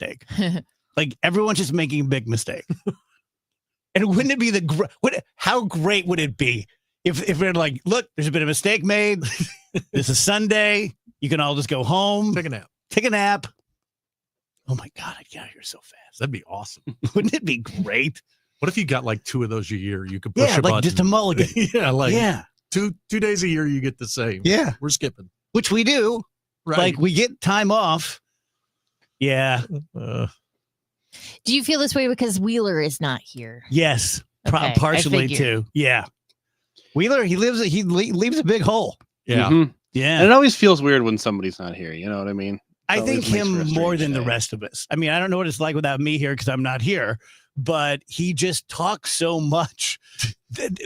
mistake. Like everyone's just making a big mistake. And wouldn't it be how great would it be if we're like, look, there's been a mistake made. This is Sunday. You can all just go home. Take a nap. Oh my God, I'd get out of here so fast. That'd be awesome. Wouldn't it be great? What if you got like 2 of those a year? You could push a like button. just a mulligan. yeah. 2 days a year you get the same. Yeah. We're skipping. Which we do. Right. Like we get time off. Yeah. Do you feel this way because Wheeler is not here? Yes. Okay, partially too. Yeah. Wheeler, he leaves a big hole. Yeah. Mm-hmm. Yeah. And it always feels weird when somebody's not here. You know what I mean? I think him more than the rest of us. I mean, I don't know what it's like without me here because I'm not here, but he just talks so much,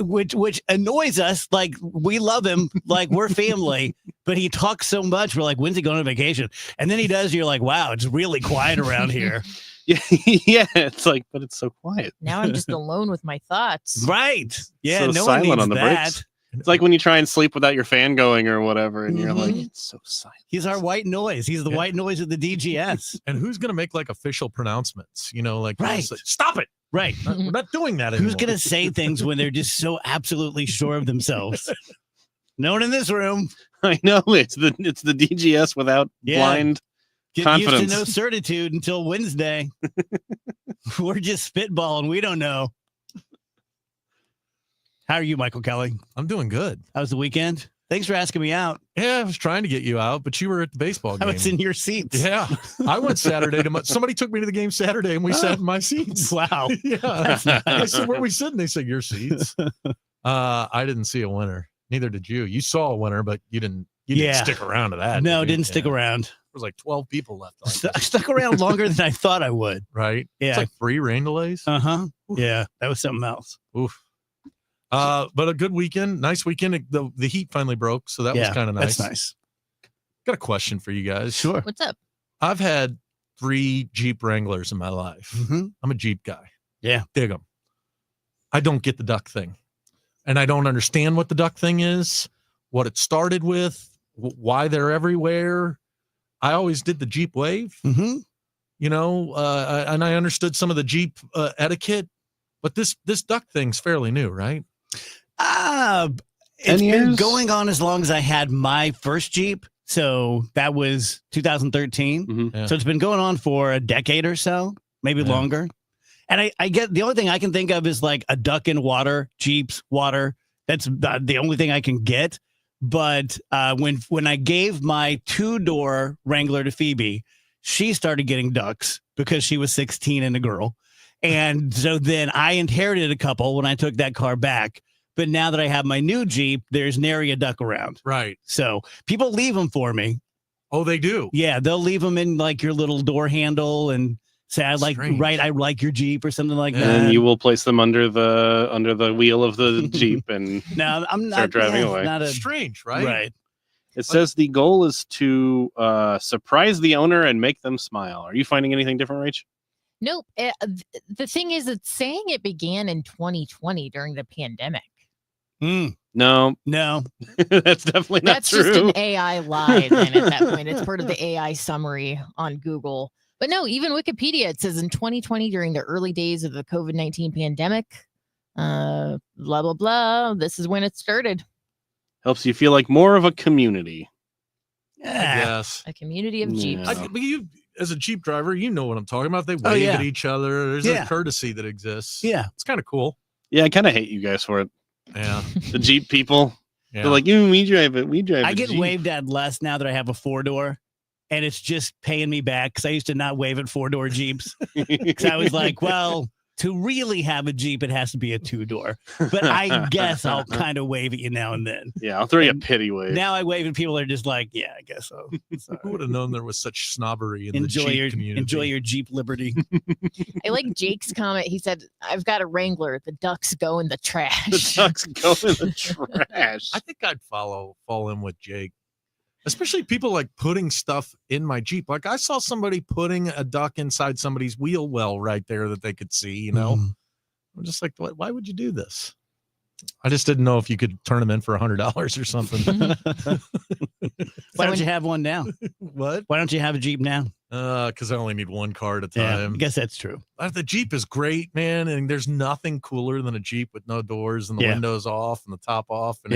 which annoys us. Like we love him, like we're family, but he talks so much. We're like, when's he going on vacation? And then he does. You're like, wow, it's really quiet around here. Yeah, it's like, but it's so quiet. Now I'm just alone with my thoughts. Right. Yeah, so no silent one needs on the that. breaks. It's like when you try and sleep without your fan going or whatever, and you're like, it's so silent. He's our white noise. He's the white noise of the DGS. And who's going to make like official pronouncements? You know, like, right. Say, stop it. Right. We're not doing that anymore. Who's going to say things when they're just so absolutely sure of themselves? No one in this room. I know. It's the DGS without blind confidence. Used to no certitude until Wednesday. We're just spitballing. We don't know. How are you, Michael Kelly? I'm doing good. How was the weekend? Thanks for asking me out. Yeah, I was trying to get you out, but you were at the baseball game. I was in your seats. Yeah. I went Saturday somebody took me to the game Saturday and we sat in my seats. Wow. Yeah. That's nice. I said, where are we sitting? They said, your seats. I didn't see a winner. Neither did you. You saw a winner, but you didn't stick around to that. No, didn't stick around. There was like 12 people left. I stuck around longer than I thought I would. Right? Yeah. It's like 3 rain delays. Uh-huh. Yeah, that was something else. Oof. But a good weekend. Nice weekend. The heat finally broke, so that was kind of nice. That's nice. Got a question for you guys. Sure. What's up? I've had 3 Jeep Wranglers in my life. Mm-hmm. I'm a Jeep guy. Yeah. Dig them. I don't get the duck thing. And I don't understand what the duck thing is, what it started with, why they're everywhere. I always did the Jeep wave, you know, and I understood some of the Jeep etiquette, but this duck thing's fairly new, right? It's been going on as long as I had my first Jeep. So that was 2013. Mm-hmm. Yeah. So it's been going on for a decade or so, maybe longer. And I get the only thing I can think of is like a duck in water, Jeeps, water. That's the only thing I can get. But when I gave my 2-door Wrangler to Phoebe, she started getting ducks because she was 16 and a girl. And so then I inherited a couple when I took that car back. But now that I have my new Jeep, there's nary a duck around. Right. So people leave them for me. Oh, they do? Yeah, they'll leave them in like your little door handle and say, I like your Jeep or something like that. And you will place them under the wheel of the Jeep and no, I'm not start driving away. Not strange, right? Right. It says the goal is to surprise the owner and make them smile. Are you finding anything different, Rach? Nope. The thing is, it's saying it began in 2020 during the pandemic. No, that's definitely not That's true. just an AI lie then at that point. It's part of the AI summary on Google. But no, even Wikipedia, it says in 2020 during the early days of the COVID-19 pandemic, blah, blah, blah. This is when it started. Helps you feel like more of a community. Yes. A community of Jeeps. But you, as a Jeep driver, you know what I'm talking about. They wave at each other. There's a courtesy that exists. Yeah. It's kind of cool. Yeah, I kind of hate you guys for it. Yeah. The Jeep people. Yeah. They're like, we drive it. We drive it. I get Jeep. waved at less now that I have a 4-door. And it's just paying me back because I used to not wave at 4-door Jeeps. Because I was like, well, to really have a Jeep, it has to be a 2-door. But I guess I'll kind of wave at you now and then. Yeah, I'll throw you a pity wave. Now I wave at people that are just like, yeah, I guess so. Who would have known there was such snobbery in the Jeep community? Enjoy your Jeep liberty. I like Jake's comment. He said, I've got a Wrangler. The ducks go in the trash. The ducks go in the trash. I think I'd fall in with Jake. Especially people like putting stuff in my Jeep. Like I saw somebody putting a duck inside somebody's wheel well right there that they could see, you know. I'm just like, why would you do this? I just didn't know if you could turn them in for $100 or something. Why don't you have one now? What? Why don't you have a Jeep now? Because I only need one car at a Yeah, I time. guess that's true. The Jeep is great, man, and there's nothing cooler than a Jeep with no doors and the Yeah. windows off and the top off. And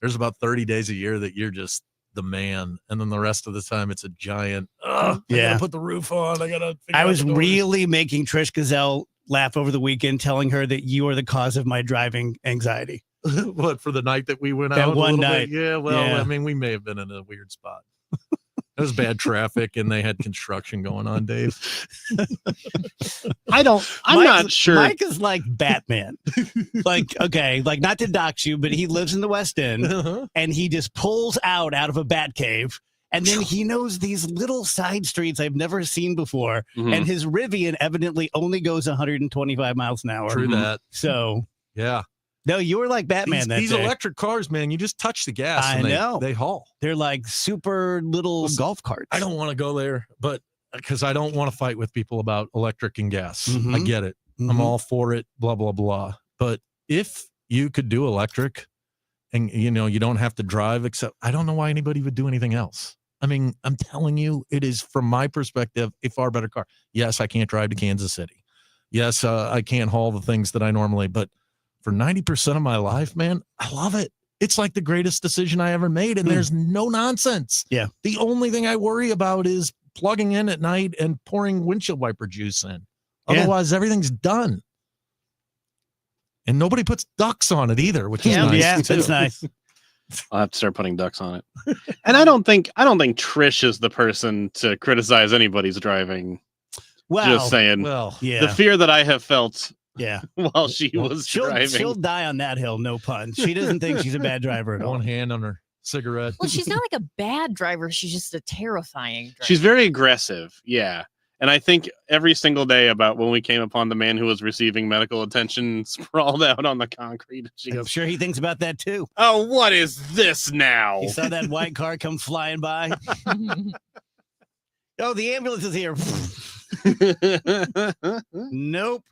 there's about 30 days a year that you're just the man, and then the rest of the time it's a giant. I gotta put the roof on. I gotta. I was really making Trish Gazelle laugh over the weekend, telling her that you are the cause of my driving anxiety. What, for the night that we went That out? one a little night. bit? Yeah. Well, Yeah. I mean, we may have been in a weird spot. It was bad traffic, and they had construction going on, Dave. I'm not sure. Mike is like Batman. Like, okay, like not to dox you, but he lives in the West End and he just pulls out of a bat cave. And then he knows these little side streets I've never seen before. Mhm. And his Rivian evidently only goes 125 miles an hour. True that. So, Yeah. no, you were like Batman that These day. electric cars, man, you just touch the gas. I and know. They haul. They're like super little Listen, golf carts. I don't want to go there, but because I don't want to fight with people about electric and gas. Mhm. I get it. I'm Mhm. all for it, blah, blah, blah. But if you could do electric and, you don't have to drive, except I don't know why anybody would do anything else. I mean, I'm telling you, it is, from my perspective, a far better car. Yes, I can't drive to Kansas City. Yes, I can't haul the things that I normally, but for 90% of my life, man, I love it. It's like the greatest decision I ever made, and there's no nonsense. Yeah. The only thing I worry about is plugging in at night and pouring windshield wiper juice in. Yeah. Otherwise, everything's done. And nobody puts ducks on it either, which is Yeah. nice. Yeah, too. that's nice. I'll have to start putting ducks on it. And I don't think Trish is the person to criticize anybody's driving. Wow. Just saying. Well, Yeah. The fear that I have felt Yeah. while she was driving. She'll die on that hill, no pun. She doesn't think she's a bad driver at all. one hand on her cigarette. Well, she's not like a bad driver. She's just a terrifying driver. She's very aggressive. Yeah. And I think every single day about when we came upon the man who was receiving medical attention sprawled out on the concrete. She I'm goes, sure he thinks about that too. "Oh, what is this now?" He saw that white car come flying by. Oh, the ambulance is here. Nope.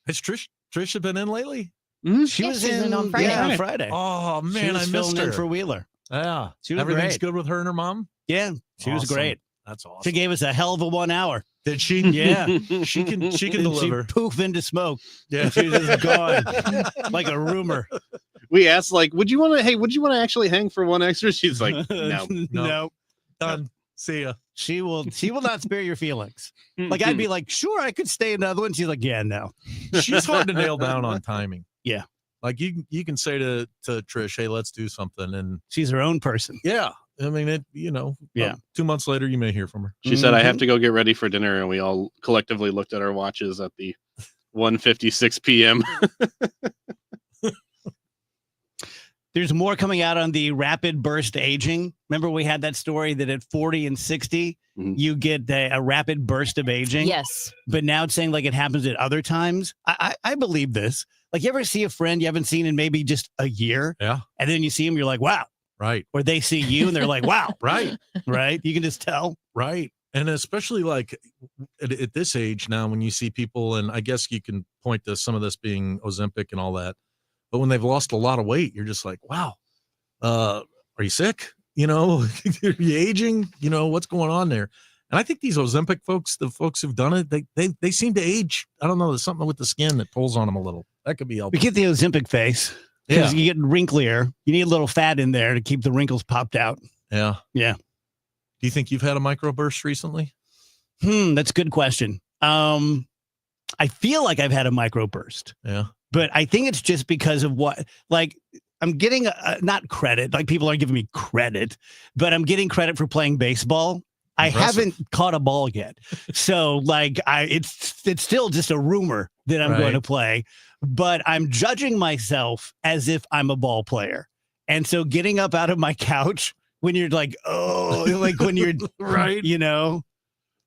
Has Trish been in lately? She Yeah, was she's in on yeah, Friday. on Friday. Oh, She man, was I missed filling in her. for Wheeler. Yeah. She was Everything's great. good with her and her mom? Yeah, she was Awesome. great. That's awesome. She gave us a hell of a 1 hour. Did she? Yeah. She can And deliver. She poof into smoke. Yeah. She was just gone like a rumor. We asked, like, would you want to actually hang for one extra? She's like, no. No. Done. See ya. She will not spare your feelings. Like I'd be like, sure, I could stay another one. She's like, yeah, no. She's hard to nail down on timing. Yeah. Like you can say to Trish, hey, let's do something. And She's her own person. yeah, I mean, Yeah. 2 months later, you may hear from her. She said, I have to go get ready for dinner. And we all collectively looked at our watches at the 1:56 p.m. There's more coming out on the rapid burst aging. Remember we had that story that at 40 and 60, Mhm. you get a rapid burst of aging. Yes. But now it's saying like it happens at other times. I believe this. Like you ever see a friend you haven't seen in maybe just a year? Yeah. And then you see them, you're like, wow. Right. Or they see you and they're like, wow. Right. Right. You can just tell. Right. And especially like at this age now, when you see people, and I guess you can point to some of this being Ozempic and all that, but when they've lost a lot of weight, you're just like, wow, are you sick? Are you aging? What's going on there? And I think these Ozempic folks, the folks who've done it, they seem to age. I don't know. There's something with the skin that pulls on them a little. That could be We helpful. get the Ozempic face because you get wrinklier. You need a little fat in there to keep the wrinkles popped out. Yeah. Yeah. Do you think you've had a microburst recently? That's a good question. I feel like I've had a microburst. Yeah. But I think it's just because of what, like, I'm getting not credit, like people aren't giving me credit, but I'm getting credit for playing baseball. I Impressive. haven't caught a ball yet. So like it's still just a rumor that I'm going Right. to play, but I'm judging myself as if I'm a ball player. And so getting up out of my couch when you're like, oh, like when you're Right.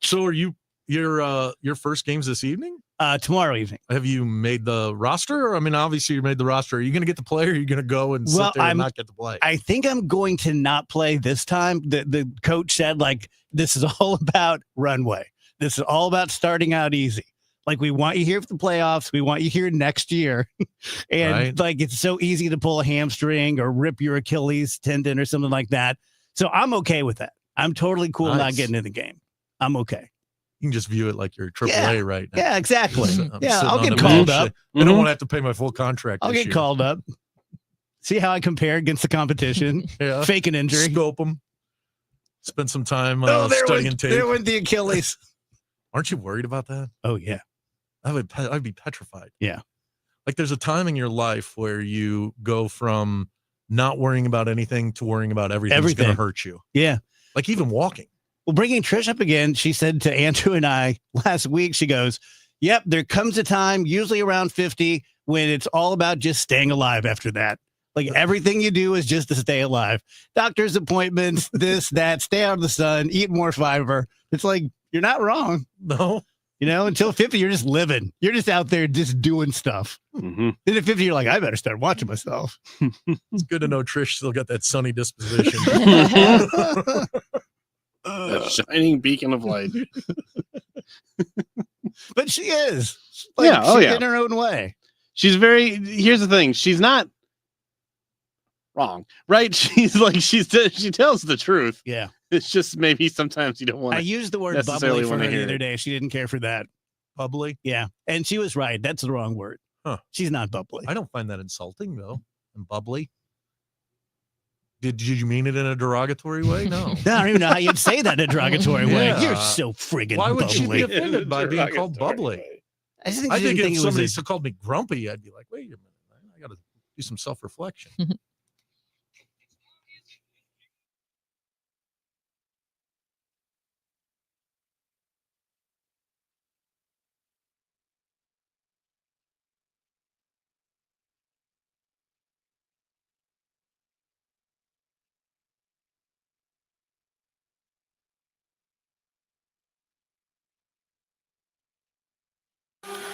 So are your first games this evening? Tomorrow evening. Have you made the roster? I mean, obviously you made the roster. Are you going to get to play, or are you going to go and Well, sit there and not get to play? I think I'm going to not play this time. The coach said, like, this is all about runway. This is all about starting out easy. Like, we want you here for the playoffs. We want you here next year. And Right. like, it's so easy to pull a hamstring or rip your Achilles tendon or something like that. So I'm okay with that. I'm totally cool not Nice. getting in the game. I'm okay. You can just view it like you're AAA right now. Yeah, exactly. I'm Yeah, sitting I'll on get the called bench. up. I don't want to have to pay my full contract. I'll this get year. called up. See how I compare against the competition. Yeah. Fake an injury. Scope them. Spend some time There studying went, tape. there went the Achilles. Aren't you worried about that? Oh, yeah. I'd be petrified. Yeah. Like there's a time in your life where you go from not worrying about anything to worrying about everything's going to Everything. hurt you. Yeah. Like even walking. Well, bringing Trish up again, she said to Andrew and I last week, she goes, yep, there comes a time, usually around 50, when it's all about just staying alive after that. Like everything you do is just to stay alive. Doctor's appointments, this, that, stay out of the sun, eat more fiber. It's like, you're not wrong. No. You know, until 50, you're just living. You're just out there just doing stuff. Mhm. Then at 50, you're like, I better start watching myself. It's good to know Trish still got that sunny disposition. A shining beacon of light. But she is. Yeah, oh, she's yeah. in her own way. Here's the thing. She's not wrong, right? She tells the truth. Yeah. It's just maybe sometimes you don't want I to. used the word necessarily bubbly for wanna her the hear other it. day. She didn't care for that. Bubbly. Yeah. And she was right. That's the wrong word. Huh. She's not bubbly. I don't find that insulting though. And bubbly. Did you mean it in a derogatory way? No. I don't even know how you'd say that in a derogatory way. Yeah. You're so friggin' Why would she bubbly. be offended by being called bubbly? I just think I she think didn't if it was somebody a- called me grumpy, I'd be like, wait a minute, I got to do some self-reflection.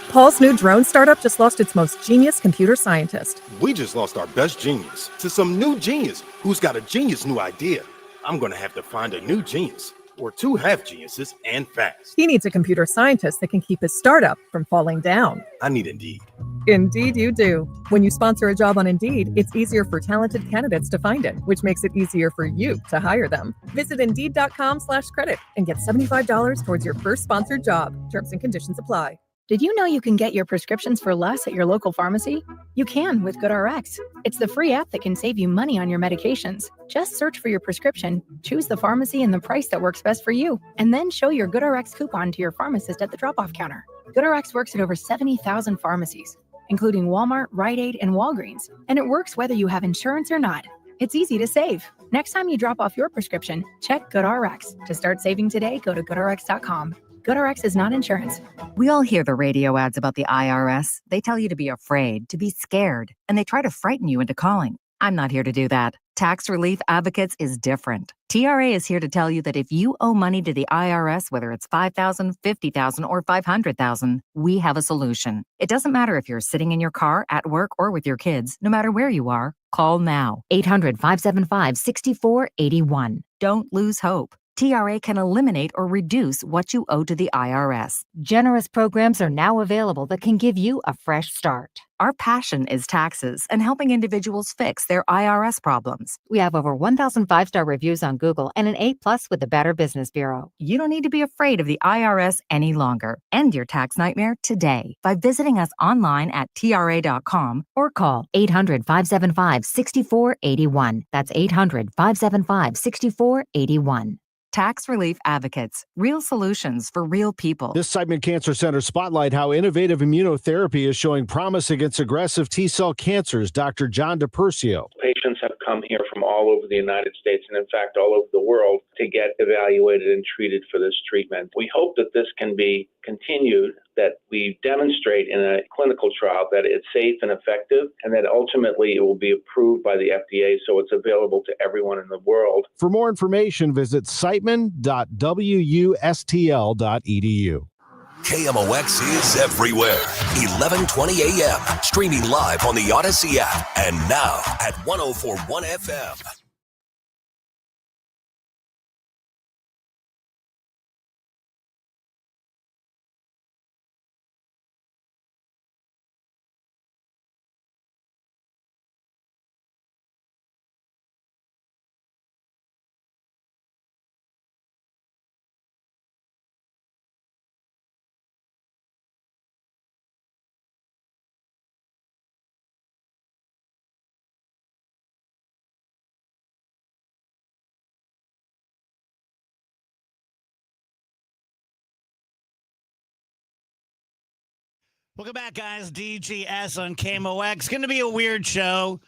Paul's new drone startup just lost its most genius computer scientist. We just lost our best genius to some new genius who's got a genius new idea. I'm going to have to find a new genius or two half geniuses and fast. He needs a computer scientist that can keep his startup from falling down. I need Indeed. Indeed, you do. When you sponsor a job on Indeed, it's easier for talented candidates to find it, which makes it easier for you to hire them. Visit Indeed.com/credit and get $75 towards your first sponsored job. Terms and conditions apply. Did you know you can get your prescriptions for less at your local pharmacy? You can with GoodRx. It's the free app that can save you money on your medications. Just search for your prescription, choose the pharmacy and the price that works best for you, and then show your GoodRx coupon to your pharmacist at the drop-off counter. GoodRx works at over 70,000 pharmacies, including Walmart, Rite Aid, and Walgreens, and it works whether you have insurance or not. It's easy to save. Next time you drop off your prescription, check GoodRx. To start saving today, go to GoodRx.com. GoodRx is not insurance. We all hear the radio ads about the IRS. They tell you to be afraid, to be scared, and they try to frighten you into calling. I'm not here to do that. Tax Relief Advocates is different. TRA is here to tell you that if you owe money to the IRS, whether it's $5,000, $50,000, or $500,000, we have a solution. It doesn't matter if you're sitting in your car, at work, or with your kids. No matter where you are, call now. 800-575-6481. Don't lose hope. TRA can eliminate or reduce what you owe to the IRS. Generous programs are now available that can give you a fresh start. Our passion is taxes and helping individuals fix their IRS problems. We have over 1,000 5-star reviews on Google and an A+ with the Better Business Bureau. You don't need to be afraid of the IRS any longer. End your tax nightmare today by visiting us online at TRA.com or call 800-575-6481. That's 800-575-6481. Tax Relief Advocates, real solutions for real people. This segment, Cancer Center Spotlight, how innovative immunotherapy is showing promise against aggressive T-cell cancers. Dr. John DePercio. Patients have come here from all over the United States and, in fact, all over the world to get evaluated and treated for this treatment. We hope that this can be continued, that we demonstrate in a clinical trial that it's safe and effective, and that ultimately it will be approved by the FDA so it's available to everyone in the world. For more information, visit siteman.wustl.edu. KMOX is everywhere. 1120 AM, streaming live on the Odyssey app, and now at 104.1 FM. Welcome back, guys. DGS on KMOX. Going to be a weird show.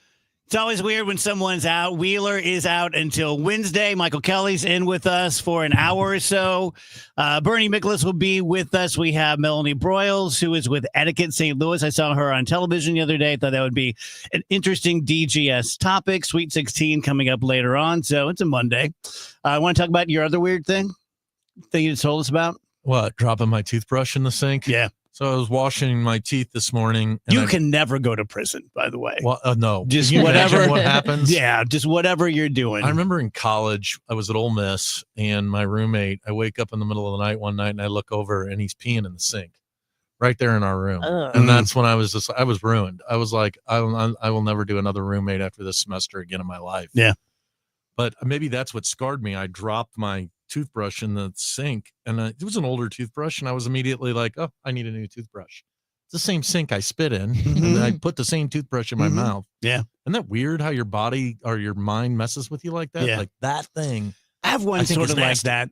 It's always weird when someone's out. Wheeler is out until Wednesday. Michael Kelly's in with us for an hour or so. Bernie Miklasz will be with us. We have Melanie Broyles, who is with Etiquette St. Louis. I saw her on television the other day. I thought that would be an interesting DGS topic. Sweet 16 coming up later on. So it's a Monday. I want to talk about your other weird thing you told us about. What? Dropping my toothbrush in the sink? Yeah. So I was washing my teeth this morning. And You can never go to prison, by the way. Well, no. Just Can you whatever imagine what happens. Yeah, just whatever you're doing. I remember in college, I was at Ole Miss, and my roommate, I wake up in the middle of the night one night, and I look over, and he's peeing in the sink right there in our room. Ugh. And that's when I was ruined. I was like, I will never do another roommate after this semester again in my life. Yeah. But maybe that's what scarred me. I dropped my toothbrush in the sink, and it was an older toothbrush, and I was immediately like, oh, I need a new toothbrush. It's the same sink I spit in, and then I put the same toothbrush in my mouth. Yeah. Isn't that weird how your body or your mind messes with you like that? Yeah. Like that thing. I have one I think sort it's of like nasty. that.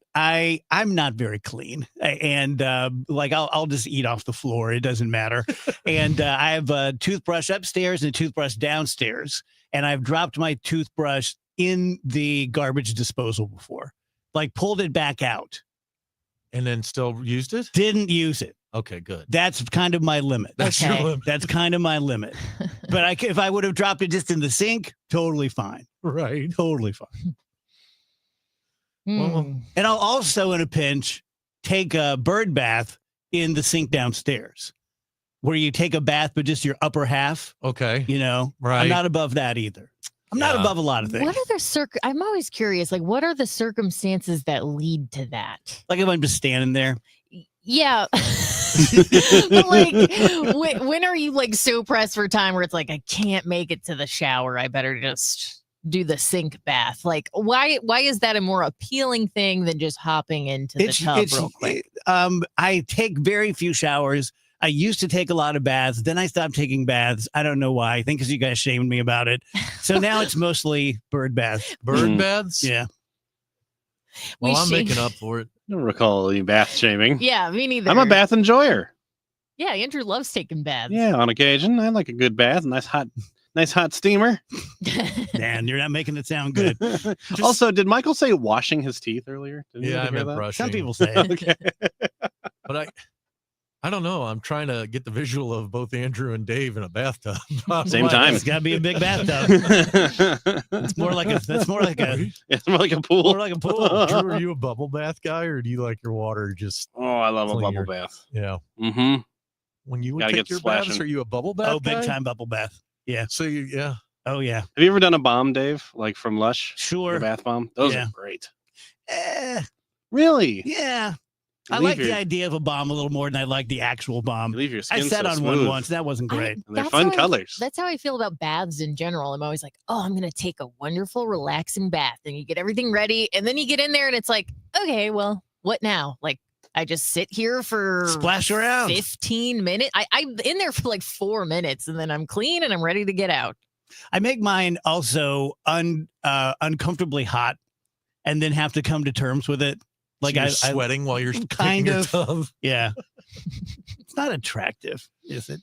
I'm not very clean, and like I'll just eat off the floor. It doesn't matter. And I have a toothbrush upstairs and a toothbrush downstairs, and I've dropped my toothbrush in the garbage disposal before, like pulled it back out. And then still used it? Didn't use it. Okay, good. That's kind of my limit. That's Okay. your limit. That's kind of my limit. But if I would have dropped it just in the sink, totally fine. Right. Totally fine. Hmm. And I'll also, in a pinch, take a bird bath in the sink downstairs, where you take a bath, but just your upper half. Okay. You know, Right. I'm not above that either. I'm not Yeah. above a lot of things. What are the I'm always curious, like, what are the circumstances that lead to that? Like if I'm just standing there. Yeah. But like, when are you like so pressed for time where it's like, I can't make it to the shower, I better just do the sink bath? Like, why is that a more appealing thing than just hopping into the tub real quick? I take very few showers. I used to take a lot of baths. Then I stopped taking baths. I don't know why. I think because you guys shamed me about it. So now it's mostly bird baths. Bird baths? Yeah. We Well, I'm shame- making up for it. I don't recall any bath shaming. Yeah, me neither. I'm a bath enjoyer. Yeah, Andrew loves taking baths. Yeah, on occasion. I like a good bath. Nice hot steamer. Man, you're not making it sound good. Also, did Michael say washing his teeth earlier? Didn't Yeah, you I hear meant that? brushing. Some people say it. Okay. But I don't know. I'm trying to get the visual of both Andrew and Dave in a bathtub. Same time. It's got to be a big bathtub. It's more like a. That's more like a. It's more like a pool. More like a pool. Drew, are you a bubble bath guy, or do you like your water just? Oh, I love a Clean bubble your- bath. Yeah. Mm-hmm. When you would Gotta take get your baths, splashing. are you a bubble bath? Oh, big guy? time bubble bath. Yeah. So yeah. Oh yeah. Have you ever done a bomb, Dave? Like from Lush? Sure. The bath bomb? Those Yeah. are great. Eh, Really? yeah. I Leave like the your- idea of a bomb a little more than I like the actual bomb. You leave your I skin sat so on smooth. one once. That wasn't great. And they're That's fun how I- colors. That's how I feel about baths in general. I'm always like, oh, I'm going to take a wonderful, relaxing bath. And you get everything ready. And then you get in there and it's like, okay, well, what now? Like, I just sit here for Splash around. 15 minutes. I'm in there for like 4 minutes and then I'm clean and I'm ready to get out. I make mine also uncomfortably hot, and then have to come to terms with it. Like So you're I sweating while you're kind taking your of. tub. Yeah. It's not attractive, is it?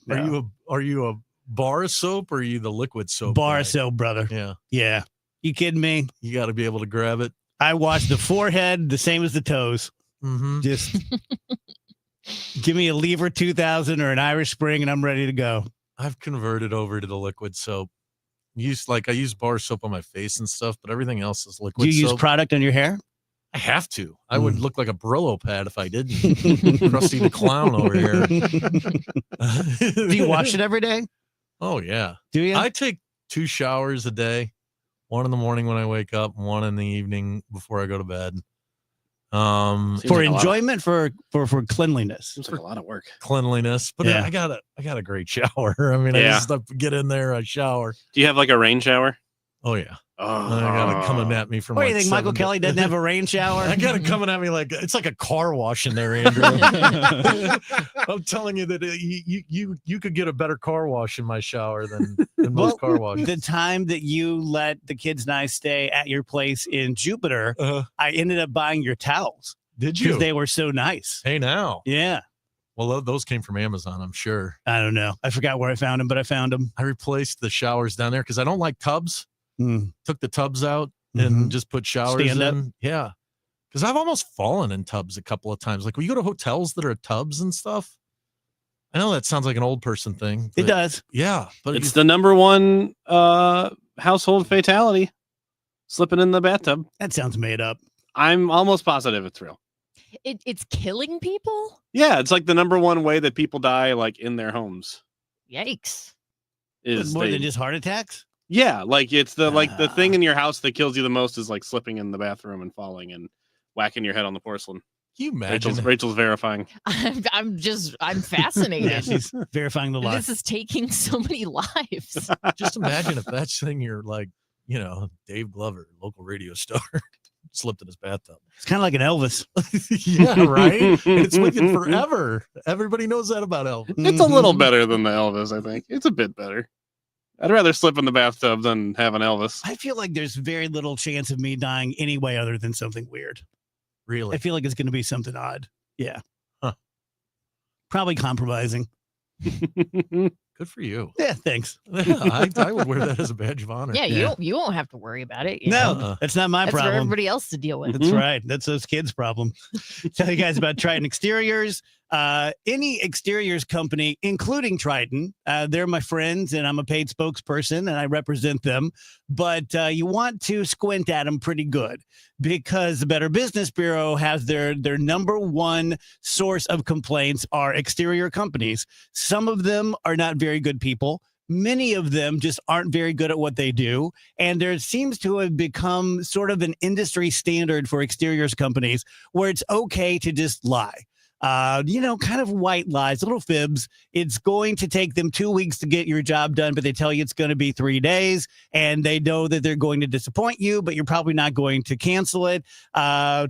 Are you a bar of soap or are you the liquid soap? bar guy? soap, brother? Yeah. Yeah. You kidding me? You got to be able to grab it. I wash the forehead the same as the toes. Mm-hmm. Just give me a Lever 2000 or an Irish Spring, and I'm ready to go. I've converted over to the liquid soap. I use bar soap on my face and stuff, but everything else is Do liquid you use soap. product on your hair? I have to. I would look like a Brillo pad if I didn't. Krusty the Clown over here. Do you wash it every day? Oh yeah. Do you? I take 2 showers a day. One in the morning when I wake up, and one in the evening before I go to bed. Seems for like a lot of- enjoyment, for cleanliness. Seems like a lot of work. Cleanliness, but Yeah. I got a great shower. I mean, I Yeah. just get in there, I shower. Do you have like a rain shower? Oh yeah, Oh, I got it coming at me from. What do you like think? Michael 7 to- Kelly doesn't have a rain shower? I got it coming at me like it's like a car wash in there, Andrew. I'm telling you that you could get a better car wash in my shower than most car washes. The time that you let the kids and I stay at your place in Jupiter, I ended up buying your towels Did because you? they were so nice. Hey now, Yeah. Well, those came from Amazon, I'm sure. I don't know. I forgot where I found them, but I found them. I replaced the showers down there because I don't like tubs. Took the tubs out and just put showers Stand up? in. Yeah. Because I've almost fallen in tubs a couple of times. Like when you go to hotels that are tubs and stuff. I know that sounds like an old person thing. It does. Yeah. But It's the number one household fatality. Slipping in the bathtub. That sounds made up. I'm almost positive it's real. It's killing people? Yeah, it's like the number one way that people die, like in their homes. Yikes. Is More they- than just heart attacks? Yeah, like it's the thing in your house that kills you the most is like slipping in the bathroom and falling and whacking your head on the porcelain. Can you imagine? Rachel's verifying. I'm fascinated. Yeah, she's verifying the lie. This is taking so many lives. Just imagine if that's thing you're like, Dave Glover, local radio star, slipped in his bathtub. It's kind of like an Elvis. Yeah, right? And it's with you forever. Everybody knows that about Elvis. It's a little better than the Elvis, I think. It's a bit better. I'd rather slip in the bathtub than have an Elvis. I feel like there's very little chance of me dying any way other than something weird. Really? I feel like it's going to be something odd. Yeah. Huh. Probably compromising. Good for you. Yeah, thanks. Yeah, I would wear that as a badge of honor. Yeah, you won't have to worry about it. you No, know? that's not my That's for problem. everybody else to deal with. That's right. That's those kids' problem. Tell you guys about Triton Exteriors. Any exteriors company, including Triton, they're my friends, and I'm a paid spokesperson, and I represent them. But you want to squint at them pretty good because the Better Business Bureau has their number one source of complaints are exterior companies. Some of them are not very good people. Many of them just aren't very good at what they do. And there seems to have become sort of an industry standard for exteriors companies where it's okay to just lie. Kind of white lies, little fibs. It's going to take them 2 weeks to get your job done, but they tell you it's going to be 3 days, and they know that they're going to disappoint you, but you're probably not going to cancel it.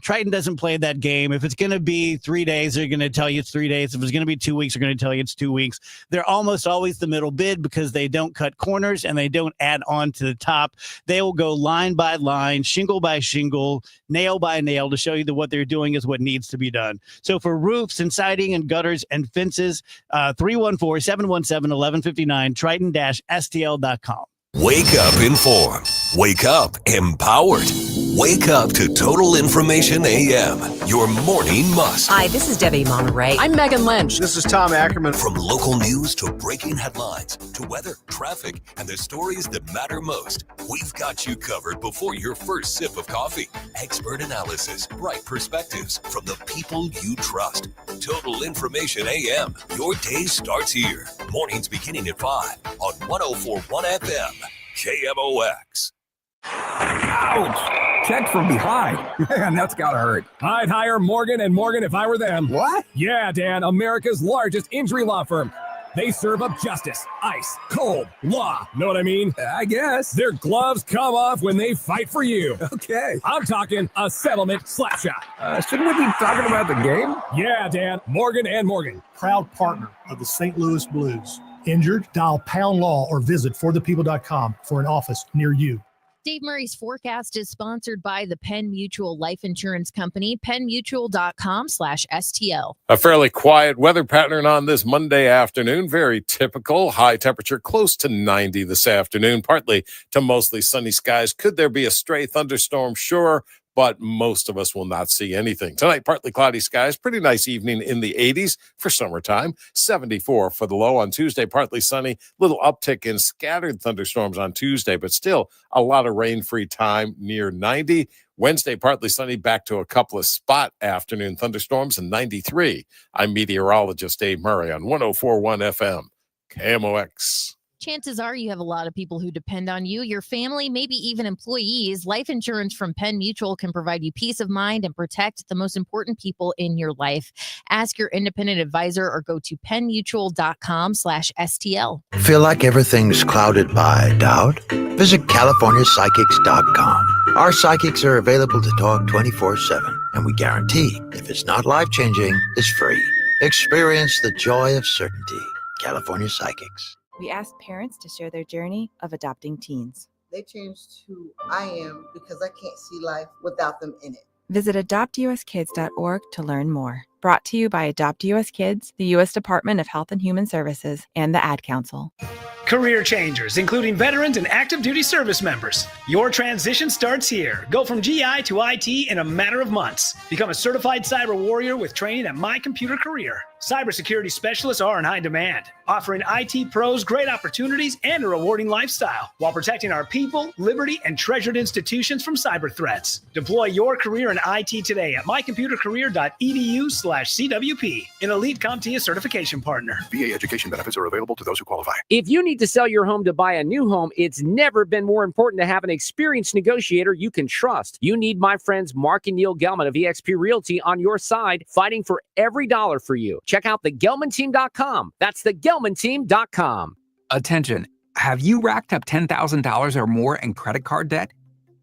Triton doesn't play that game. If it's going to be 3 days, they're going to tell you it's 3 days. If it's going to be 2 weeks, they're going to tell you it's 2 weeks. They're almost always the middle bid because they don't cut corners and they don't add on to the top. They will go line by line, shingle by shingle, nail by nail to show you that what they're doing is what needs to be done. So for roofs and siding and gutters and fences, 314-717-1159, triton-stl.com. Wake up informed. Wake up empowered. Wake up to Total Information AM, your morning must. Hi, this is Debbie Monterey. I'm Megan Lynch. This is Tom Ackerman. From local news to breaking headlines to weather, traffic, and the stories that matter most, we've got you covered before your first sip of coffee. Expert analysis, bright perspectives from the people you trust. Total Information AM. Your day starts here. Mornings beginning at 5 on 104.1 FM. KMOX. Ouch! Checked from behind. Man, that's gotta hurt. I'd hire Morgan & Morgan if I were them. What? Yeah, Dan, America's largest injury law firm. They serve up justice, ice, cold, law. Know what I mean? I guess. Their gloves come off when they fight for you. Okay. I'm talking a settlement slap shot. Shouldn't we be talking about the game? Yeah, Dan. Morgan & Morgan. Proud partner of the St. Louis Blues. Injured? Dial Pound Law or visit forthepeople.com for an office near you. Dave Murray's forecast is sponsored by the Penn Mutual Life Insurance Company, pennmutual.com/STL. A fairly quiet weather pattern on this Monday afternoon. Very typical. High temperature close to 90 this afternoon. Partly to mostly sunny skies. Could there be a stray thunderstorm? Sure. But most of us will not see anything. Tonight, partly cloudy skies. Pretty nice evening in the 80s for summertime. 74 for the low on Tuesday. Partly sunny. Little uptick in scattered thunderstorms on Tuesday, but still a lot of rain-free time near 90. Wednesday, partly sunny. Back to a couple of spot afternoon thunderstorms and 93. I'm meteorologist Dave Murray on 104.1 FM. KMOX. Chances are you have a lot of people who depend on you, your family, maybe even employees. Life insurance from Penn Mutual can provide you peace of mind and protect the most important people in your life. Ask your independent advisor or go to pennmutual.com/STL. Feel like everything's clouded by doubt? Visit CaliforniaPsychics.com. Our psychics are available to talk 24/7, and we guarantee if it's not life-changing, it's free. Experience the joy of certainty. California Psychics. We asked parents to share their journey of adopting teens. They changed who I am because I can't see life without them in it. Visit adoptuskids.org to learn more. Brought to you by Adopt US Kids, the U.S. Department of Health and Human Services, and the Ad Council. Career changers, including veterans and active duty service members. Your transition starts here. Go from GI to IT in a matter of months. Become a certified cyber warrior with training at My Computer Career. Cybersecurity specialists are in high demand, offering IT pros great opportunities and a rewarding lifestyle while protecting our people, liberty, and treasured institutions from cyber threats. Deploy your career in IT today at mycomputercareer.edu/CWP, an elite CompTIA certification partner. VA education benefits are available to those who qualify. If you need to sell your home to buy a new home, it's never been more important to have an experienced negotiator you can trust. You need my friends Mark and Neil Gelman of eXp Realty on your side, fighting for every dollar for you. Check out thegelmanteam.com. That's thegelmanteam.com. Attention. Have you racked up $10,000 or more in credit card debt?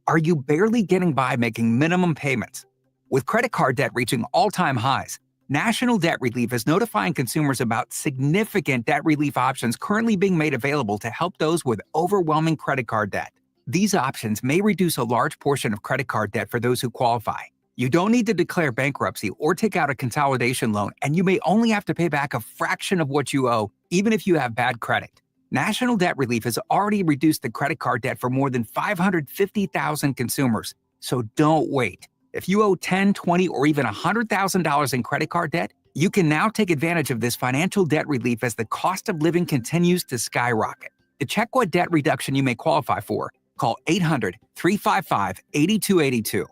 Are you barely getting by making minimum payments? With credit card debt reaching all-time highs, National Debt Relief is notifying consumers about significant debt relief options currently being made available to help those with overwhelming credit card debt. These options may reduce a large portion of credit card debt for those who qualify. You don't need to declare bankruptcy or take out a consolidation loan, and you may only have to pay back a fraction of what you owe, even if you have bad credit. National Debt Relief has already reduced the credit card debt for more than 550,000 consumers. So don't wait. If you owe $10, $20, or even $100,000 in credit card debt, you can now take advantage of this financial debt relief as the cost of living continues to skyrocket. To check what debt reduction you may qualify for, call 800-355-8282.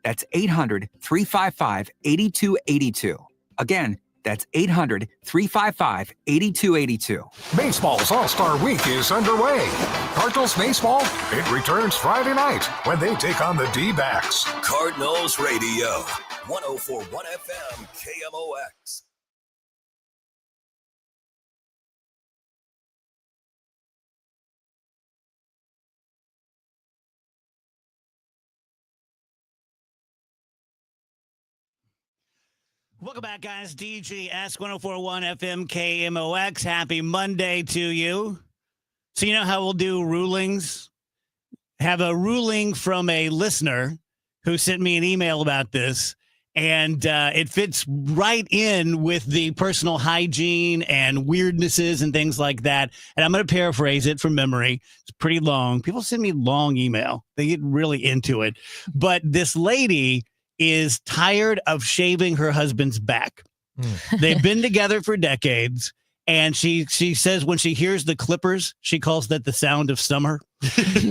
That's 800-355-8282. Again, that's 800-355-8282. Baseball's All-Star Week is underway. Cardinals baseball, it returns Friday night when they take on the D-backs. Cardinals Radio, 104.1 FM, KMOX. Welcome back, guys. DGS 1041 FM KMOX. Happy Monday to you. So, you know how we'll do rulings? Have a ruling from a listener who sent me an email about this, and it fits right in with the personal hygiene and weirdnesses and things like that. And I'm going to paraphrase it from memory. It's pretty long. People send me long email. They get really into it. But this lady is tired of shaving her husband's back. They've been together for decades, and she says when she hears the clippers, she calls that the sound of summer.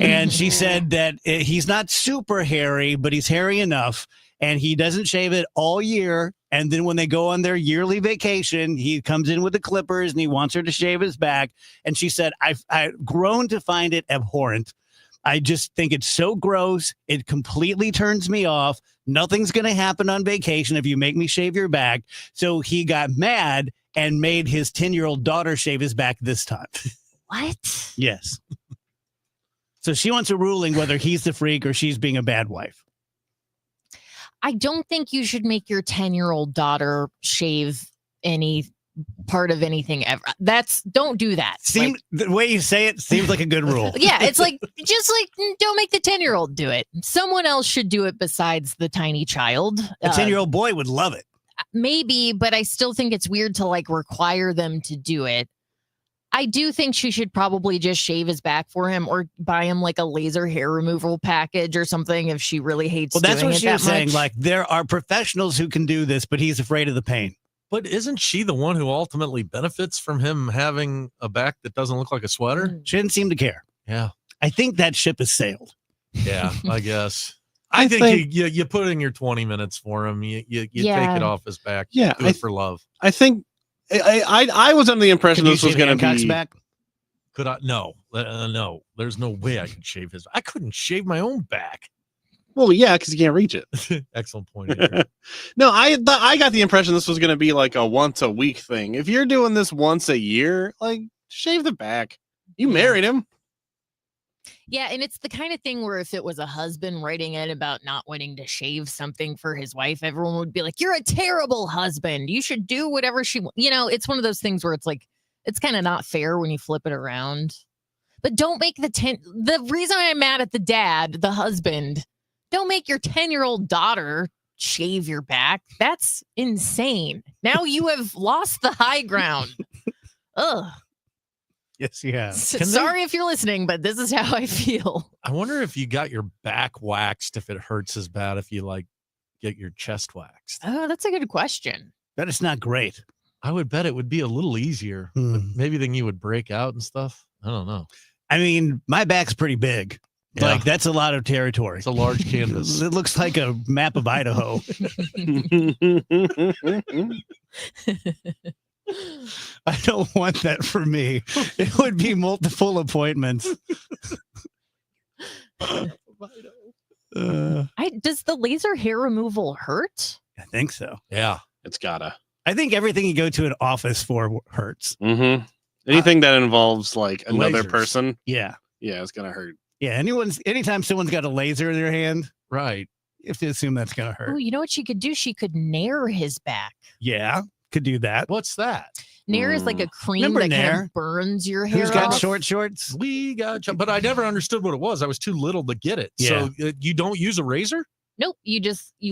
And she said that he's not super hairy, but he's hairy enough, and he doesn't shave it all year. And then when they go on their yearly vacation, he comes in with the clippers and he wants her to shave his back. And she said, I've grown to find it abhorrent. I just think it's so gross. It completely turns me off. Nothing's going to happen on vacation if you make me shave your back. So he got mad and made his 10-year-old daughter shave his back this time. What? Yes. So she wants a ruling whether he's the freak or she's being a bad wife. I don't think you should make your 10-year-old daughter shave any part of anything ever. Don't do that. The way you say it seems like a good rule. Yeah, it's like, just like, don't make the 10-year-old do it. Someone else should do it besides the tiny child. A 10-year-old boy would love it. Maybe, but I still think it's weird to like require them to do it. I do think she should probably just shave his back for him or buy him like a laser hair removal package or something if she really hates Well, that's doing what it she that was saying. much. Like, there are professionals who can do this, but he's afraid of the pain. But isn't she the one who ultimately benefits from him having a back that doesn't look like a sweater? She didn't seem to care. Yeah. I think that ship has sailed. Yeah, I guess. I think you put in your 20 minutes for him. You take it off his back. Yeah, Do it for love. I think I was under the impression Can you this was shave going to Hancock's be. back? Could I? No, no. There's no way I could shave his. I couldn't shave my own back. Well, yeah, because you can't reach it. Excellent point. Adrian. No, I got the impression this was going to be like a once a week thing. If you're doing this once a year, like shave the back. You married him. Yeah, and it's the kind of thing where if it was a husband writing in about not wanting to shave something for his wife, everyone would be like, "You're a terrible husband. You should do whatever she wants." You know, it's one of those things where it's like, it's kind of not fair when you flip it around. But don't make the reason I'm mad at the dad, the husband, don't make your 10-year-old daughter shave your back. That's insane. Now you have lost the high ground. Ugh. Yes, you have. Sorry if you're listening, but this is how I feel. I wonder if you got your back waxed, if it hurts as bad if you like get your chest waxed. Oh, that's a good question. That is not great. I would bet it would be a little easier. But maybe then you would break out and stuff. I don't know. I mean, my back's pretty big. Yeah. Like, that's a lot of territory. It's a large canvas. It looks like a map of Idaho. I don't want that for me. It would be multiple appointments. Does the laser hair removal hurt? I think so. Yeah. It's gotta. I think everything you go to an office for hurts. Mm-hmm. Anything that involves like another Lasers. person, Yeah. it's gonna hurt. Yeah. Anytime someone's got a laser in their hand, right, you have to assume that's going to hurt. Oh, you know what she could do? She could nair his back. Yeah. Could do that. What's that? Nair is like a cream Remember that kind Nair? of burns your hair. Who's got off. short shorts? We got, but I never understood what it was. I was too little to get it. Yeah. So you don't use a razor? Nope. You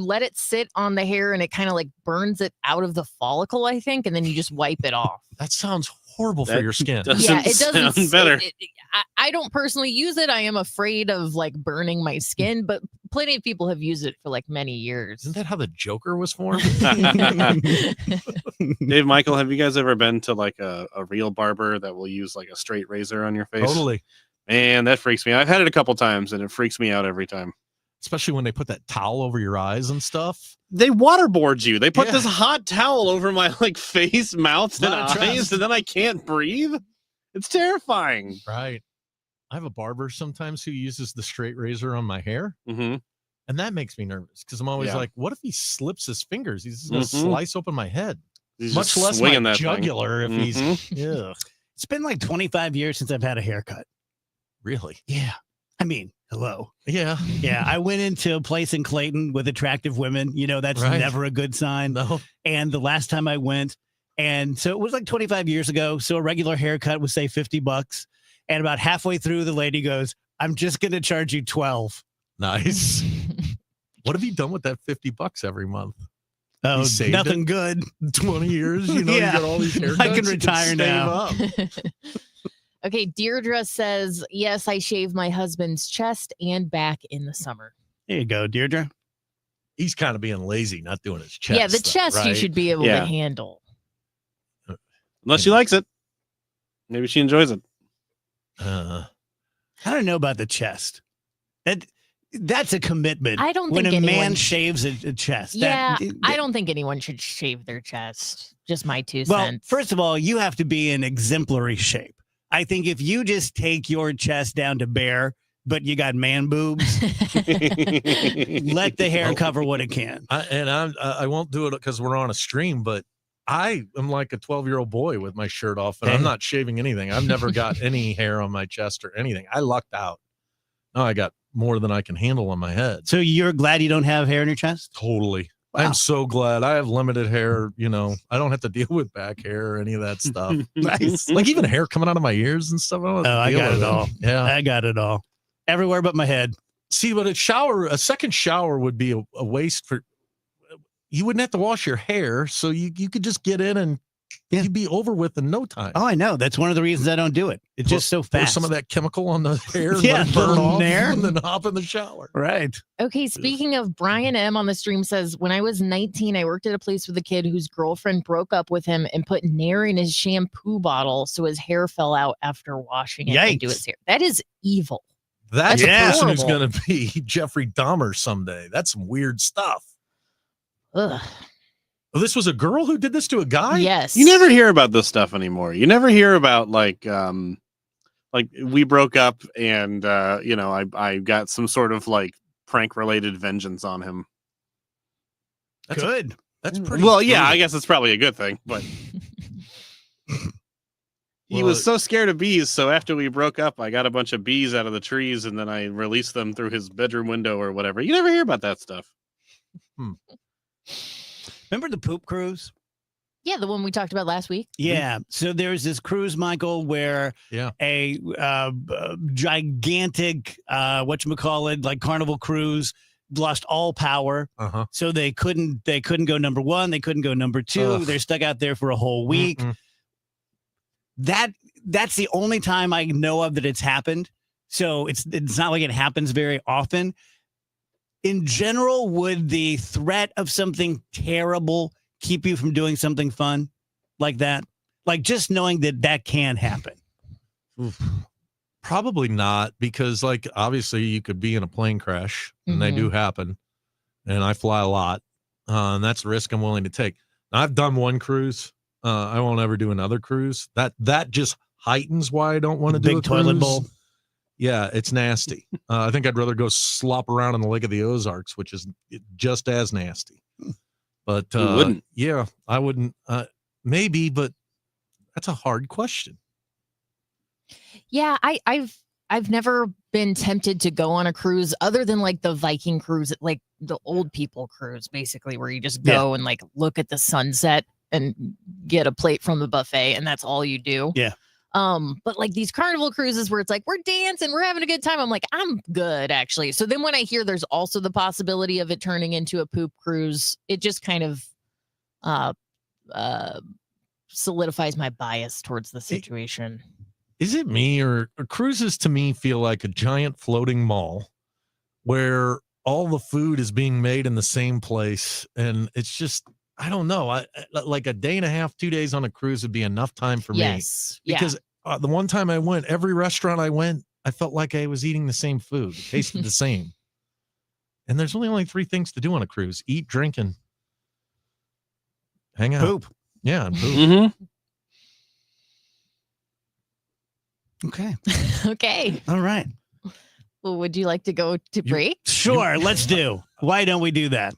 let it sit on the hair and it kind of like burns it out of the follicle, I think, and then you just wipe it off. That sounds horrible for That your skin. Yeah, it doesn't sound better. I don't personally use it. I am afraid of like burning my skin, but plenty of people have used it for like many years. Isn't that how the Joker was formed? Dave, Michael, have you guys ever been to like a real barber that will use like a straight razor on your face? Totally. Man, that freaks me out. I've had it a couple times and it freaks me out every time. Especially when they put that towel over your eyes and stuff. They waterboard you. They put Yeah. this hot towel over my like face, mouth, and Lot of eyes, trust. and then I can't breathe. It's terrifying. Right. I have a barber sometimes who uses the straight razor on my hair. Mm-hmm. And that makes me nervous because I'm always Yeah. like, what if he slips his fingers? He's just going to Mhm. slice open my head. He's Much just less swinging my that thing. jugular if he's. Mhm. Yeah. It's been like 25 years since I've had a haircut. Really? Yeah. I mean, hello. Yeah. Yeah. I went into a place in Clayton with attractive women. You know, that's Right. never a good sign. No. And the last time I went, and so it was like 25 years ago. So a regular haircut was say $50. And about halfway through, the lady goes, "I'm just going to charge you 12." Nice. What have you done with that $50 every month? Oh, You saved nothing it? good. 20 years, you know, Yeah. you got all these haircuts. I can you retire save now. up. Okay, Deirdre says, yes, I shave my husband's chest and back in the summer. There you go, Deirdre. He's kind of being lazy, not doing his chest. yeah, the though, chest you right? should be able Yeah. to handle. Unless she likes it. Maybe she enjoys it. I don't know about the chest. That's a commitment. I don't when think a man anyone- shaves a chest. Yeah, that- I don't think anyone should shave their chest. Just my 2 Well, cents. first of all, you have to be in exemplary shape. I think if you just take your chest down to bare, but you got man boobs, let the hair cover what it can. I won't do it because we're on a stream, but I am like a 12-year-old boy with my shirt off, and I'm not shaving anything. I've never got any hair on my chest or anything. I lucked out. No, I got more than I can handle on my head. So you're glad you don't have hair in your chest? Totally. Wow. I'm so glad. I have limited hair. You know, I don't have to deal with back hair or any of that stuff. Nice. Like even hair coming out of my ears and stuff. I don't have to Oh, I deal got with it all. Yeah. I got it all. Everywhere but my head. See, but a second shower would be a waste for. You wouldn't have to wash your hair, so you could just get in and you'd be over with in no time. Oh, I know. That's one of the reasons I don't do it. It's just so Pour fast. some of that chemical on the hair, and Yeah, let it burn little off, nair. and then hop in the shower. Right. Okay, speaking of, Brian M on the stream says, when I was 19, I worked at a place with a kid whose girlfriend broke up with him and put Nair in his shampoo bottle so his hair fell out after washing it into Yikes. his hair. That is evil. That's a That's person who's horrible. going to be Jeffrey Dahmer someday. That's some weird stuff. Ugh. Well, this was a girl who did this to a guy? Yes. You never hear about this stuff anymore. You never hear about like we broke up and you know, I got some sort of like prank related vengeance on him. That's good. That's pretty Well, yeah, brutal. I guess it's probably a good thing, but he Well, was so scared of bees, so after we broke up, I got a bunch of bees out of the trees and then I released them through his bedroom window or whatever. You never hear about that stuff. Remember the poop cruise? Yeah, the one we talked about last week. Yeah. So there's this cruise, Michael, where a gigantic, whatchamacallit, like Carnival cruise lost all power. So they couldn't go number one. They couldn't go number two. Ugh. They're stuck out there for a whole week. That's the only time I know of that it's happened. So it's not like it happens very often. In general, would the threat of something terrible keep you from doing something fun like that? Like just knowing that can happen. Oof. Probably not, because like obviously you could be in a plane crash and they do happen, and I fly a lot, and that's a risk I'm willing to take. I've done one cruise. I won't ever do another cruise. That just heightens why I don't want to do big a toilet cruise. bowl. Yeah, it's nasty. I think I'd rather go slop around in the Lake of the Ozarks, which is just as nasty. But Who wouldn't? Yeah, I wouldn't. Maybe, but that's a hard question. Yeah, I've never been tempted to go on a cruise other than like the Viking cruise, like the old people cruise, basically, where you just go and like look at the sunset and get a plate from the buffet, and that's all you do. Yeah. But like these Carnival cruises where it's like we're dancing, we're having a good time, I'm like, I'm good actually. So then when I hear there's also the possibility of it turning into a poop cruise, it just kind of solidifies my bias towards the situation. Is it me, or cruises to me feel like a giant floating mall where all the food is being made in the same place? And it's just, I don't know. I like a day and a half, 2 days on a cruise would be enough time for me. Because the one time I went, every restaurant I went, I felt like I was eating the same food. It tasted the same. And there's only 3 things to do on a cruise: eat, drink, and hang out. Poop. Yeah, and poop. Mm-hmm. Okay. Okay. All right. Well, would you like to go to break? Sure. Let's do. Why don't we do that?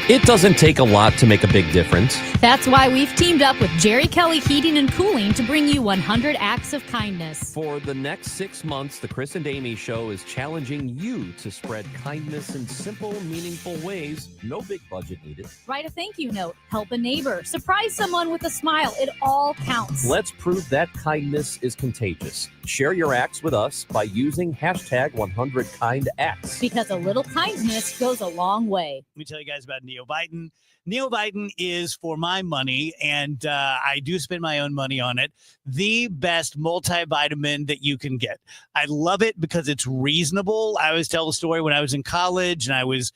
It doesn't take a lot to make a big difference. That's why we've teamed up with Jerry Kelly Heating and Cooling to bring you 100 acts of kindness. For the next 6 months, the Chris and Amy Show is challenging you to spread kindness in simple, meaningful ways. No big budget needed. Write a thank you note, help a neighbor, surprise someone with a smile. It all counts. Let's prove that kindness is contagious. Share your acts with us by using hashtag 100KindActs. Because a little kindness goes a long way. Let me tell you guys about Neovitin. Neovitin is for my money, and I do spend my own money on it, the best multivitamin that you can get. I love it because it's reasonable. I always tell the story when I was in college and I was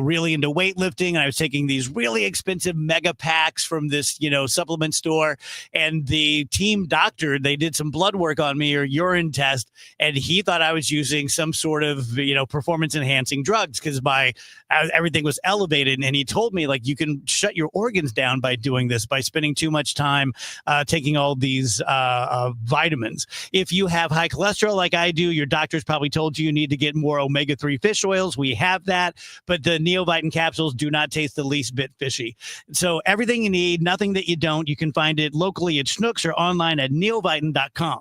really into weightlifting, and I was taking these really expensive mega packs from this, supplement store, and the team doctor, they did some blood work on me or urine test, and he thought I was using some sort of, performance enhancing drugs because everything was elevated. And he told me, like, you can shut your organs down by doing this, by spending too much time taking all these vitamins. If you have high cholesterol like I do, your doctor's probably told you need to get more omega-3 fish oils. We have that, but the Neovitin capsules do not taste the least bit fishy. So everything you need, nothing that you don't. You can find it locally at Schnucks or online at neovitin.com.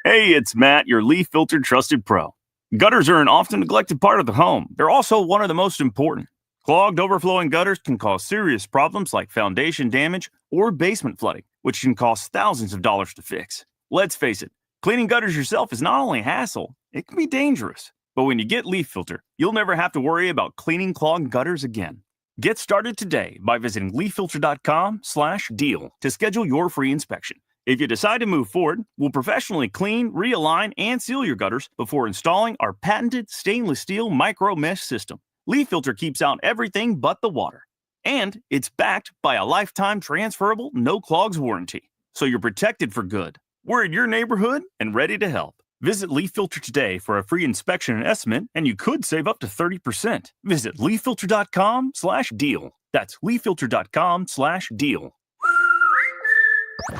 Hey, it's Matt, your Leaf Filter Trusted Pro. Gutters are an often neglected part of the home. They're also one of the most important. Clogged, overflowing gutters can cause serious problems like foundation damage or basement flooding, which can cost thousands of dollars to fix. Let's face it, cleaning gutters yourself is not only a hassle, it can be dangerous. But when you get Leaf Filter, you'll never have to worry about cleaning clogged gutters again. Get started today by visiting leaffilter.com/deal to schedule your free inspection. If you decide to move forward, we'll professionally clean, realign, and seal your gutters before installing our patented stainless steel micro mesh system. Leaf Filter keeps out everything but the water. And it's backed by a lifetime transferable no clogs warranty. So you're protected for good. We're in your neighborhood and ready to help. Visit Leaf Filter today for a free inspection and estimate, and you could save up to 30%. Visit leaffilter.com/deal. That's leaffilter.com/deal.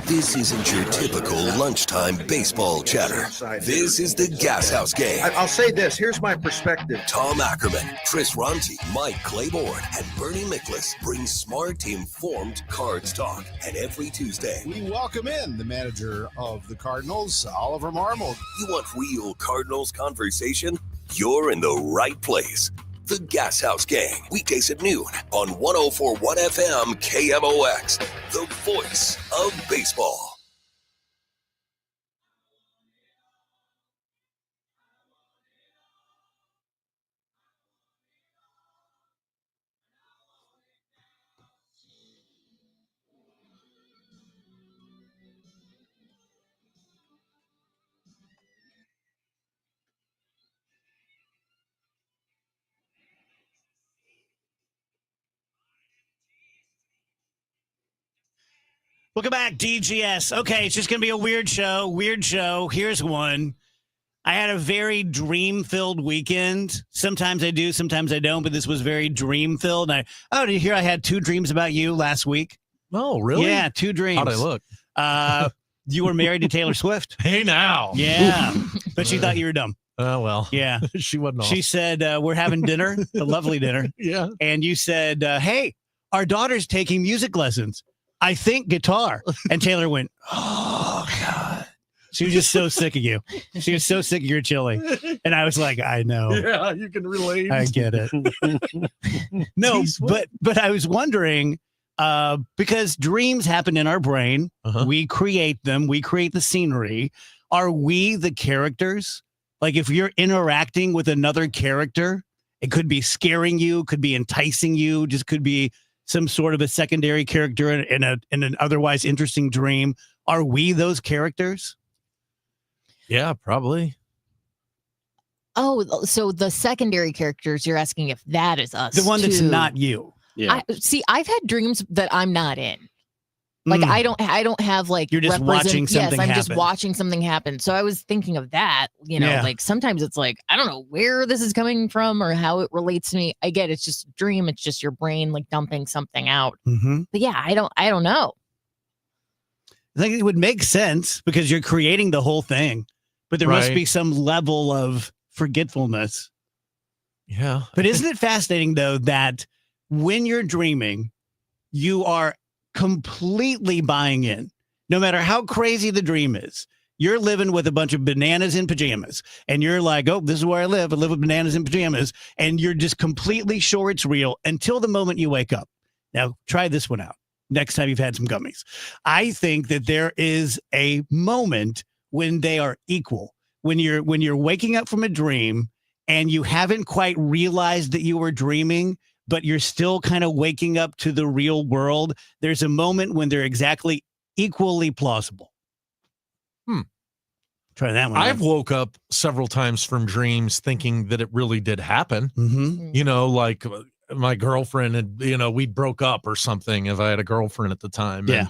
This isn't your typical lunchtime baseball chatter. This is the Gas House Game. I'll say this. Here's my perspective. Tom Ackerman, Chris Ronti, Mike Claiborne, and Bernie Miklasz bring smart, informed Cards talk. And every Tuesday, We welcome in the manager of the Cardinals, Oliver Marmol. you want real Cardinals conversation? You're in the right place. The Gas House Gang, weekdays at noon on 104.1 FM KMOX, the voice of baseball. Welcome back, DGS. Okay, it's just going to be a weird show. Weird show. Here's one. I had a very dream-filled weekend. Sometimes I do, sometimes I don't, but this was very dream-filled. Did you hear I had 2 dreams about you last week? Oh, really? Yeah, 2 dreams. How'd I look? You were married to Taylor Swift. Hey, now. Yeah, but she thought you were dumb. Oh, well. Yeah. She wasn't off. She said, we're having dinner, a lovely dinner. Yeah. And you said, hey, our daughter's taking music lessons. I think guitar. And Taylor went, oh, God. She was just so sick of you. She was so sick of your chili. And I was like, I know. Yeah, you can relate. I get it. No, but I was wondering, because dreams happen in our brain. We create them. We create the scenery. Are we the characters? Like if you're interacting with another character, it could be scaring you, could be enticing you, just could be some sort of a secondary character in an otherwise interesting dream. Are we those characters? Yeah, probably. Oh, so the secondary characters, you're asking if that is us. The one that's too. not you. Yeah. I've had dreams that I'm not in. Like I don't have like you're just watching something Yes, I'm happen. just watching something happen. So I was thinking of that, Yeah. like sometimes it's like, I don't know where this is coming from or how it relates to me. I get it's just a dream. It's just your brain like dumping something out. Mm-hmm. But yeah, I don't know. I think it would make sense because you're creating the whole thing, but there must Right. be some level of forgetfulness. Yeah. But isn't it fascinating though that when you're dreaming, you are completely buying in, no matter how crazy the dream is. You're living with a bunch of bananas in pajamas and you're like, oh, this is where I live with bananas in pajamas. And you're just completely sure it's real until the moment you wake up. Now try this one out. Next time you've had some gummies. I think that there is a moment when they are equal, when you're waking up from a dream and you haven't quite realized that you were dreaming, but you're still kind of waking up to the real world. There's a moment when they're exactly equally plausible. Try that one. I've woke up several times from dreams thinking that it really did happen. Mm-hmm. You know, like my girlfriend had, we broke up or something if I had a girlfriend at the time. Yeah.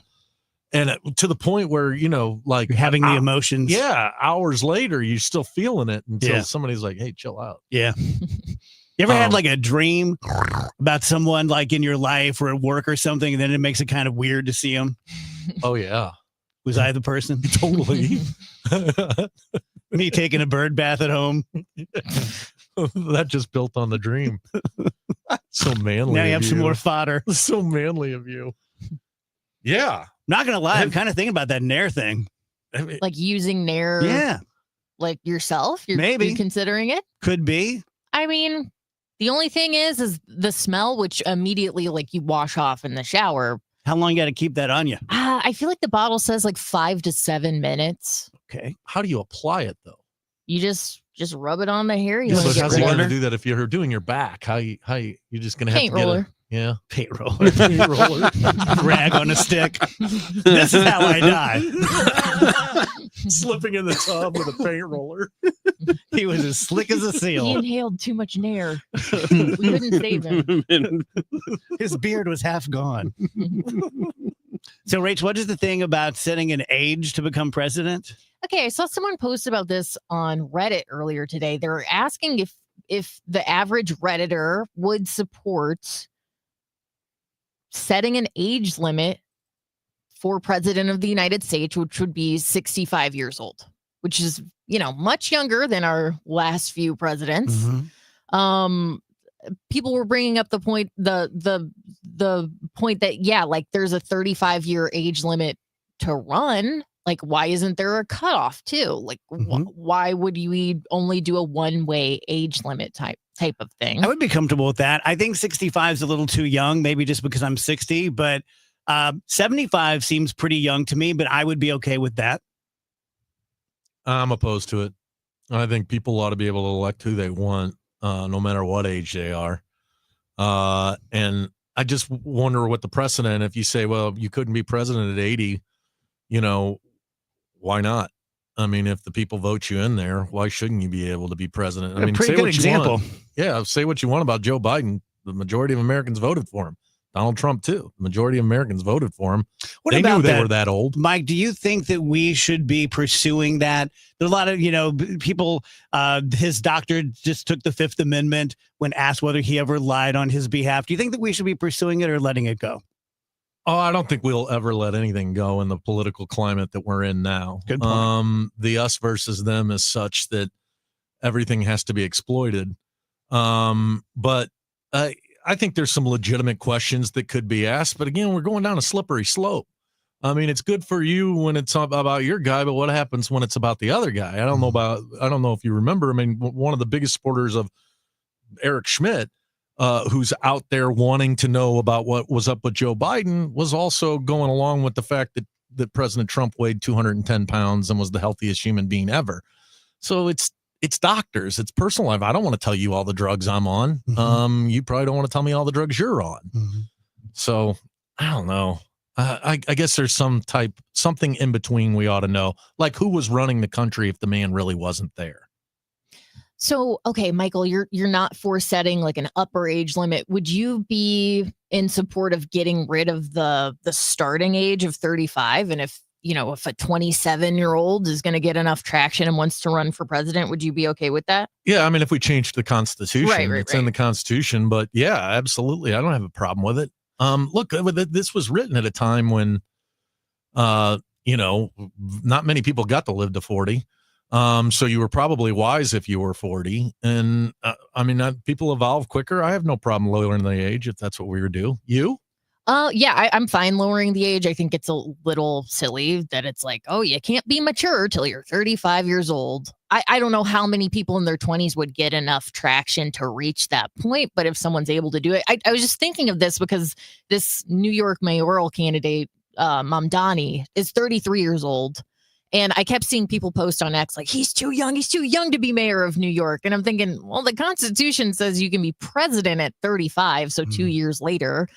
And to the point where, like You're having the emotions. Yeah. Hours later, you're still feeling it until Yeah. somebody's like, hey, chill out. Yeah. You ever had like a dream about someone like in your life or at work or something, and then it makes it kind of weird to see them? Oh, yeah. Was I the person? Totally. Me taking a bird bath at home. That just built on the dream. So manly. Now you of have some more fodder. So manly of you. Yeah. Not going to lie. I'm kind of thinking about that Nair thing. Like using Nair. Yeah. Like yourself. Maybe. You're considering it. Could be. I mean, the only thing is the smell, which immediately like you wash off in the shower. How long you got to keep that on you? I feel like the bottle says like 5 to 7 minutes. Okay. How do you apply it though? You just get it on the hair. You So wanna get how's he rid of going to it? do that if you're doing your back? How you just going to have Paint to get roller. Yeah. Paint roller. Paint roller. Rag on a stick. This is how I die. Slipping in the tub with a paint roller. He was as slick as a He seal. inhaled too much Nair. We couldn't save him. His beard was half gone. So, Rach, what is the thing about setting an age to become president? Okay, I saw someone post about this on Reddit earlier today. They were asking if the average Redditor would support setting an age limit for president of the United States, which would be 65 years old, which is, much younger than our last few presidents. Mm-hmm. People were bringing up the point, the point that, yeah, like there's a 35-year age limit to run. Like, why isn't there a cutoff too? Like, why would you only do a one-way age limit type of thing? I would be comfortable with that. I think 65 is a little too young, maybe just because I'm 60, but 75 seems pretty young to me, but I would be okay with that. I'm opposed to it. I think people ought to be able to elect who they want, no matter what age they are. And I just wonder what the precedent, if you say, well, you couldn't be president at 80, why not? I mean, if the people vote you in there, why shouldn't you be able to be president? I mean, pretty say good what example. you want. Yeah, say what you want about Joe Biden. The majority of Americans voted for him. Donald Trump, too. The majority of Americans voted for him. What they about knew they that? were that old. Mike, do you think that we should be pursuing that? There's a lot of, people, his doctor just took the Fifth Amendment when asked whether he ever lied on his behalf. Do you think that we should be pursuing it or letting it go? Oh, I don't think we'll ever let anything go in the political climate that we're in now. Good point. The us versus them is such that everything has to be exploited. But I think there's some legitimate questions that could be asked. But again, we're going down a slippery slope. I mean, it's good for you when it's about your guy, but what happens when it's about the other guy? I don't know if you remember. I mean, one of the biggest supporters of Eric Schmidt, who's out there wanting to know about what was up with Joe Biden, was also going along with the fact that President Trump weighed 210 pounds and was the healthiest human being ever. So it's doctors, it's personal life. I don't want to tell you all the drugs I'm on. You probably don't want to tell me all the drugs you're on. So I don't know. I guess there's something in between we ought to know, like who was running the country if the man really wasn't there. So, okay, Michael, you're not for setting like an upper age limit. Would you be in support of getting rid of the starting age of 35? And if a 27-year-old is going to get enough traction and wants to run for president, would you be okay with that? Yeah, I mean, if we change the Constitution, it's in the Constitution. But yeah, absolutely, I don't have a problem with it. Look, this was written at a time when, not many people got to live to 40. So you were probably wise if you were 40. And people evolve quicker. I have no problem lowering the age if that's what we would do. You? Yeah, I'm fine lowering the age. I think it's a little silly that it's like, oh, you can't be mature till you're 35 years old. I don't know how many people in their 20s would get enough traction to reach that point. But if someone's able to do it, I was just thinking of this because this New York mayoral candidate, Mamdani, is 33 years old. And I kept seeing people post on X like, he's too young to be mayor of New York. And I'm thinking, well, the Constitution says you can be president at 35. So 2 years later,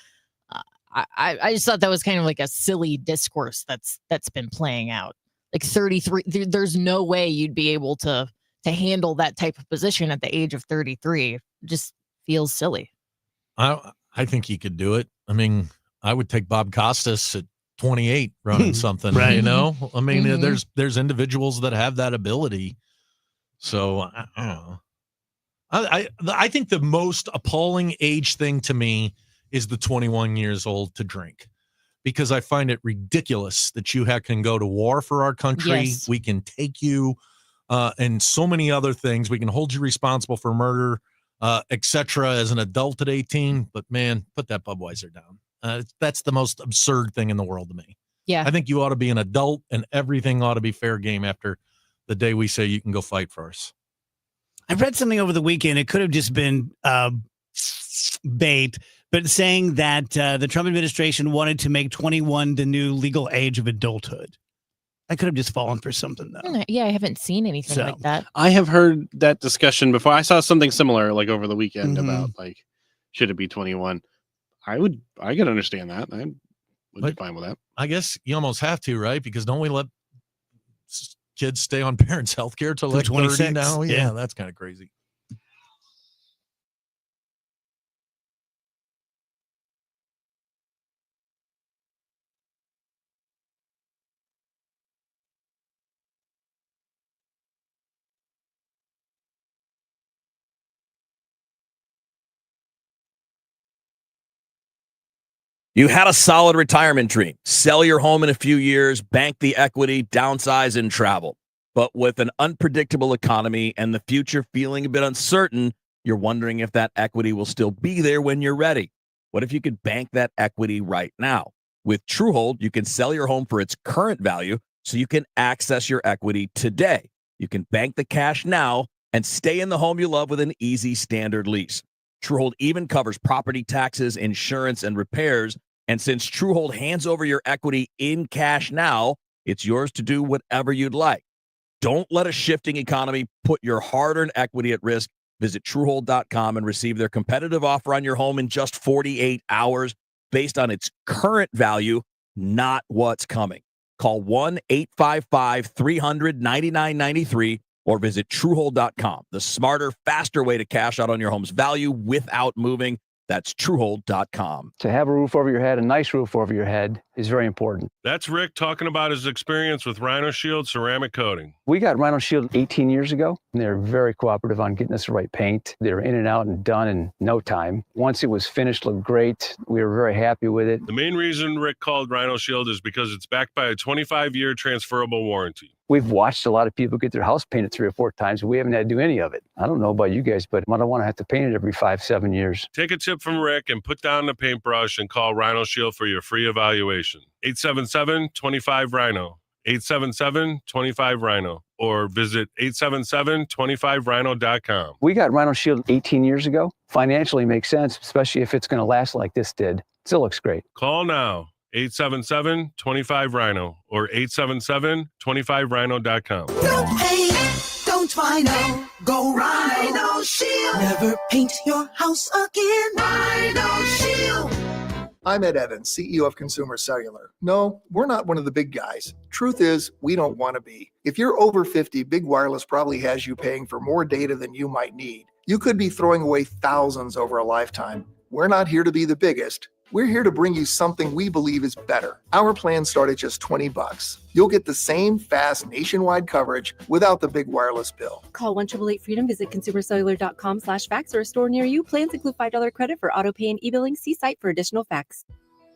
I just thought that was kind of like a silly discourse that's been playing out. Like 33, there's no way you'd be able to handle that type of position at the age of 33. It just feels silly. I think he could do it. I mean, I would take Bob Costas at 28 running something, right? I mean, there's individuals that have that ability. So I don't know. I think the most appalling age thing to me is the 21 years old to drink, because I find it ridiculous that you can go to war for our country. Yes. We can take you and so many other things. We can hold you responsible for murder, etc. as an adult at 18. But man, put that Budweiser down. That's the most absurd thing in the world to me. Yeah. I think you ought to be an adult and everything ought to be fair game after the day we say you can go fight for us. I read something over the weekend. It could have just been bait, but saying that the Trump administration wanted to make 21 the new legal age of adulthood. I could have just fallen for something, though. Yeah, I haven't seen anything like that. I have heard that discussion before. I saw something similar like over the weekend about like, should it be 21? I could understand that. I would be fine with that. I guess you almost have to, right? Because don't we let kids stay on parents' health care till like 30 now? Yeah, that's kind of crazy. You had a solid retirement dream. Sell your home in a few years, bank the equity, downsize, and travel. But with an unpredictable economy and the future feeling a bit uncertain, you're wondering if that equity will still be there when you're ready. What if you could bank that equity right now? With Truehold, you can sell your home for its current value so you can access your equity today. You can bank the cash now and stay in the home you love with an easy standard lease. Truehold even covers property taxes, insurance, and repairs. And since Truehold hands over your equity in cash now, it's yours to do whatever you'd like. Don't let a shifting economy put your hard-earned equity at risk. Visit Truehold.com and receive their competitive offer on your home in just 48 hours based on its current value, not what's coming. Call 1-855-300-9993 or visit Truehold.com. The smarter, faster way to cash out on your home's value without moving. That's Truehold.com. To have a roof over your head, a nice roof over your head, is very important. That's Rick talking about his experience with Rhino Shield ceramic coating. We got Rhino Shield 18 years ago, and they're very cooperative on getting us the right paint. They were in and out and done in no time. Once it was finished, looked great. We were very happy with it. The main reason Rick called Rhino Shield is because it's backed by a 25-year transferable warranty. We've watched a lot of people get their house painted 3 or 4 times. We haven't had to do any of it. I don't know about you guys, but I don't want to have to paint it every 5-7 years. Take a tip from Rick and put down the paintbrush and call Rhino Shield for your free evaluation. 877-25-RHINO. 877-25-RHINO. Or visit 877-25rhino.com. We got Rhino Shield 18 years ago. Financially makes sense, especially if it's going to last like this did. Still looks great. Call now. 877-25-RHINO or 877-25rhino.com. No pain, don't Rhino. Go Rhino Shield. Never paint your house again. Rhino Shield. I'm Ed Evans, CEO of Consumer Cellular. No, we're not one of the big guys. Truth is, we don't want to be. If you're over 50, Big Wireless probably has you paying for more data than you might need. You could be throwing away thousands over a lifetime. We're not here to be the biggest. We're here to bring you something we believe is better. Our plans start at just $20. You'll get the same fast nationwide coverage without the big wireless bill. Call 1-888-FREEDOM, visit consumercellular.com/facts or a store near you. Plans include $5 credit for auto pay and e-billing. See site for additional facts.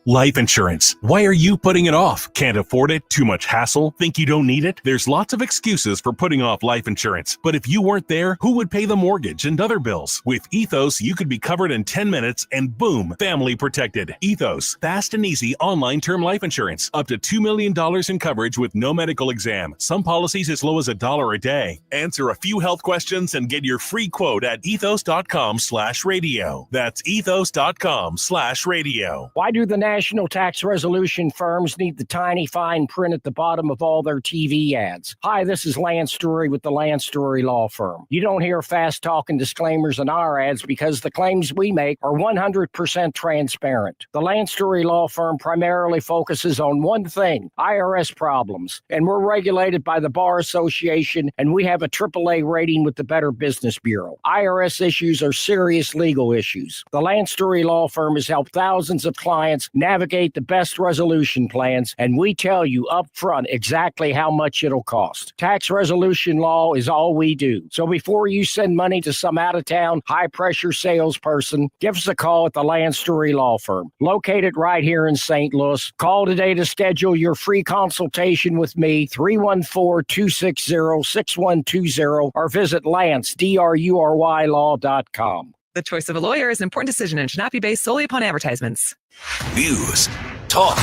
Life insurance. Why are you putting it off? Can't afford it? Too much hassle? Think you don't need it? There's lots of excuses for putting off life insurance. But if you weren't there, who would pay the mortgage and other bills? With Ethos, you could be covered in 10 minutes and boom, family protected. Ethos, fast and easy online term life insurance. Up to $2 million in coverage with no medical exam. Some policies as low as $1 a day. Answer a few health questions and get your free quote at ethos.com/radio. That's ethos.com/radio. Why do the national tax resolution firms need the tiny fine print at the bottom of all their TV ads? Hi, this is Lance Story with the Lance Story Law Firm. You don't hear fast-talking disclaimers in our ads because the claims we make are 100% transparent. The Lance Story Law Firm primarily focuses on one thing, IRS problems, and we're regulated by the Bar Association, and we have a AAA rating with the Better Business Bureau. IRS issues are serious legal issues. The Lance Story Law Firm has helped thousands of clients navigate the best resolution plans, and we tell you up front exactly how much it'll cost. Tax resolution law is all we do. So before you send money to some out-of-town, high-pressure salesperson, give us a call at the Lance Story Law Firm, located right here in St. Louis. Call today to schedule your free consultation with me, 314-260-6120, or visit LanceDruryLaw.com. The choice of a lawyer is an important decision and should not be based solely upon advertisements. News, talk,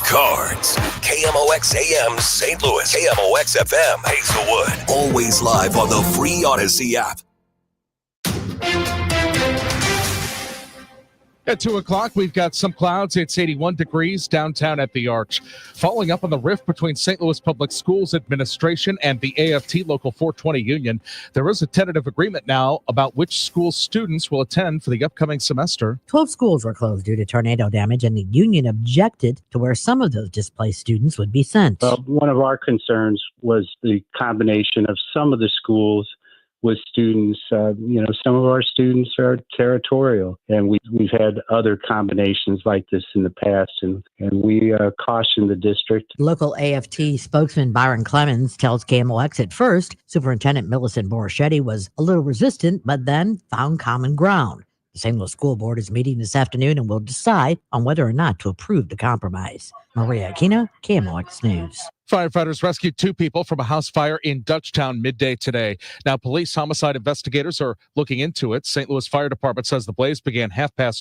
cards. KMOX AM St. Louis, KMOX FM Hazelwood. Always live on the free Odyssey app. At 2 o'clock, we've got some clouds. It's 81 degrees downtown at the Arch. Following up on the rift between St. Louis Public Schools Administration and the AFT Local 420 Union, there is a tentative agreement now about which school students will attend for the upcoming semester. 12 schools were closed due to tornado damage, and the union objected to where some of those displaced students would be sent. One of our concerns was the combination of some of the schools with students. Some of our students are territorial, and we've had other combinations like this in the past, and we caution the district. Local AFT spokesman Byron Clemens tells KMOX at first Superintendent Millicent Boroschetti was a little resistant, but then found common ground. The St. Louis School Board is meeting this afternoon and will decide on whether or not to approve the compromise. Maria Aquino, KMOX News. Firefighters rescued 2 people from a house fire in Dutchtown midday today. Now, police homicide investigators are looking into it. St. Louis Fire Department says the blaze began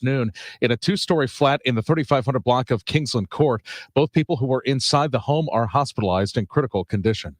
noon in a 2-story flat in the 3500 block of Kingsland Court. Both people who were inside the home are hospitalized in critical condition.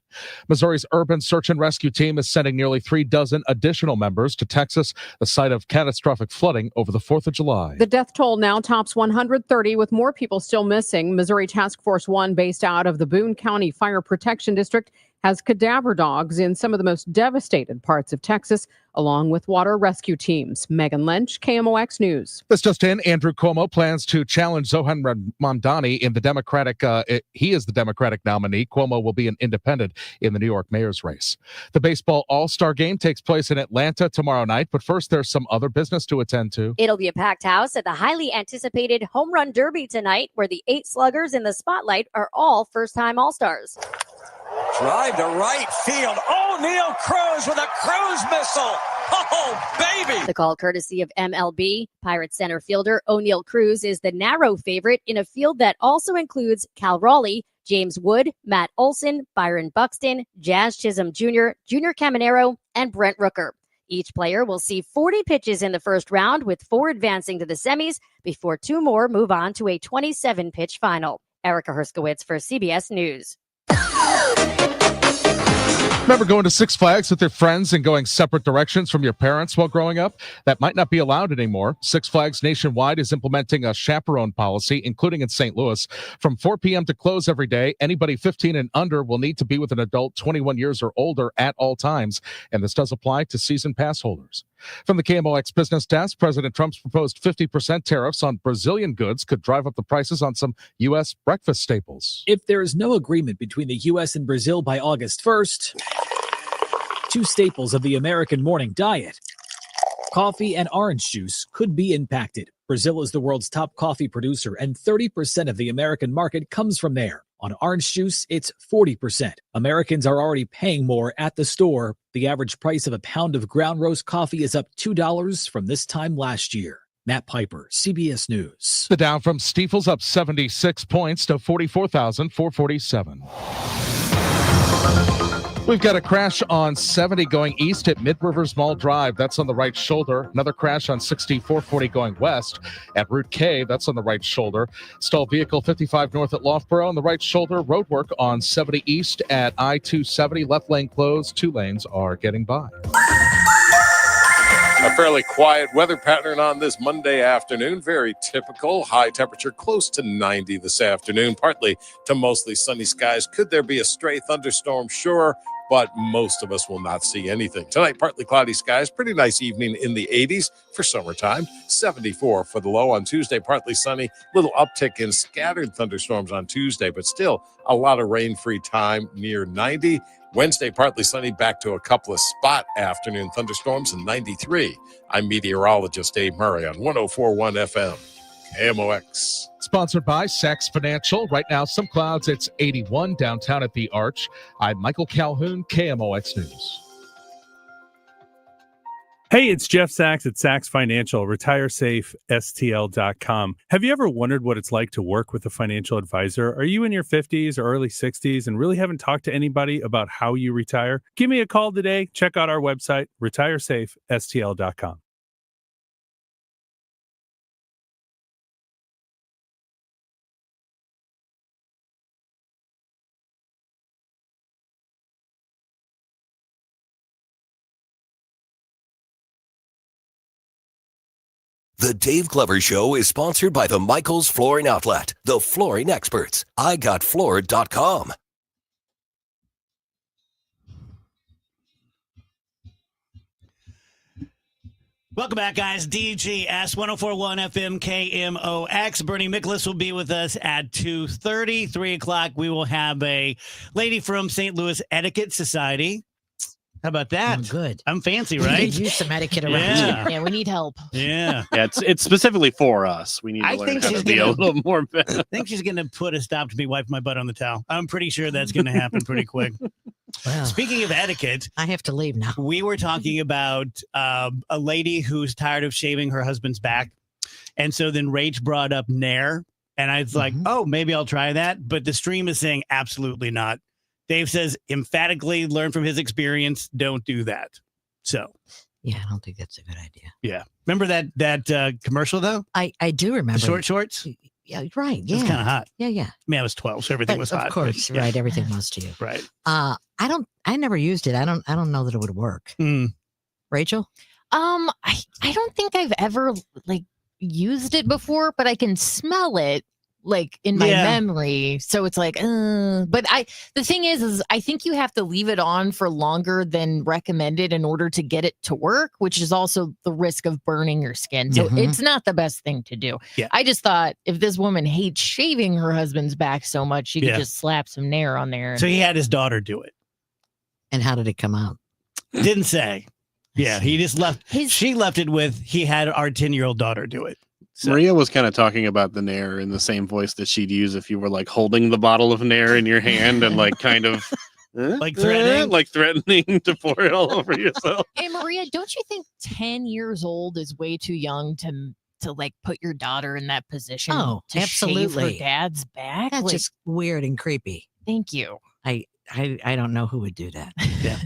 Missouri's urban search and rescue team is sending nearly 3 dozen additional members to Texas, the site of catastrophic flooding over the 4th of July. The death toll now tops 130, with more people still missing. Missouri Task Force 1, based out of the Boone County Fire Protection District, has cadaver dogs in some of the most devastated parts of Texas, along with water rescue teams. Megan Lynch, KMOX News. This just in, Andrew Cuomo plans to challenge Zohan Mamdani in the Democratic, he is the Democratic nominee. Cuomo will be an independent in the New York mayor's race. The baseball all-star game takes place in Atlanta tomorrow night, but first there's some other business to attend to. It'll be a packed house at the highly anticipated Home Run Derby tonight, where the 8 sluggers in the spotlight are all first-time all-stars. Drive to right field. O'Neal Cruz with a cruise missile. Oh, baby. The call courtesy of MLB. Pirates center fielder O'Neal Cruz is the narrow favorite in a field that also includes Cal Raleigh, James Wood, Matt Olson, Byron Buxton, Jazz Chisholm Jr., Junior Caminero, and Brent Rooker. Each player will see 40 pitches in the first round, with 4 advancing to the semis before 2 more move on to a 27-pitch final. Erica Herskowitz for CBS News. Remember going to Six Flags with your friends and going separate directions from your parents while growing up? That might not be allowed anymore. Six Flags nationwide is implementing a chaperone policy, including in St. Louis. From 4 p.m. to close every day, anybody 15 and under will need to be with an adult 21 years or older at all times, and this does apply to season pass holders. From the KMOX Business Desk, President Trump's proposed 50% tariffs on Brazilian goods could drive up the prices on some U.S. breakfast staples. If there is no agreement between the U.S. and Brazil by August 1st, 2 staples of the American morning diet, coffee and orange juice, could be impacted. Brazil is the world's top coffee producer, and 30% of the American market comes from there. On orange juice, it's 40%. Americans are already paying more at the store. The average price of a pound of ground roast coffee is up $2 from this time last year. Matt Piper, CBS News. The Dow from Stifel's up 76 points to 44,447. We've got a crash on 70 going east at Mid-Rivers Mall Drive. That's on the right shoulder. Another crash on 6440 going west at Route K. That's on the right shoulder. Stalled vehicle 55 north at Loughborough on the right shoulder. Roadwork on 70 east at I-270. Left lane closed. 2 lanes are getting by. A fairly quiet weather pattern on this Monday afternoon. Very typical. High temperature close to 90 this afternoon. Partly to mostly sunny skies. Could there be a stray thunderstorm? Sure, but most of us will not see anything. Tonight, partly cloudy skies. Pretty nice evening in the 80s for summertime. 74 for the low on Tuesday. Partly sunny. Little uptick in scattered thunderstorms on Tuesday, but still a lot of rain-free time near 90. Wednesday, partly sunny, back to a couple of spot afternoon thunderstorms in 93. I'm meteorologist Dave Murray on 104.1 FM, KMOX. Sponsored by Saks Financial. Right now, some clouds. It's 81 downtown at the Arch. I'm Michael Calhoun, KMOX News. Hey, it's Jeff Sachs at Sachs Financial, retiresafestl.com. Have you ever wondered what it's like to work with a financial advisor? Are you in your 50s or early 60s and really haven't talked to anybody about how you retire? Give me a call today. Check out our website, retiresafestl.com. The Dave Glover Show is sponsored by the Michaels Flooring Outlet, the flooring experts. IGotFloored.com. Welcome back, guys. DGS 104.1 FM KMOX. Bernie Miklasz will be with us at 2:30. 3 o'clock, we will have a lady from St. Louis Etiquette Society. How about that? Good. I'm fancy, We right? could use some etiquette around Yeah. here. Yeah, we need help. Yeah. Yeah, it's specifically for us. We need to I learn think how she's to be a gonna- little more. I think she's going to put a stop to me wiping my butt on the towel. I'm pretty sure that's going to happen pretty quick. Well, Speaking of etiquette, I have to leave now. we were talking about a lady who's tired of shaving her husband's back. And so then Rach brought up Nair. And I was like, oh, maybe I'll try that. But the stream is saying absolutely not. Dave says emphatically learn from his experience. Don't do that. So, yeah, I don't think that's a good idea. Yeah. Remember that commercial, though? I do remember. The short shorts? Yeah, right. It Yeah. was kind of hot. Yeah, yeah. I mean, I was 12, so everything was hot. Of course, but, yeah. right. Everything was to you. Right. I never used it. I don't know that it would work. Rachel? I don't think I've ever like used it before, but I can smell it like in my memory. So it's like, but the thing is I think you have to leave it on for longer than recommended in order to get it to work, which is also the risk of burning your skin. So it's not the best thing to do. Yeah. I just thought if this woman hates shaving her husband's back so much, she could just slap some Nair on there. So he had his daughter do it. And how did it come out? Didn't say. Yeah, he just left. She left it with he had our 10-year-old daughter do it. So. Maria was kind of talking about the Nair in the same voice that she'd use if you were like holding the bottle of Nair in your hand and like kind of like threatening to pour it all over yourself. Hey Maria, don't you think 10 years old is way too young to like put your daughter in that position? Oh, to shave absolutely. her dad's back. That's Like, just weird and creepy. Thank you. I don't know who would do that. Yeah.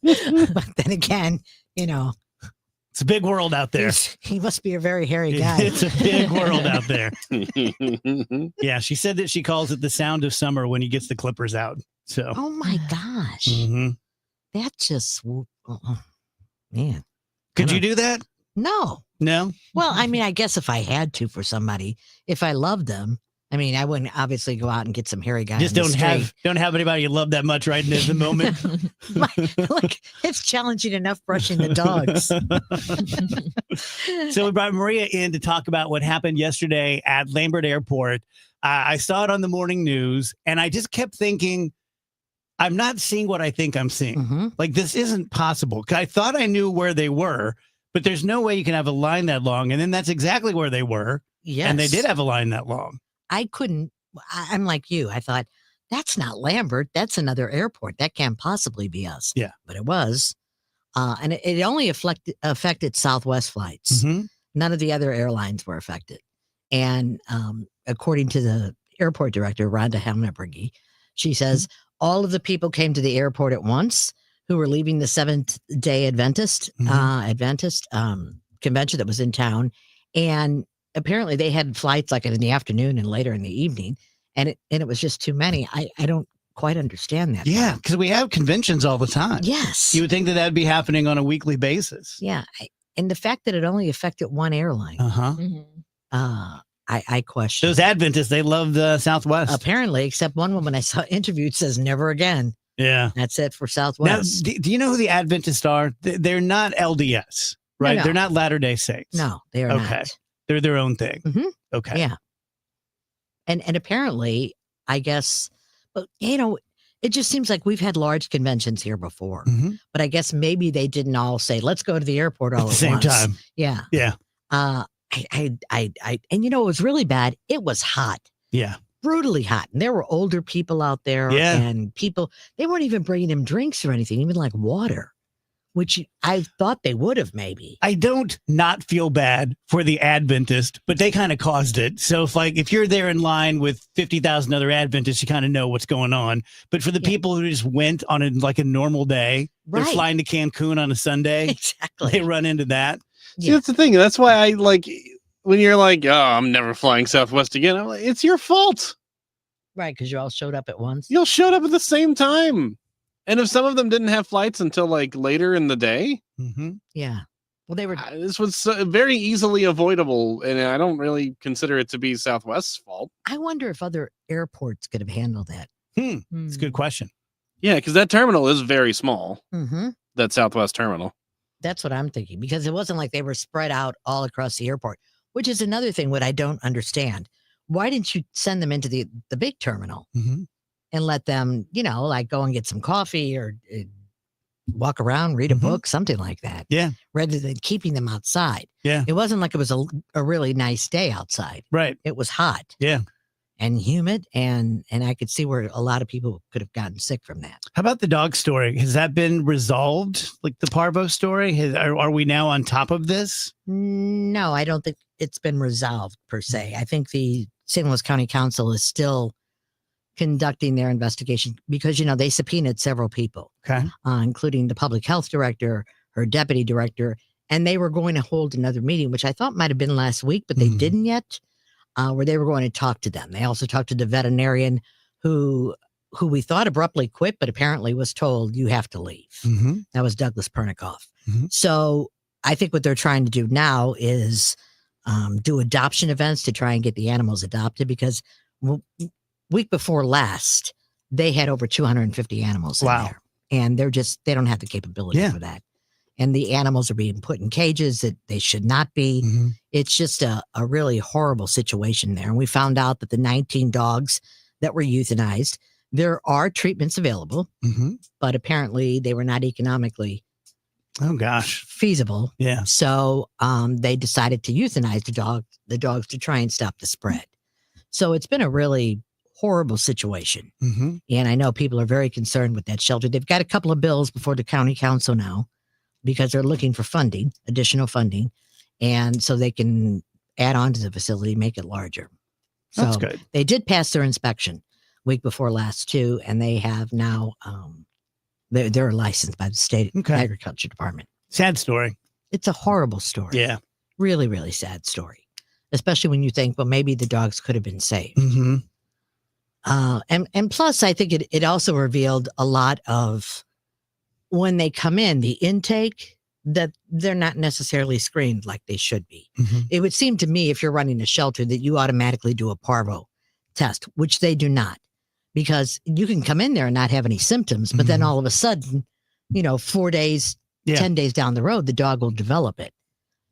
But then again, it's a big world out there. He must be a very hairy guy. It's a big world out there. Yeah, she said that she calls it the sound of summer when he gets the clippers out. So. Oh my gosh. That's just, man. Could you do that? No. No? Well, I mean, I guess if I had to for somebody, if I loved them, I mean, I wouldn't obviously go out and get some hairy guy. Just on the don't have anybody you love that much right in the moment. Look, it's challenging enough brushing the dogs. So we brought Maria in to talk about what happened yesterday at Lambert Airport. I saw it on the morning news, and I just kept thinking, I'm not seeing what I think I'm seeing. Like, this isn't possible. 'Cause I thought I knew where they were, but there's no way you can have a line that long. And then that's exactly where they were. Yes. And they did have a line that long. I couldn't. I'm like you. I thought, that's not Lambert. That's another airport. That can't possibly be us. Yeah. But it was. And it only affected Southwest flights. None of the other airlines were affected. And according to the airport director, Rhonda Hammerbergy, she says all of the people came to the airport at once who were leaving the Seventh-day Adventist convention that was in town. And apparently they had flights like in the afternoon and later in the evening. And it was just too many. I don't quite understand that. Yeah, because we have conventions all the time. Yes. You would think that would be happening on a weekly basis. Yeah. And the fact that it only affected one airline. I question. Those Adventists, they love the Southwest. Apparently, except one woman I saw interviewed says never again. Yeah. That's it for Now, Southwest. do you know who the Adventists are? They're not LDS, right? No. They're not Latter-day Saints. No, they are Okay. not. They're their own thing. Okay. Yeah. And apparently, I guess, but it just seems like we've had large conventions here before. But I guess maybe they didn't all say, let's go to the airport all At the same once. time. Yeah. Yeah. And it was really bad. It was hot. Yeah. Brutally hot. And there were older people out there. Yeah. And people, they weren't even bringing him drinks or anything, even like water, which I thought they would have maybe. I don't not feel bad for the Adventist, but they kind of caused it. So if you're there in line with 50,000 other Adventists, you kind of know what's going on. But for the people who just went on a normal day, they're Right. flying to Cancun on a Sunday. Exactly. They run into that. See, that's the thing. That's why I like when you're like, oh, I'm never flying Southwest again. I'm like, it's your fault. Right. Because you all showed up at once. You all showed up at the same time. And if some of them didn't have flights until like later in the day, Yeah. Well, they were. this was very easily avoidable. And I don't really consider it to be Southwest's fault. I wonder if other airports could have handled that. It's a good question. Yeah, because that terminal is very small. Mm-hmm. That Southwest terminal. That's what I'm thinking, because it wasn't like they were spread out all across the airport, which is another thing what I don't understand. Why didn't you send them into the big terminal and let them, like go and get some coffee or walk around, read a book, something like that? Yeah. Rather than keeping them outside. Yeah. It wasn't like it was a really nice day outside. Right. It was hot. Yeah. and humid, and I could see where a lot of people could have gotten sick from that. How about the dog story? Has that been resolved? Like the parvo story? Are we now on top of this? No, I don't think it's been resolved per se. I think the St. Louis County Council is still conducting their investigation because, they subpoenaed several people, including the public health director, her deputy director, and they were going to hold another meeting, which I thought might have been last week, but they didn't yet, where they were going to talk to them. They also talked to the veterinarian who we thought abruptly quit, but apparently was told, you have to leave. That was Douglas Pernikoff. So I think what they're trying to do now is do adoption events to try and get the animals adopted, because week before last, they had over 250 animals in there. And they don't have the capability for that. And the animals are being put in cages that they should not be. It's just a really horrible situation there. And we found out that the 19 dogs that were euthanized, there are treatments available, but apparently they were not economically feasible. Yeah. So they decided to euthanize the dogs to try and stop the spread. So it's been a really horrible situation. And I know people are very concerned with that shelter. They've got a couple of bills before the county council now because they're looking for funding, additional funding. And so they can add on to the facility, make it larger. So That's good. They did pass their inspection week before last too. And they have now, they're licensed by the state agriculture department. Sad story. It's a horrible story. Yeah. Really, really sad story. Especially when you think, well, maybe the dogs could have been saved. And plus, I think it also revealed a lot of when they come in, the intake, that they're not necessarily screened like they should be. It would seem to me, if you're running a shelter, that you automatically do a parvo test, which they do not, because you can come in there and not have any symptoms, but then all of a sudden, 4 days, 10 days down the road, the dog will develop it.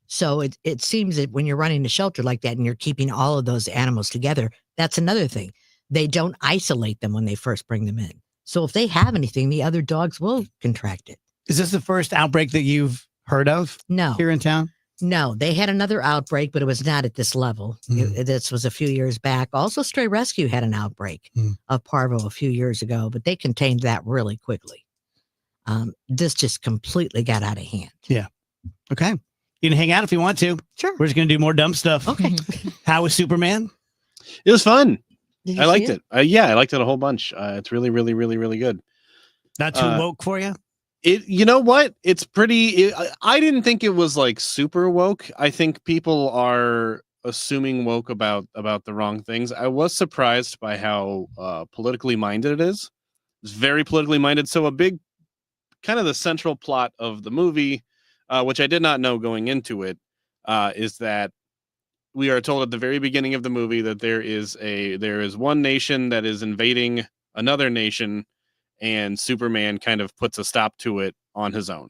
So it seems that when you're running a shelter like that and you're keeping all of those animals together, that's another thing. They don't isolate them when they first bring them in. So if they have anything, the other dogs will contract it. Is this the first outbreak that you've heard of? No. Here in town? No, they had another outbreak, but it was not at this level. This was a few years back. Also, Stray Rescue had an outbreak of parvo a few years ago, but they contained that really quickly. This just completely got out of hand. Yeah. Okay. You can hang out if you want to. Sure. We're just going to do more dumb stuff. Okay. How was Superman? It was fun. Did you I liked see it. Yeah, I liked it a whole bunch. It's really, really, really, really good. Not too woke for you? You know what? It's pretty. I didn't think it was like super woke. I think people are assuming woke about the wrong things. I was surprised by how politically minded it is. It's very politically minded. So a big kind of the central plot of the movie, which I did not know going into it, is that we are told at the very beginning of the movie that there is one nation that is invading another nation, and Superman kind of puts a stop to it on his own.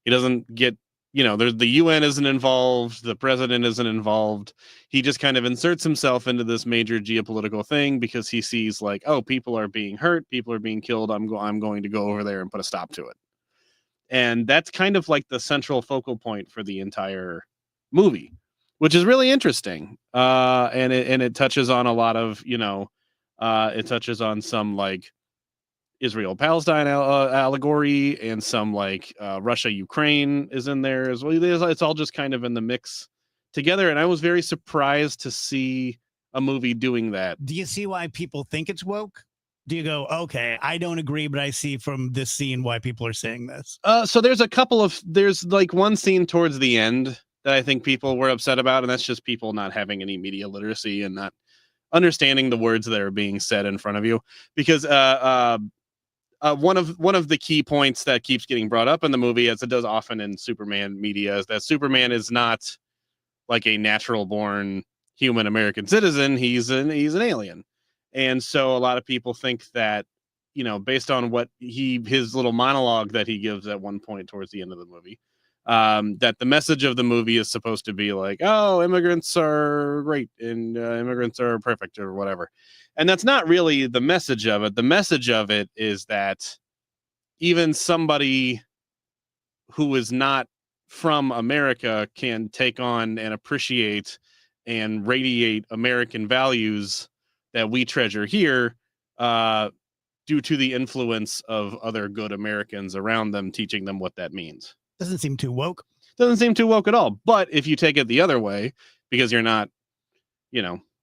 He doesn't get, the UN isn't involved, the president isn't involved. He just kind of inserts himself into this major geopolitical thing because he sees like, oh, people are being hurt, people are being killed. I'm going to go over there and put a stop to it. And that's kind of like the central focal point for the entire movie, which is really interesting. And it touches on a lot of, it touches on some like Israel-Palestine allegory and some like Russia-Ukraine is in there as well. It's all just kind of in the mix together. And I was very surprised to see a movie doing that. Do you see why people think it's woke? Do you go, okay, I don't agree, but I see from this scene why people are saying this? So there's like one scene towards the end that I think people were upset about, and that's just people not having any media literacy and not understanding the words that are being said in front of you. Because one of the key points that keeps getting brought up in the movie, as it does often in Superman media, is that Superman is not like a natural born human American citizen. He's an alien. And so a lot of people think that, based on what his little monologue that he gives at one point towards the end of the movie, that the message of the movie is supposed to be like, oh, immigrants are great and immigrants are perfect or whatever. And that's not really the message of it. The message of it is that even somebody who is not from America can take on and appreciate and radiate American values that we treasure here, due to the influence of other good Americans around them, teaching them what that means. Doesn't seem too woke. Doesn't seem too woke at all. But if you take it the other way, because you're not,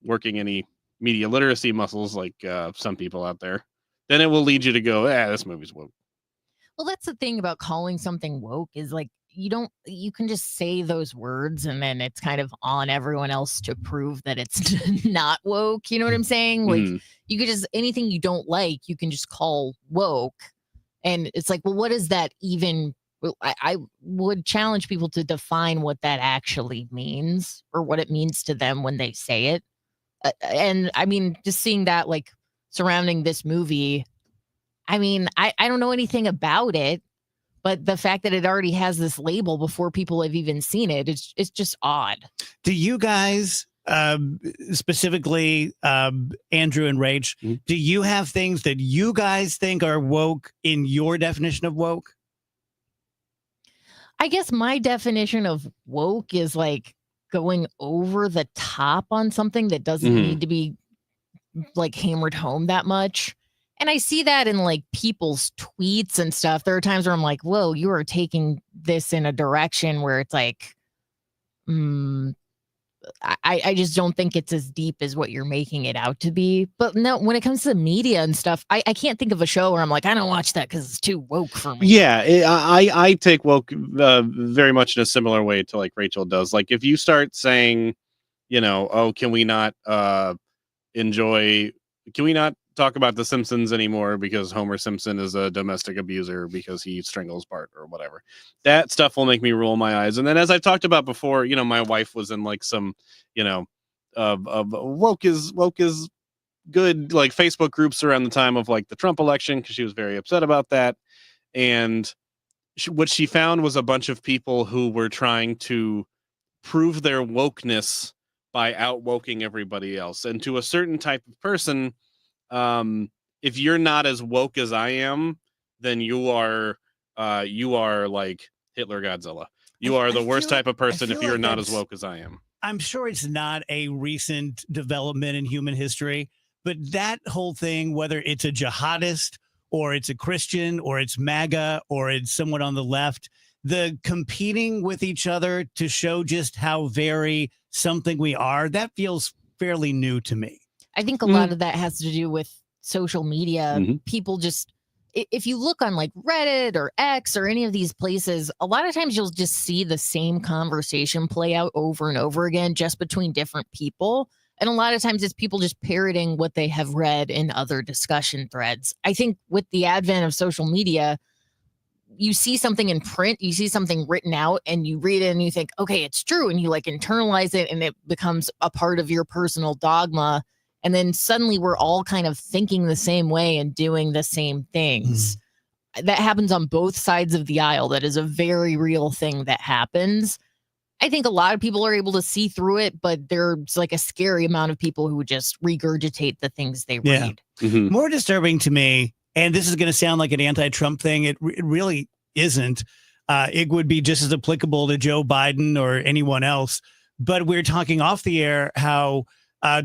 working any media literacy muscles like some people out there, then it will lead you to go, this movie's woke. Well, that's the thing about calling something woke is like you can just say those words and then it's kind of on everyone else to prove that it's not woke. You know what I'm saying? Like you could just anything you don't like, you can just call woke. And it's like, well, what does that even? I would challenge people to define what that actually means or what it means to them when they say it. And I mean, just seeing that like surrounding this movie, I mean, I don't know anything about it, but the fact that it already has this label before people have even seen it, it's just odd. Do you guys, specifically Andrew and Rach, do you have things that you guys think are woke in your definition of woke? I guess my definition of woke is like going over the top on something that doesn't need to be like hammered home that much. And I see that in like people's tweets and stuff. There are times where I'm like, whoa, you are taking this in a direction where it's like, I just don't think it's as deep as what you're making it out to be. But no, when it comes to media and stuff, I can't think of a show where I'm like, I don't watch that because it's too woke for me. Yeah, I take woke very much in a similar way to like Rachel does. Like if you start saying, can we not talk about The Simpsons anymore because Homer Simpson is a domestic abuser because he strangles Bart or whatever. That stuff will make me roll my eyes. And then as I've talked about before, my wife was in like some, woke is good, like Facebook groups around the time of like the Trump election, because she was very upset about that. And what she found was a bunch of people who were trying to prove their wokeness by out-woking everybody else. And to a certain type of person, if you're not as woke as I am, then you are like Hitler Godzilla. You are the worst type of person if you're not as woke as I am. I'm sure it's not a recent development in human history, but that whole thing, whether it's a jihadist or it's a Christian or it's MAGA or it's someone on the left, the competing with each other to show just how very something we are, that feels fairly new to me. I think a lot of that has to do with social media. People just, if you look on like Reddit or X or any of these places, a lot of times you'll just see the same conversation play out over and over again, just between different people. And a lot of times it's people just parroting what they have read in other discussion threads. I think with the advent of social media, you see something in print, you see something written out, and you read it and you think, okay, it's true. And you like internalize it and it becomes a part of your personal dogma. And then suddenly we're all kind of thinking the same way and doing the same things. That happens on both sides of the aisle. That is a very real thing that happens. I think a lot of people are able to see through it, but there's like a scary amount of people who just regurgitate the things they read. More disturbing to me, and this is going to sound like an anti-Trump thing, it really isn't. It would be just as applicable to Joe Biden or anyone else. But we're talking off the air how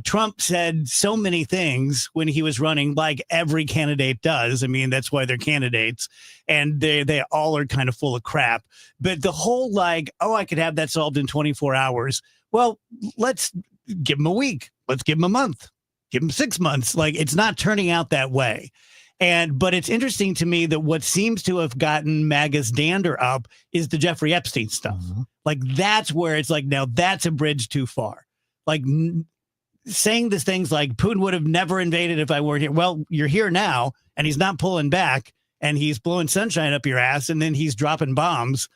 Trump said so many things when he was running, like every candidate does. I mean, that's why they're candidates, and they all are kind of full of crap. But the whole like, I could have that solved in 24 hours. Well, let's give him a week. Let's give him a month. Give him 6 months. Like, it's not turning out that way. But it's interesting to me that what seems to have gotten MAGA's dander up is the Jeffrey Epstein stuff. Like, that's where it's like, now that's a bridge too far. Like, saying these things like Putin would have never invaded if I weren't here. Well, you're here now, and he's not pulling back, and he's blowing sunshine up your ass, and then he's dropping bombs.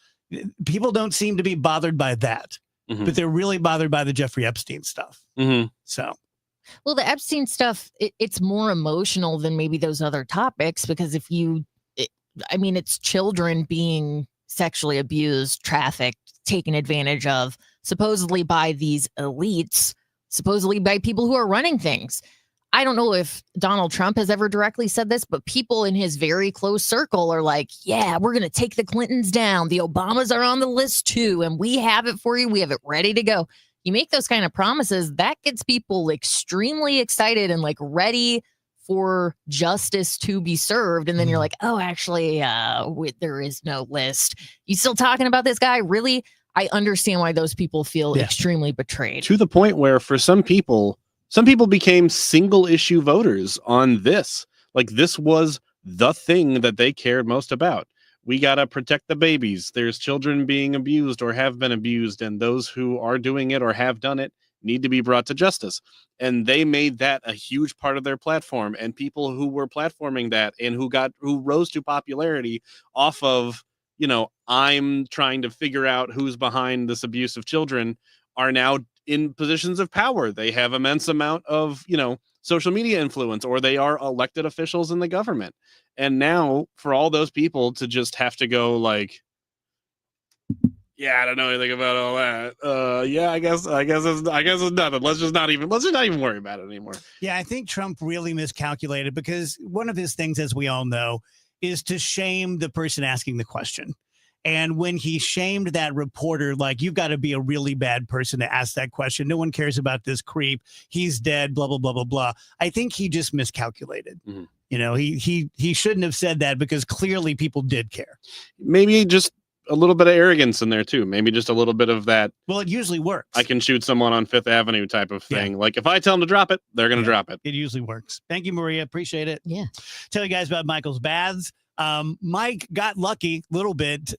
People don't seem to be bothered by that, but they're really bothered by the Jeffrey Epstein stuff. So, well, the Epstein stuff, it's more emotional than maybe those other topics, because it's children being sexually abused, trafficked, taken advantage of, supposedly by these elites, supposedly by people who are running things. I don't know if Donald Trump has ever directly said this, but people in his very close circle are like, yeah, we're going to take the Clintons down. The Obamas are on the list too. And we have it for you. We have it ready to go. you make those kind of promises, that gets people extremely excited and like ready for justice to be served. And then you're like, oh, actually, there is no list. You still talking about this guy? Really? I understand why those people feel extremely betrayed. To the point where for some people became single issue voters on this. Like this was the thing that they cared most about. We got to protect the babies. There's children being abused or have been abused, and those who are doing it or have done it need to be brought to justice. And they made that a huge part of their platform. And people who were platforming that and who rose to popularity off of, I'm trying to figure out who's behind this abuse of children are now in positions of power. They have immense amount of, social media influence, or they are elected officials in the government. And now for all those people to just have to go like, yeah, I don't know anything about all that. I guess it's nothing. Let's just not even worry about it anymore. Yeah, I think Trump really miscalculated because one of his things, as we all know, is to shame the person asking the question. And when he shamed that reporter, like, you've got to be a really bad person to ask that question. No one cares about this creep. He's dead, blah, blah, blah, blah, blah. I think he just miscalculated. Mm-hmm. He shouldn't have said that because clearly people did care. Maybe just a little bit of arrogance in there too. Maybe just a little bit of that. Well, it usually works. I can shoot someone on Fifth Avenue type of thing. Like if I tell them to drop it, they're going to drop it. It usually works. Thank you, Maria. Appreciate it. Yeah. Tell you guys about Michael's Baths. Mike got lucky a little bit.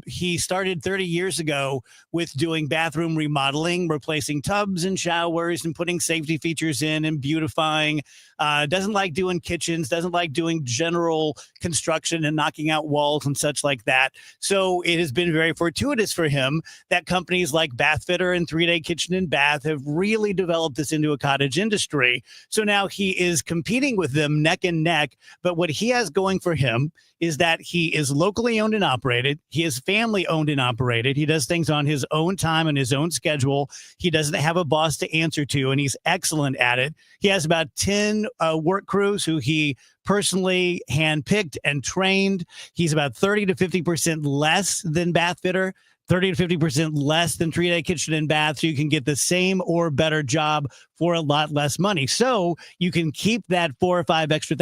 He started 30 years ago with doing bathroom remodeling, replacing tubs and showers and putting safety features in and beautifying. Doesn't like doing kitchens, doesn't like doing general construction and knocking out walls and such like that. So it has been very fortuitous for him that companies like Bathfitter and 3 Day Kitchen and Bath have really developed this into a cottage industry. So now he is competing with them neck and neck. But what he has going for him is that he is locally owned and operated. He is family owned and operated. He does things on his own time and his own schedule. He doesn't have a boss to answer to, and he's excellent at it. He has about 10 work crews who he personally handpicked and trained. He's about 30 to 50% less than Bathfitter, 30 to 50% less than 3 Day Kitchen and Bath, so you can get the same or better job for a lot less money. So you can keep that $4,000 or $5,000 extra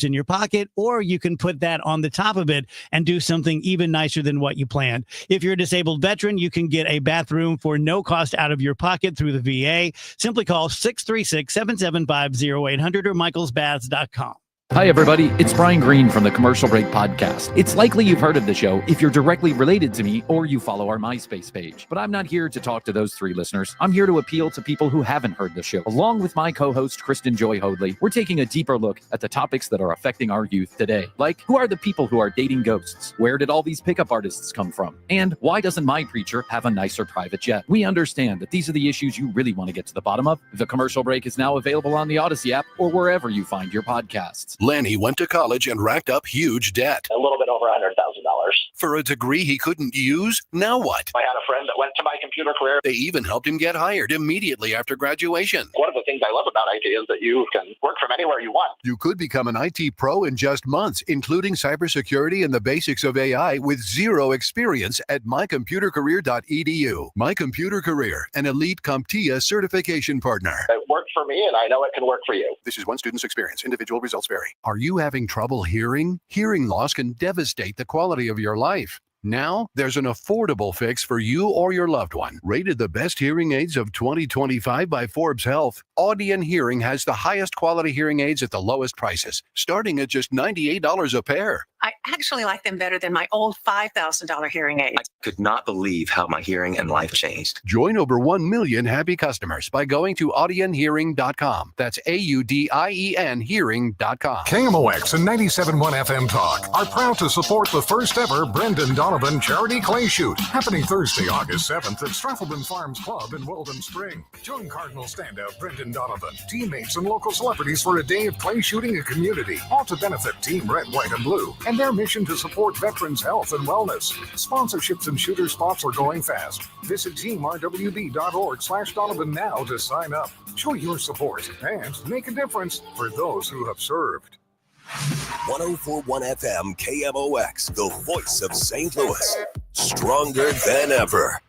in your pocket, or you can put that on the top of it and do something even nicer than what you planned. If you're a disabled veteran, you can get a bathroom for no cost out of your pocket through the VA. Simply call 636-775-0800 or michaelsbaths.com. Hi, everybody. It's Brian Green from the Commercial Break Podcast. It's likely you've heard of the show if you're directly related to me or you follow our MySpace page. But I'm not here to talk to those 3 listeners. I'm here to appeal to people who haven't heard the show. Along with my co-host, Kristen Joy Hoadley, we're taking a deeper look at the topics that are affecting our youth today. Like, who are the people who are dating ghosts? Where did all these pickup artists come from? And why doesn't my preacher have a nicer private jet? We understand that these are the issues you really want to get to the bottom of. The Commercial Break is now available on the Odyssey app or wherever you find your podcasts. Lanny went to college and racked up huge debt. A little bit over $100,000. For a degree he couldn't use, now what? I had a friend that went to My Computer Career. They even helped him get hired immediately after graduation. One of the things I love about IT is that you can work from anywhere you want. You could become an IT pro in just months, including cybersecurity and the basics of AI with zero experience at mycomputercareer.edu. My Computer Career, an elite CompTIA certification partner. It worked for me, and I know it can work for you. This is one student's experience. Individual results vary. Are you having trouble hearing? Hearing loss can devastate the quality of your life. Now, there's an affordable fix for you or your loved one. Rated the best hearing aids of 2025 by Forbes Health, Audion Hearing has the highest quality hearing aids at the lowest prices, starting at just $98 a pair. I actually like them better than my old $5,000 hearing aids. I could not believe how my hearing and life changed. Join over 1 million happy customers by going to audionhearing.com. That's AUDIEN hearing.com. KMOX and 97.1 FM Talk are proud to support the first ever Brendan Donovan Charity Clay Shoot, happening Thursday, August 7th at Stratfelden Farms Club in Weldon Spring. Join Cardinal standout Brendan Donovan, teammates, and local celebrities for a day of clay shooting and community, all to benefit Team Red, White, and Blue and their mission to support veterans' health and wellness. Sponsorships and shooter spots are going fast. Visit teamrwb.org/Donovan now to sign up. Show your support and make a difference for those who have served. 104.1 FM KMOX, the voice of St. Louis. Stronger than ever.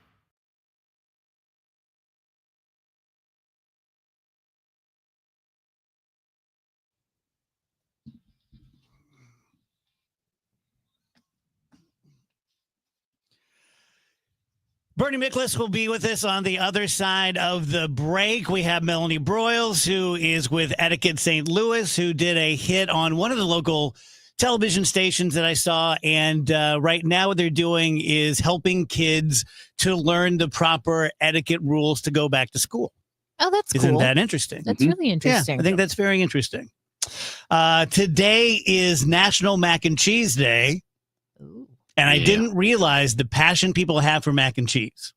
Bernie Miklasz will be with us on the other side of the break. We have Melanie Broyles, who is with Etiquette St. Louis, who did a hit on one of the local television stations that I saw. And right now what they're doing is helping kids to learn the proper etiquette rules to go back to school. Oh, that's Isn't cool. that interesting? That's really interesting. Yeah, I think that's very interesting. Today is National Mac and Cheese Day. And I didn't realize the passion people have for mac and cheese.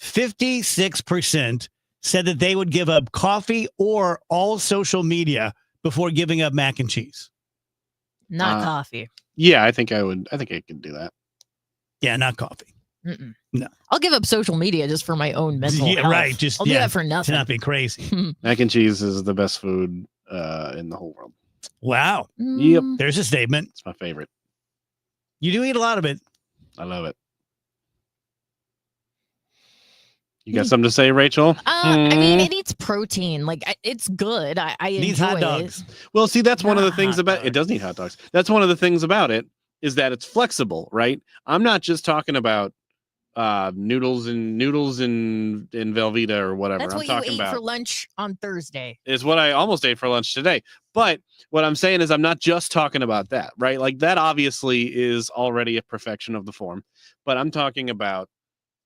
56% said that they would give up coffee or all social media before giving up mac and cheese. Not coffee. Yeah, I think I would. I think I could do that. Yeah, not coffee. Mm-mm. No. I'll give up social media just for my own mental health. Right. Just I'll do that for to nothing. not be crazy. Mac and cheese is the best food in the whole world. Wow. Yep. There's a statement. It's my favorite. You do eat a lot of it. I love it. You got something to say, Rachel? I mean, it eats protein. Like, it's good. I Needs enjoy hot dogs. it. Well, see, that's one of the things about it. Does need hot dogs. That's one of the things about it is that it's flexible, right? I'm not just talking about noodles and Velveeta or whatever. That's I'm what you talking ate about for lunch on Thursday. is what I almost ate for lunch today. But what I'm saying is I'm not just talking about that, right? Like that obviously is already a perfection of the form, but I'm talking about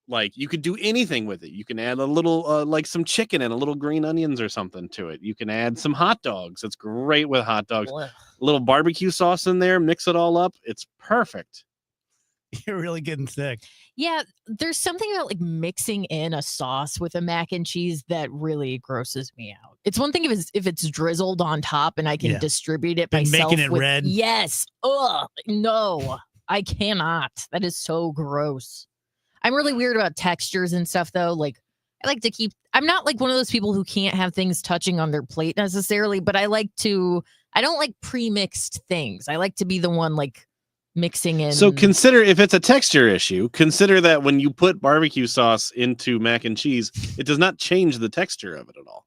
like you could do anything with it. You can add a little like some chicken and a little green onions or something to it. You can add some hot dogs. It's great with hot dogs. Ugh. A little barbecue sauce in there, mix it all up. It's perfect. You're really getting sick. Yeah, there's something about like mixing in a sauce with a mac and cheese that really grosses me out. It's one thing if it's drizzled on top and I can distribute it And myself. making it with, red. Yes. Ugh. No, I cannot. That is so gross. I'm really weird about textures and stuff though. Like I like to keep. I'm not like one of those people who can't have things touching on their plate necessarily, but I don't like pre-mixed things. I like to be the one like mixing in. So consider if it's a texture issue, consider that when you put barbecue sauce into mac and cheese, it does not change the texture of it at all.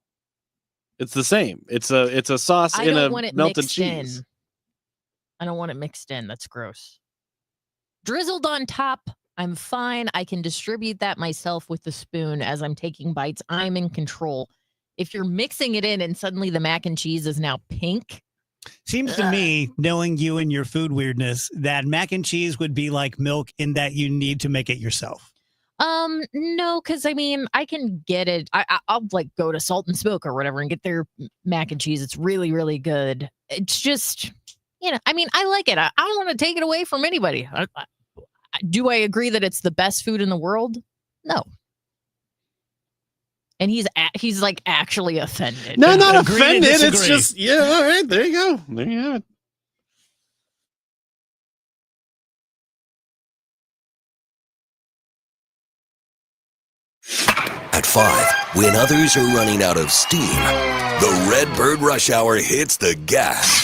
It's the same. It's a sauce I in don't a want it melted mixed cheese. in. I don't want it mixed in. That's gross. Drizzled on top, I'm fine. I can distribute that myself with the spoon as I'm taking bites. I'm in control. If you're mixing it in and suddenly the mac and cheese is now pink. Seems to me, knowing you and your food weirdness, that mac and cheese would be like milk in that you need to make it yourself. No, because I mean, I can get it. I'll like go to Salt and Smoke or whatever and get their mac and cheese. It's really, really good. It's just, I mean, I like it. I don't want to take it away from anybody. Do I agree that it's the best food in the world? No. And he's like actually offended. No, not Agree to offended. It's disagree. just all right. There you go. There you have it. At 5, when others are running out of steam, the Redbird Rush Hour hits the gas.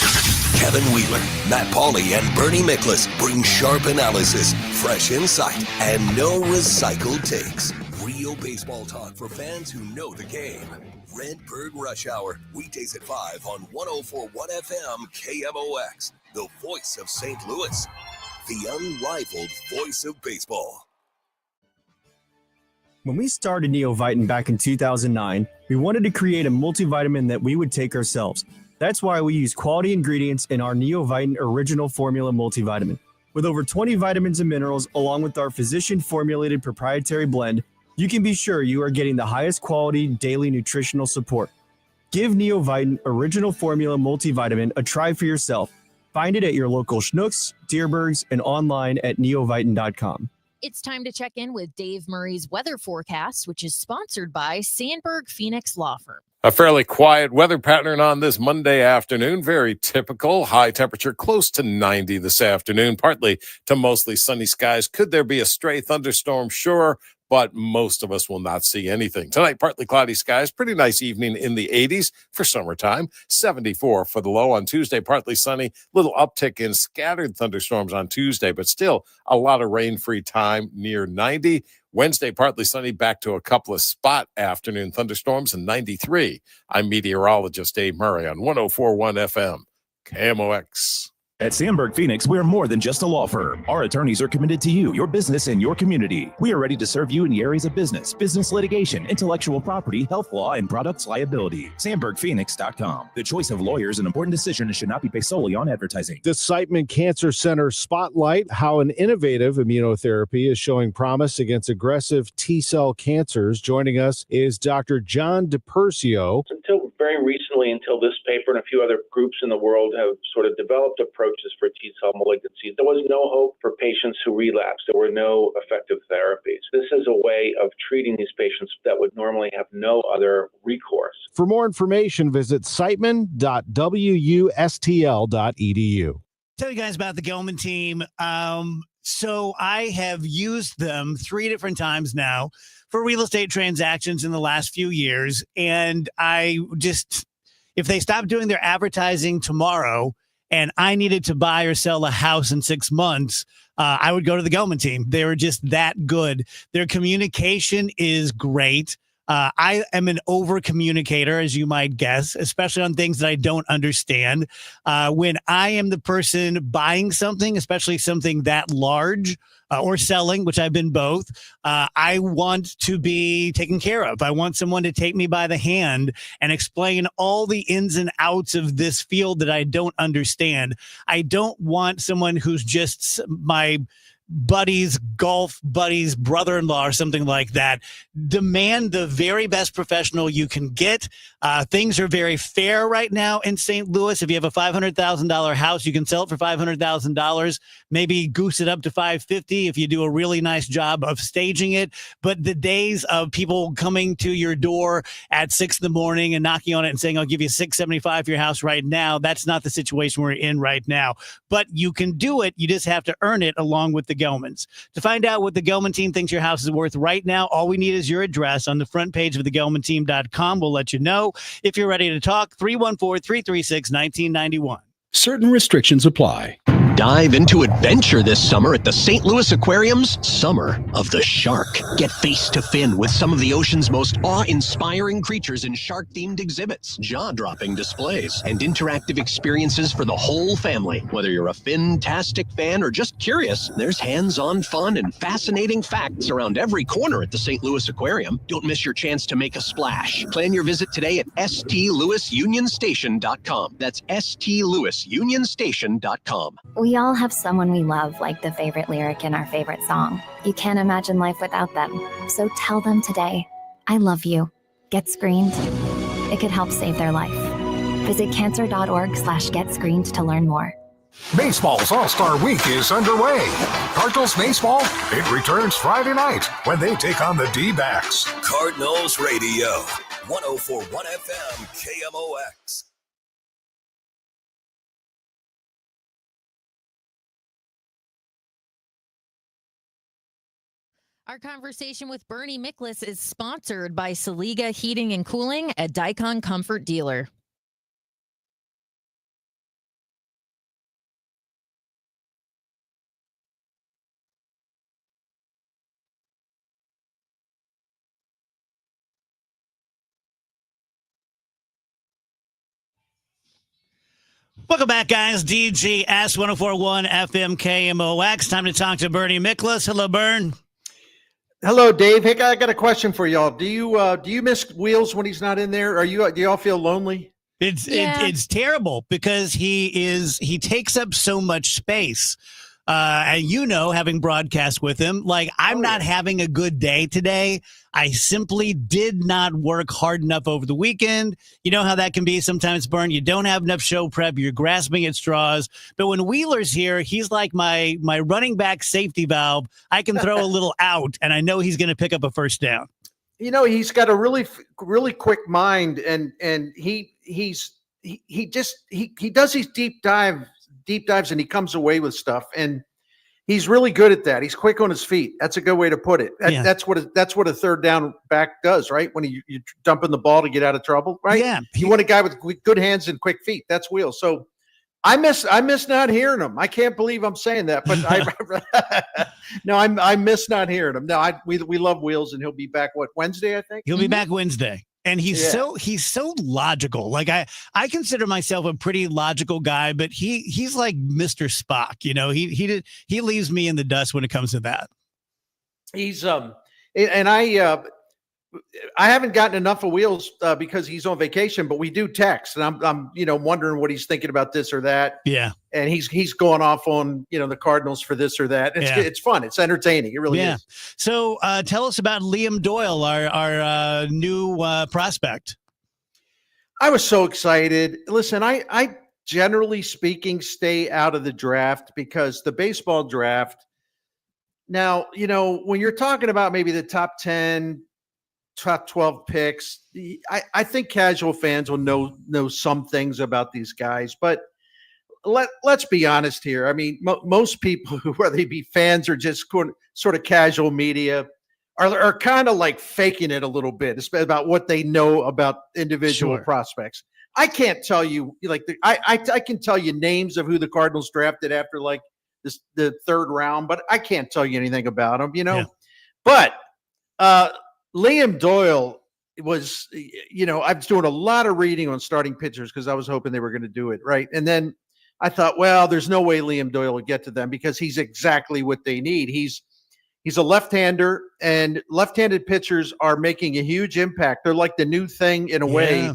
Kevin Wheeler, Matt Pauley, and Bernie Miklasz bring sharp analysis, fresh insight, and no recycled takes. Real baseball talk for fans who know the game. Redbird Rush Hour, weekdays at 5 on 104.1 FM KMOX, the voice of St. Louis, the unrivaled voice of baseball. When we started Neovitin back in 2009, we wanted to create a multivitamin that we would take ourselves. That's why we use quality ingredients in our Neovitin Original Formula multivitamin. With over 20 vitamins and minerals, along with our physician-formulated proprietary blend, you can be sure you are getting the highest quality daily nutritional support. Give Neovitin Original Formula multivitamin a try for yourself. Find it at your local Schnucks, Dierbergs, and online at neovitin.com. It's time to check in with Dave Murray's weather forecast, which is sponsored by Sandberg Phoenix Law Firm. A fairly quiet weather pattern on this Monday afternoon. Very typical. High temperature close to 90 this afternoon. Partly to mostly sunny skies. Could there be a stray thunderstorm? Sure, but most of us will not see anything. Tonight, partly cloudy skies. Pretty nice evening in the 80s for summertime. 74 for the low on Tuesday. Partly sunny. Little uptick in scattered thunderstorms on Tuesday, but still a lot of rain-free time near 90. Wednesday, partly sunny, back to a couple of spot afternoon thunderstorms and 93. I'm meteorologist Dave Murray on 104.1 FM, KMOX. At Sandberg Phoenix, we're more than just a law firm. Our attorneys are committed to you, your business, and your community. We are ready to serve you in the areas of business litigation, intellectual property, health law, and products liability. SandbergPhoenix.com. The choice of lawyers is an important decision and should not be based solely on advertising. The Siteman Cancer Center Spotlight, how an innovative immunotherapy is showing promise against aggressive T-cell cancers. Joining us is Dr. John DiPersio. Until very recently, until this paper and a few other groups in the world have sort of developed approaches for T-cell malignancies, there was no hope for patients who relapsed. There were no effective therapies. This is a way of treating these patients that would normally have no other recourse. For more information, visit siteman.wustl.edu. Tell you guys about the Gelman team. So I have used them 3 different times now for real estate transactions in the last few years. And if they stop doing their advertising tomorrow and I needed to buy or sell a house in 6 months, I would go to the Gelman team. They were just that good. Their communication is great. I am an over communicator, as you might guess, especially on things that I don't understand. When I am the person buying something, especially something that large, or selling, which I've been both, I want to be taken care of. I want someone to take me by the hand and explain all the ins and outs of this field that I don't understand. I don't want someone who's just my golf buddy's brother-in-law or something like that. Demand the very best professional you can get. Things are very fair right now in St. Louis. If you have a $500,000 house, you can sell it for $500,000, maybe goose it up to $550,000 if you do a really nice job of staging it. But the days of people coming to your door at 6 a.m. and knocking on it and saying, I'll give you $675 for your house right now, that's not the situation we're in right now. But you can do it. You just have to earn it along with the Gelmans. To find out what the Gelman team thinks your house is worth right now, all we need is your address on the front page of thegelmanteam.com. We'll let you know. If you're ready to talk, 314-336-1991. Certain restrictions apply. Dive into adventure this summer at the St. Louis Aquarium's Summer of the Shark. Get face to fin with some of the ocean's most awe-inspiring creatures in shark-themed exhibits, jaw-dropping displays, and interactive experiences for the whole family. Whether you're a fin-tastic fan or just curious, there's hands-on fun and fascinating facts around every corner at the St. Louis Aquarium. Don't miss your chance to make a splash. Plan your visit today at stlouisunionstation.com. That's stlouisunionstation.com. We all have someone we love, like the favorite lyric in our favorite song. You can't imagine life without them. So tell them today, I love you. Get screened. It could help save their life. Visit cancer.org/getscreened to learn more. Baseball's All-Star Week is underway. Cardinals baseball, it returns Friday night when they take on the D-backs. Cardinals Radio, 104.1 FM, KMOX. Our conversation with Bernie Miklasz is sponsored by Saliga Heating and Cooling, a Dicon Comfort dealer. Welcome back, guys. DGS 104.1 FM KMOX. Time to talk to Bernie Miklasz. Hello, Bern. Hello, Dave. Hey, I got a question for y'all. Do you miss Wheels when he's not in there? Do y'all feel lonely? It's terrible because he takes up so much space. And having broadcast with him, I'm not having a good day today. I simply did not work hard enough over the weekend. You know how that can be sometimes, Bern. You don't have enough show prep. You're grasping at straws. But when Wheeler's here, he's like my running back safety valve. I can throw a little out, and I know he's going to pick up a first down. He's got a really, really quick mind, and he does these deep dives, and he comes away with stuff, and he's really good at that. He's quick on his feet. That's a good way to put it. That's what a third down back does, right? When you're dumping the ball to get out of trouble, right? Yeah. You want a guy with good hands and quick feet. That's Wheels. So I miss not hearing him. I can't believe I'm saying that, but I miss not hearing him. No, we love Wheels, and he'll be back Wednesday, I think. He'll be back Wednesday. and he's so logical. Like I consider myself a pretty logical guy, but he's like Mr. Spock. You know, he leaves me in the dust when it comes to that. He's and I haven't gotten enough of Wheels because he's on vacation, but we do text, and I'm wondering what he's thinking about this or that. Yeah, and he's going off on the Cardinals for this or that. It's fun. It's entertaining. It really is. So tell us about Liam Doyle, our new prospect. I was so excited. Listen, I generally speaking stay out of the draft because the baseball draft. Now, when you're talking about maybe the top 10. Top 12 picks. I think casual fans will know some things about these guys, but let's be honest here. I mean, most people, whether they be fans or just sort of casual media, are kind of like faking it a little bit. It's about what they know about individual prospects. I can't tell you I can tell you names of who the Cardinals drafted after like the third round, but I can't tell you anything about them. But Liam Doyle was, I was doing a lot of reading on starting pitchers because I was hoping they were going to do it, right? And then I thought, well, there's no way Liam Doyle will get to them because he's exactly what they need. He's a left-hander, and left-handed pitchers are making a huge impact. They're like the new thing in a way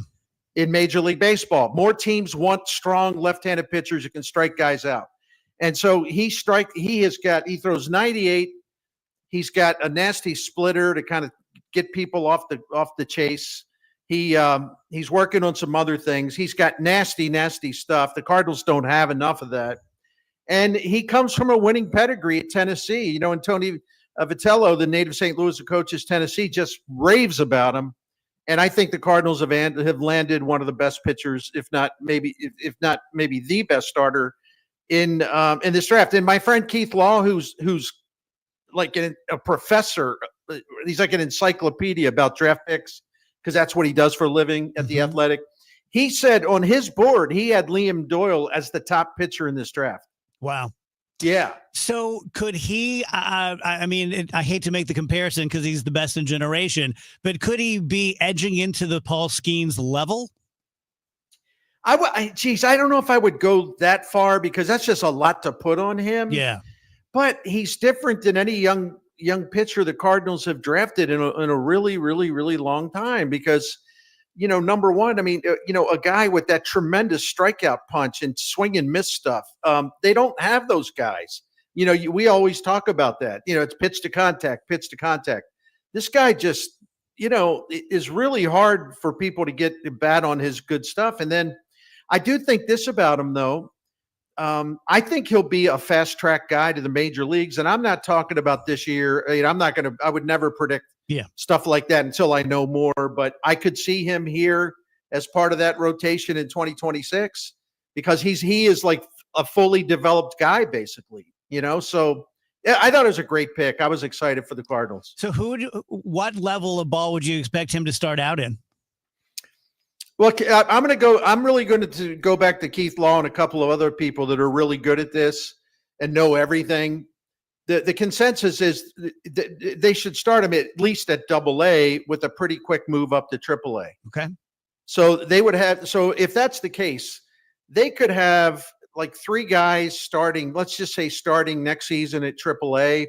in Major League Baseball. More teams want strong left-handed pitchers who can strike guys out. And so he throws 98. He's got a nasty splitter to kind of get people off the chase. He's working on some other things. He's got nasty stuff. The Cardinals don't have enough of that. And he comes from a winning pedigree at Tennessee. And Tony Vitello, the native St. Louis who coaches Tennessee, just raves about him. And I think the Cardinals have landed one of the best pitchers, if not maybe the best starter in this draft. And my friend Keith Law, who's like a professor, he's like an encyclopedia about draft picks because that's what he does for a living at The Athletic. He said on his board he had Liam Doyle as the top pitcher in this draft. Wow. Yeah. So could he, I mean, I hate to make the comparison because he's the best in generation, but could he be edging into the Paul Skeens level? I don't know if I would go that far because that's just a lot to put on him. Yeah. But he's different than any young pitcher the Cardinals have drafted in a really, really, really long time because, number one, I mean, a guy with that tremendous strikeout punch and swing and miss stuff, they don't have those guys. We always talk about that. It's pitch to contact. This guy just, is really hard for people to get bat on his good stuff. And then I do think this about him, though. I think he'll be a fast track guy to the major leagues. And I'm not talking about this year. I would never predict stuff like that until I know more, but I could see him here as part of that rotation in 2026 because he is like a fully developed guy basically, so yeah, I thought it was a great pick. I was excited for the Cardinals. So what level of ball would you expect him to start out in? Well, I'm really going to go back to Keith Law and a couple of other people that are really good at this and know everything. The consensus is they should start him at least at AA with a pretty quick move up to AAA. Okay. So if that's the case, they could have like three guys starting, let's just say starting next season at AAA.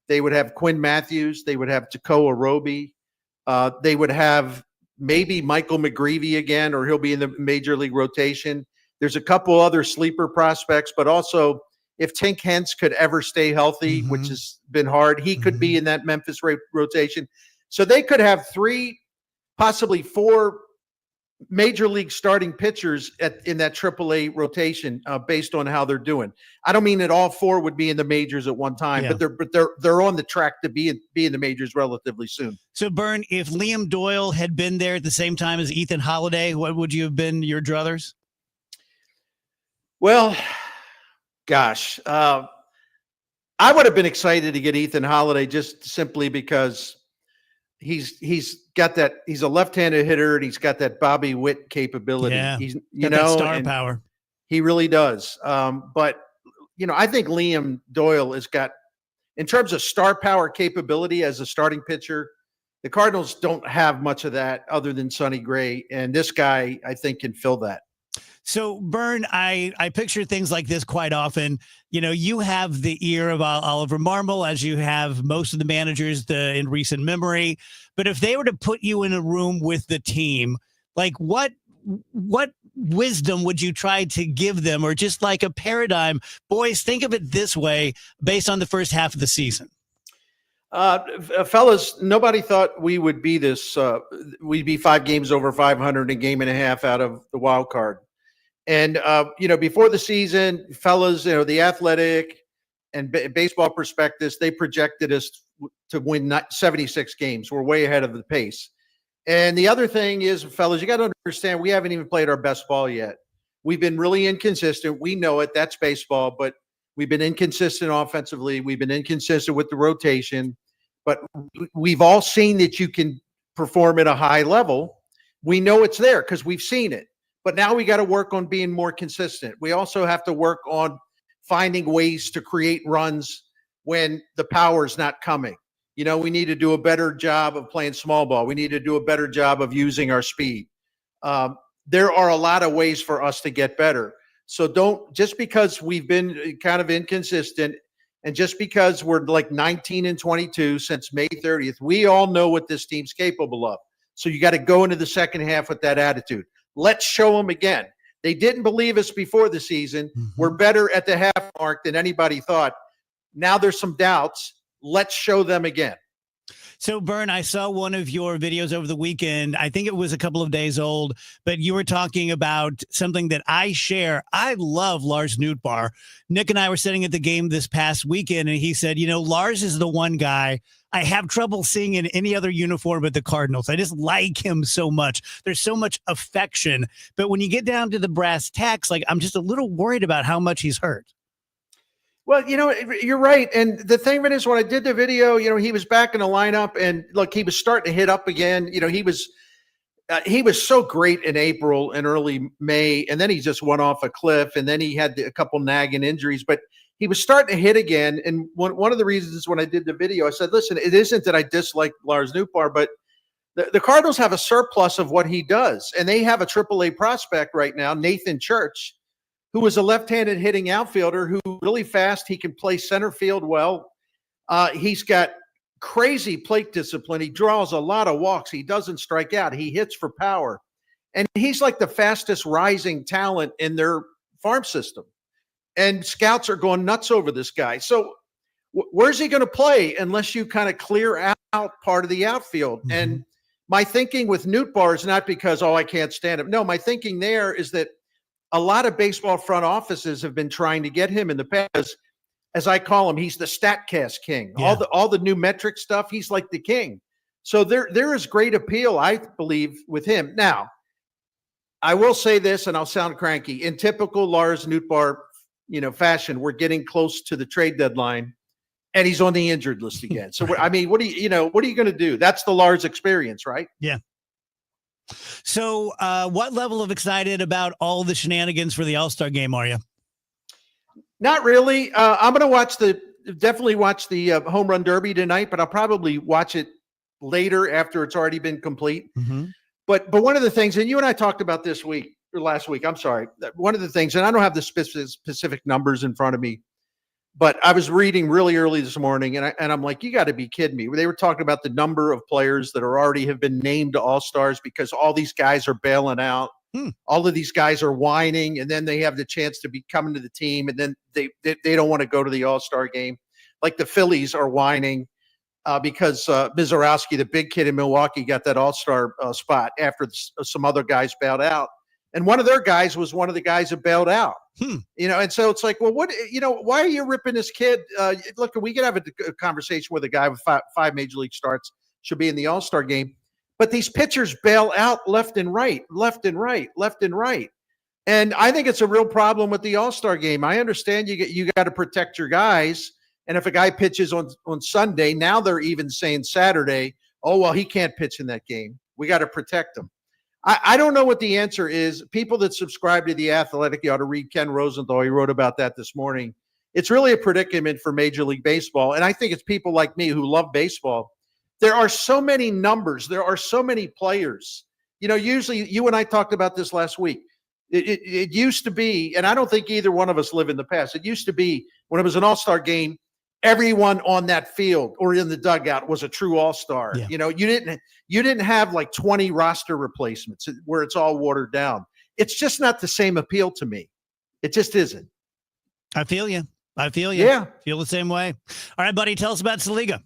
They would have Quinn Matthews. They would have Tekoa Roby. They would have maybe Michael McGreevy again, or he'll be in the major league rotation. There's a couple other sleeper prospects, but also if Tink Hence could ever stay healthy, which has been hard, he could be in that Memphis rotation. So they could have 3, possibly 4 major league starting pitchers in that AAA rotation based on how they're doing. I don't mean that all 4 would be in the majors at one time, but they're on the track to be in the majors relatively soon. So, Bern, if Liam Doyle had been there at the same time as Ethan Holiday, what would you have been your druthers? Well, gosh, I would have been excited to get Ethan Holiday just simply because he's got that. He's a left-handed hitter, and he's got that Bobby Witt capability. Yeah, he's that star power. He really does. But I think Liam Doyle has got, in terms of star power capability as a starting pitcher, The Cardinals don't have much of that other than Sonny Gray, and this guy, I think, can fill that. So, Bern, I picture things like this quite often. You know, you have the ear of Oliver Marmol, as you have most of the managers in recent memory. But if they were to put you in a room with the team, like what wisdom would you try to give them, or just like a paradigm? Boys, think of it this way based on the first half of the season. Fellas, nobody thought we would be this. We'd be 5 games over 500, a game and a half out of the wild card. And, before the season, fellas, the Athletic and Baseball Prospectus, they projected us to win 76 games. We're way ahead of the pace. And the other thing is, fellas, you got to understand, we haven't even played our best ball yet. We've been really inconsistent. We know it. That's baseball. But we've been inconsistent offensively. We've been inconsistent with the rotation. But we've all seen that you can perform at a high level. We know it's there because we've seen it. But now we got to work on being more consistent. We also have to work on finding ways to create runs when the power is not coming. We need to do a better job of playing small ball. We need to do a better job of using our speed. There are a lot of ways for us to get better. So don't, just because we've been kind of inconsistent and just because we're like 19-22 since May 30th, we all know what this team's capable of. So you got to go into the second half with that attitude. Let's show them again. They didn't believe us before the season. We're better at the half mark than anybody thought. Now there's some doubts. Let's show them again. So, Bern, I saw one of your videos over the weekend. I think it was a couple of days old, but you were talking about something that I share. I love Lars Nootbaar. Nick and I were sitting at the game this past weekend, and he said, Lars is the one guy I have trouble seeing in any other uniform but the Cardinals. I just like him so much. There's so much affection. But when you get down to the brass tacks, I'm just a little worried about how much he's hurt. Well, you're right. And the thing of it is, when I did the video, he was back in the lineup, and look, he was starting to hit up again. He was so great in April and early May, and then he just went off a cliff, and then he had a couple nagging injuries, but he was starting to hit again. And one of the reasons when I did the video, I said, listen, it isn't that I dislike Lars Nootbaar, but the Cardinals have a surplus of what he does, and they have a AAA prospect right now, Nathan Church, who is a left-handed hitting outfielder who really fast. He can play center field well. He's got crazy plate discipline. He draws a lot of walks. He doesn't strike out. He hits for power. And he's like the fastest rising talent in their farm system. And scouts are going nuts over this guy. So where's he going to play unless you kind of clear out part of the outfield? Mm-hmm. And my thinking with Nootbaar is not because, I can't stand him. No, my thinking there is that a lot of baseball front offices have been trying to get him in the past. As I call him, he's the StatCast king. Yeah. All the new metric stuff, he's like the king. So there is great appeal, I believe, with him. Now, I will say this, and I'll sound cranky. In typical Lars Nootbaar, fashion, we're getting close to the trade deadline, and he's on the injured list again. So what are you going to do? That's the Lars experience, right? Yeah. So what level of excited about all the shenanigans for the All-Star game are you? Not really. I'm going to definitely watch the Home Run Derby tonight, but I'll probably watch it later after it's already been complete. Mm-hmm. But one of the things, and you and I talked about last week, I'm sorry, one of the things, and I don't have the specific numbers in front of me, but I was reading really early this morning, and I'm like, you got to be kidding me. They were talking about the number of players that already have been named All-Stars because all these guys are bailing out. All of these guys are whining, and then they have the chance to be coming to the team, and then they don't want to go to the All-Star game. Like the Phillies are whining because Mizorowski, the big kid in Milwaukee, got that All-Star spot after some other guys bailed out. And one of their guys was one of the guys that bailed out. And so it's like, well, why are you ripping this kid? Look, we could have a conversation with a guy with five major league starts, should be in the All-Star game. But these pitchers bail out left and right. And I think it's a real problem with the All-Star game. I understand you got to protect your guys. And if a guy pitches on Sunday, now they're even saying Saturday, he can't pitch in that game. We got to protect him. I don't know what the answer is. People that subscribe to The Athletic, you ought to read Ken Rosenthal. He wrote about that this morning. It's really a predicament for Major League Baseball. And I think it's people like me who love baseball There are so many numbers. There are so many players. Usually you and I talked about this last week. It used to be, and I don't think either one of us live in the past. It used to be when it was an all-star game, everyone on that field or in the dugout was a true all-star. Yeah. You didn't have like 20 roster replacements where it's all watered down. It's just not the same appeal to me. It just isn't. I feel you. Yeah. Feel the same way. All right, buddy, tell us about Saliga.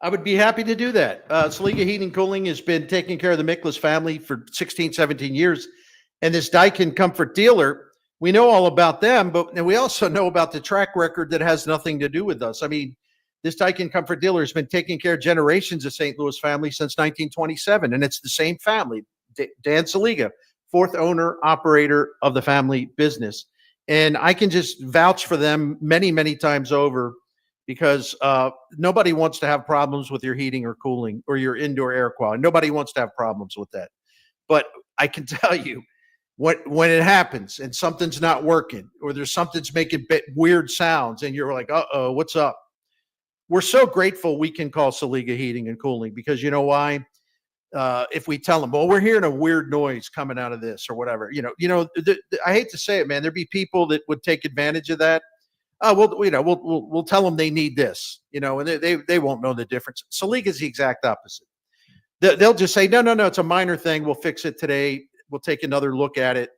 I would be happy to do that. Saliga Heating and Cooling has been taking care of the Miklas family for 16, 17 years. And this Daikin Comfort dealer, we know all about them, but we also know about the track record that has nothing to do with us. I mean, this Daikin Comfort dealer has been taking care of generations of St. Louis family since 1927, and it's the same family. Dan Saliga, fourth owner, operator of the family business. And I can just vouch for them many, many times over because nobody wants to have problems with your heating or cooling or your indoor air quality. Nobody wants to have problems with that. But I can tell you, when it happens and something's not working or there's something's making weird sounds and you're like, uh-oh, what's up? We're so grateful we can call Saliga Heating and Cooling because you know why? If we tell them, well, we're hearing a weird noise coming out of this or whatever, I hate to say it, man, there'd be people that would take advantage of that. We'll tell them they need this, and they won't know the difference. Saliga is the exact opposite. They'll just say, no, it's a minor thing. We'll fix it today. We'll take another look at it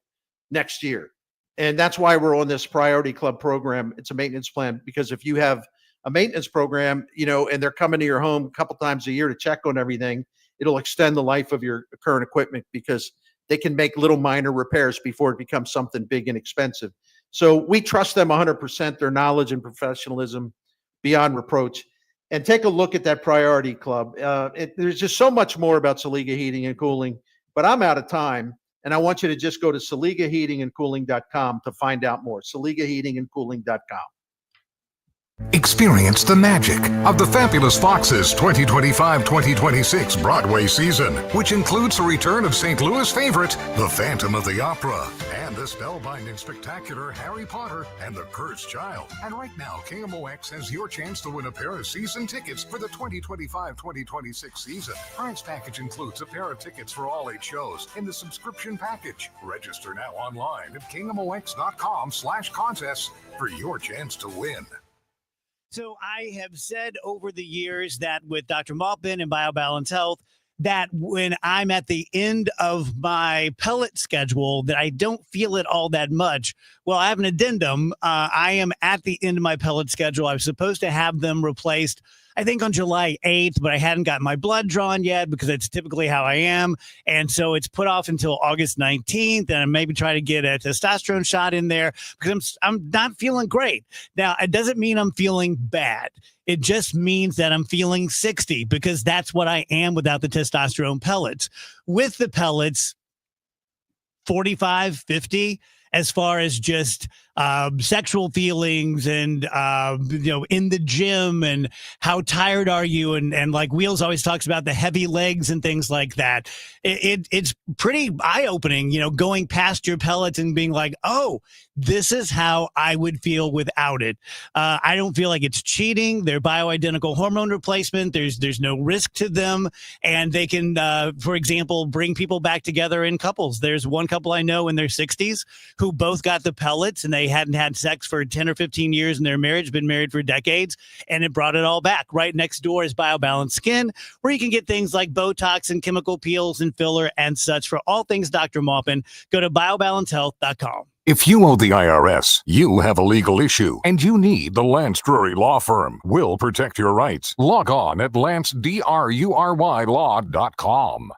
next year. And that's why we're on this Priority Club program. It's a maintenance plan because if you have a maintenance program, and they're coming to your home a couple times a year to check on everything, it'll extend the life of your current equipment because they can make little minor repairs before it becomes something big and expensive. So we trust them 100%, their knowledge and professionalism beyond reproach. And take a look at that Priority Club. There's just so much more about Saliga Heating and Cooling, but I'm out of time. And I want you to just go to SaligaHeatingandCooling.com to find out more. SaligaHeatingandCooling.com. Experience the magic of the Fabulous Foxes 2025-2026 Broadway season, which includes the return of St. Louis favorite, The Phantom of the Opera, and the spellbinding spectacular Harry Potter and the Cursed Child. And right now, KMOX has your chance to win a pair of season tickets for the 2025-2026 season. Prize package includes a pair of tickets for all 8 shows in the subscription package. Register now online at KMOX.com/contests for your chance to win. So I have said over the years that with Dr. Maupin and BioBalance Health, that when I'm at the end of my pellet schedule, that I don't feel it all that much. Well, I have an addendum. I am at the end of my pellet schedule. I was supposed to have them replaced, I think, on July 8th, but I hadn't gotten my blood drawn yet because it's typically how I am. And so it's put off until August 19th. And I maybe try to get a testosterone shot in there because I'm not feeling great. Now, it doesn't mean I'm feeling bad. It just means that I'm feeling 60 because that's what I am without the testosterone pellets. With the pellets, 45, 50, as far as just sexual feelings and, in the gym and how tired are you? And like Wheels always talks about the heavy legs and things like that. It's pretty eye-opening, going past your pellets and being like, oh, this is how I would feel without it. I don't feel like it's cheating. They're bioidentical hormone replacement. There's no risk to them. And they can, for example, bring people back together in couples. There's one couple I know in their 60s who both got the pellets and they hadn't had sex for 10 or 15 years in their marriage, been married for decades, and it brought it all back. Right next door is BioBalance Skin, where you can get things like Botox and chemical peels and filler and such. For all things Dr. Maupin, go to biobalancehealth.com. If you owe the IRS, you have a legal issue, and you need the Lance Drury Law Firm. We'll protect your rights. Log on at LanceDruryLaw.com.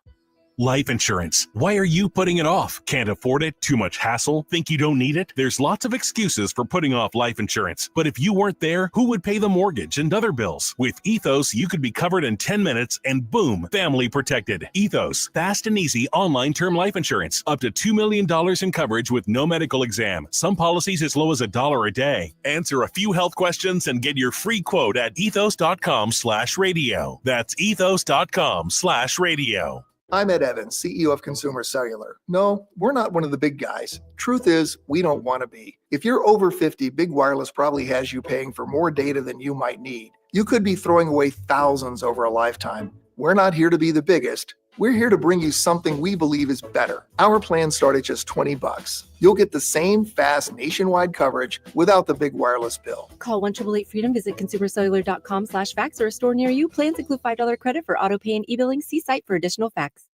Life insurance. Why are you putting it off? Can't afford it? Too much hassle? Think you don't need it? There's lots of excuses for putting off life insurance. But if you weren't there, who would pay the mortgage and other bills? With Ethos, you could be covered in 10 minutes and boom, family protected. Ethos, fast and easy online term life insurance. Up to $2 million in coverage with no medical exam. Some policies as low as $1 a day. Answer a few health questions and get your free quote at ethos.com/radio. That's ethos.com/radio. I'm Ed Evans, CEO of Consumer Cellular. No, we're not one of the big guys. Truth is, we don't want to be. If you're over 50, Big Wireless probably has you paying for more data than you might need. You could be throwing away thousands over a lifetime. We're not here to be the biggest. We're here to bring you something we believe is better. Our plans start at just $20. You'll get the same fast nationwide coverage without the big wireless bill. Call 1-888-FREEDOM, visit consumercellular.com/facts or a store near you. Plans include $5 credit for auto pay and e-billing. See site for additional facts.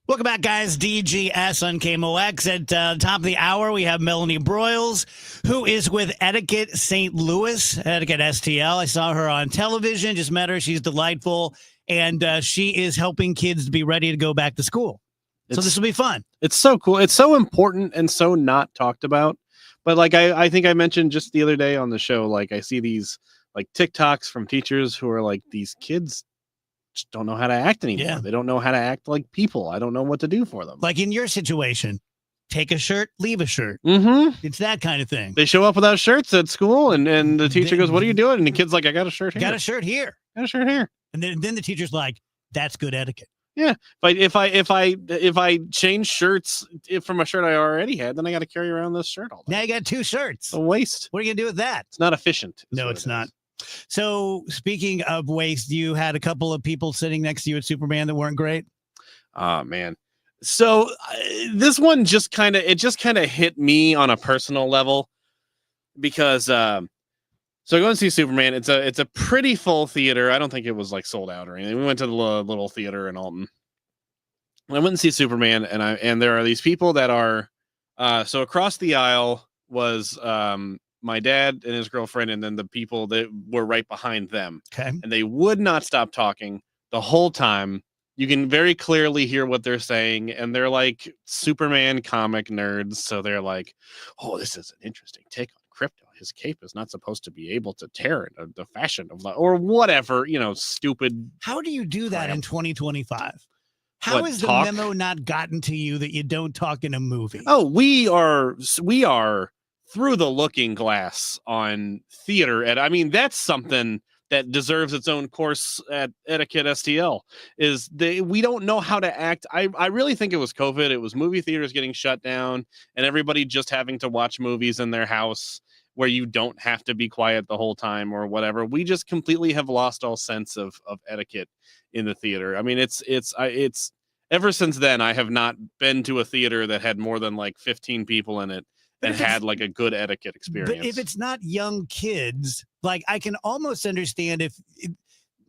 Welcome back, guys. DGS on KMOX. At top of the hour, we have Melanie Broyles, who is with Etiquette St. Louis, Etiquette STL. I saw her on television, just met her. She's delightful, and she is helping kids to be ready to go back to school. So this will be fun. It's so cool. It's so important and so not talked about. But like I think I mentioned just the other day on the show, like I see these like TikToks from teachers who are like, these kids just don't know how to act anymore. Yeah. They don't know how to act like people. I don't know what to do for them. Like in your situation, take a shirt, leave a shirt. Mm-hmm. It's that kind of thing. They show up without shirts at school, and the teacher goes, "What are you doing?" And the kid's like, "I got a shirt here. Got a shirt here. Got a shirt here." And then the teacher's like, "That's good etiquette." Yeah, but if I change shirts from a shirt I already had, then I got to carry around this shirt all day. Now you got two shirts. It's a waste. What are you gonna do with that? It's not efficient. No, it's not. So speaking of waste, you had a couple of people sitting next to you at Superman that weren't great. Oh man. So this one just kind of hit me on a personal level because so I go and see Superman. It's a pretty full theater. I don't think it was like sold out or anything. We went to the little theater in Alton. And I went and see Superman, and there are these people that are so across the aisle was my dad and his girlfriend, and then the people that were right behind them. Okay. And they would not stop talking the whole time. You can very clearly hear what they're saying, and they're like Superman comic nerds. So they're like, "Oh, this is an interesting take on Crypto. His cape is not supposed to be able to tear it, the fashion of or whatever, stupid." How do you do that in 2025? How What, has the talk? memo not gotten to you that you don't talk in a movie? Oh, we are through the looking glass on theater. And I mean, that's something that deserves its own course at Etiquette STL is we don't know how to act. I really think it was COVID. It was movie theaters getting shut down and everybody just having to watch movies in their house where you don't have to be quiet the whole time or whatever. We just completely have lost all sense of etiquette in the theater. I mean, it's ever since then, I have not been to a theater that had more than like 15 people in it and had like a good etiquette experience. But if it's not young kids, like I can almost understand if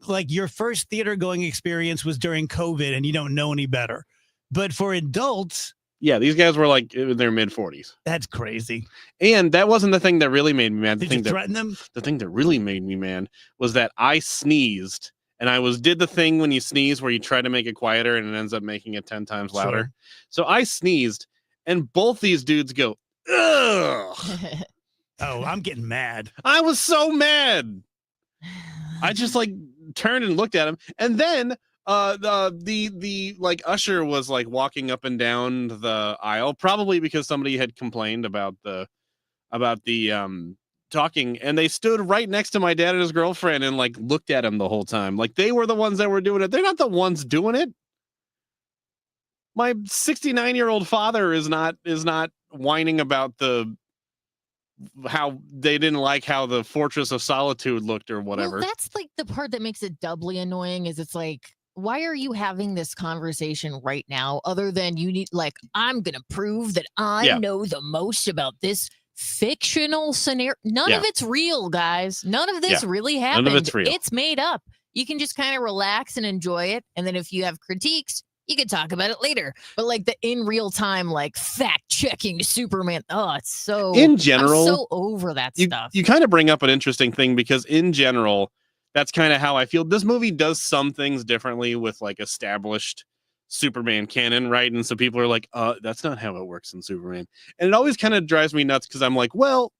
like your first theater going experience was during COVID and you don't know any better. But for adults, yeah, these guys were like in their mid 40s. That's crazy. And that wasn't the thing that really made me mad. Did you threaten them? The thing that really made me mad was that I sneezed and I did the thing when you sneeze where you try to make it quieter and it ends up making it 10 times louder. Sure. So I sneezed and both these dudes go, "Ugh." Oh, I'm getting mad. I was so mad. I just like turned and looked at him, and then the like usher was like walking up and down the aisle, probably because somebody had complained about the talking, and they stood right next to my dad and his girlfriend and like looked at him the whole time, like they were the ones that were doing it. They're not the ones doing it. My 69-year-old father is not whining about how they didn't like how the Fortress of Solitude looked or whatever. Well, that's like the part that makes it doubly annoying is it's like, why are you having this conversation right now other than you need like, I'm going to prove that I know the most about this fictional scenario. None of it's real, guys. None of this really happened. None of it's real. It's made up. You can just kind of relax and enjoy it. And then if you have critiques, you can talk about it later. But like the in real time, like fact checking Superman. Oh, it's so in general, I'm so over that stuff. You kind of bring up an interesting thing because in general, that's kind of how I feel. This movie does some things differently with like established Superman canon, right? And so people are like, that's not how it works in Superman. And it always kind of drives me nuts because I'm like, well,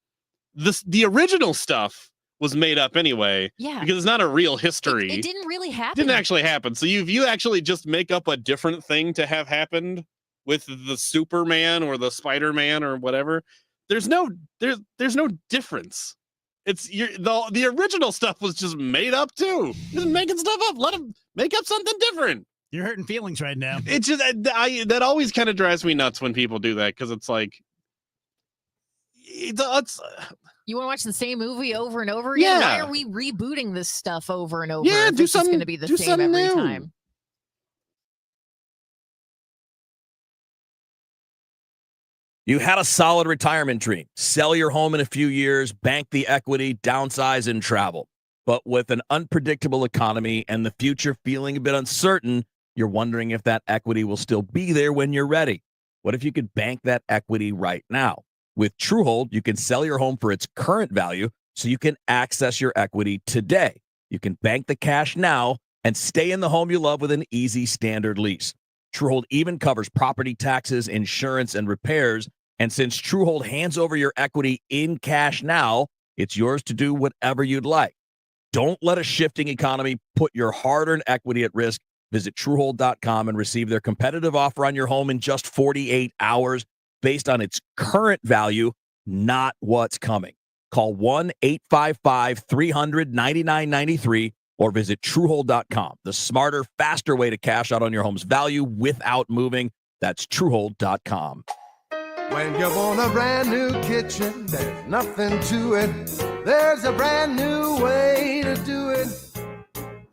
the original stuff was made up anyway. Yeah. Because it's not a real history. It didn't really happen. Didn't actually happen. So you actually just make up a different thing to have happened with the Superman or the Spider-Man or whatever. There's no difference. The original stuff was just made up too. Just making stuff up. Let them make up something different. You're hurting feelings right now. It's just that always kind of drives me nuts when people do that because it's like it's You want to watch the same movie over and over again? Yeah. Why are we rebooting this stuff over and over? Yeah, if do it's just something- going to be the do same something every new. time. You had a solid retirement dream. Sell your home in a few years, bank the equity, downsize, and travel. But with an unpredictable economy and the future feeling a bit uncertain, you're wondering if that equity will still be there when you're ready. What if you could bank that equity right now? With Truehold, you can sell your home for its current value so you can access your equity today. You can bank the cash now and stay in the home you love with an easy standard lease. Truehold even covers property taxes, insurance, and repairs. And since Truehold hands over your equity in cash now, it's yours to do whatever you'd like. Don't let a shifting economy put your hard-earned equity at risk. Visit Truehold.com and receive their competitive offer on your home in just 48 hours based on its current value, not what's coming. Call 1-855-300-9993 or visit Truehold.com. The smarter, faster way to cash out on your home's value without moving. That's Truehold.com. When you want a brand new kitchen, there's nothing to it. There's a brand new way to do it.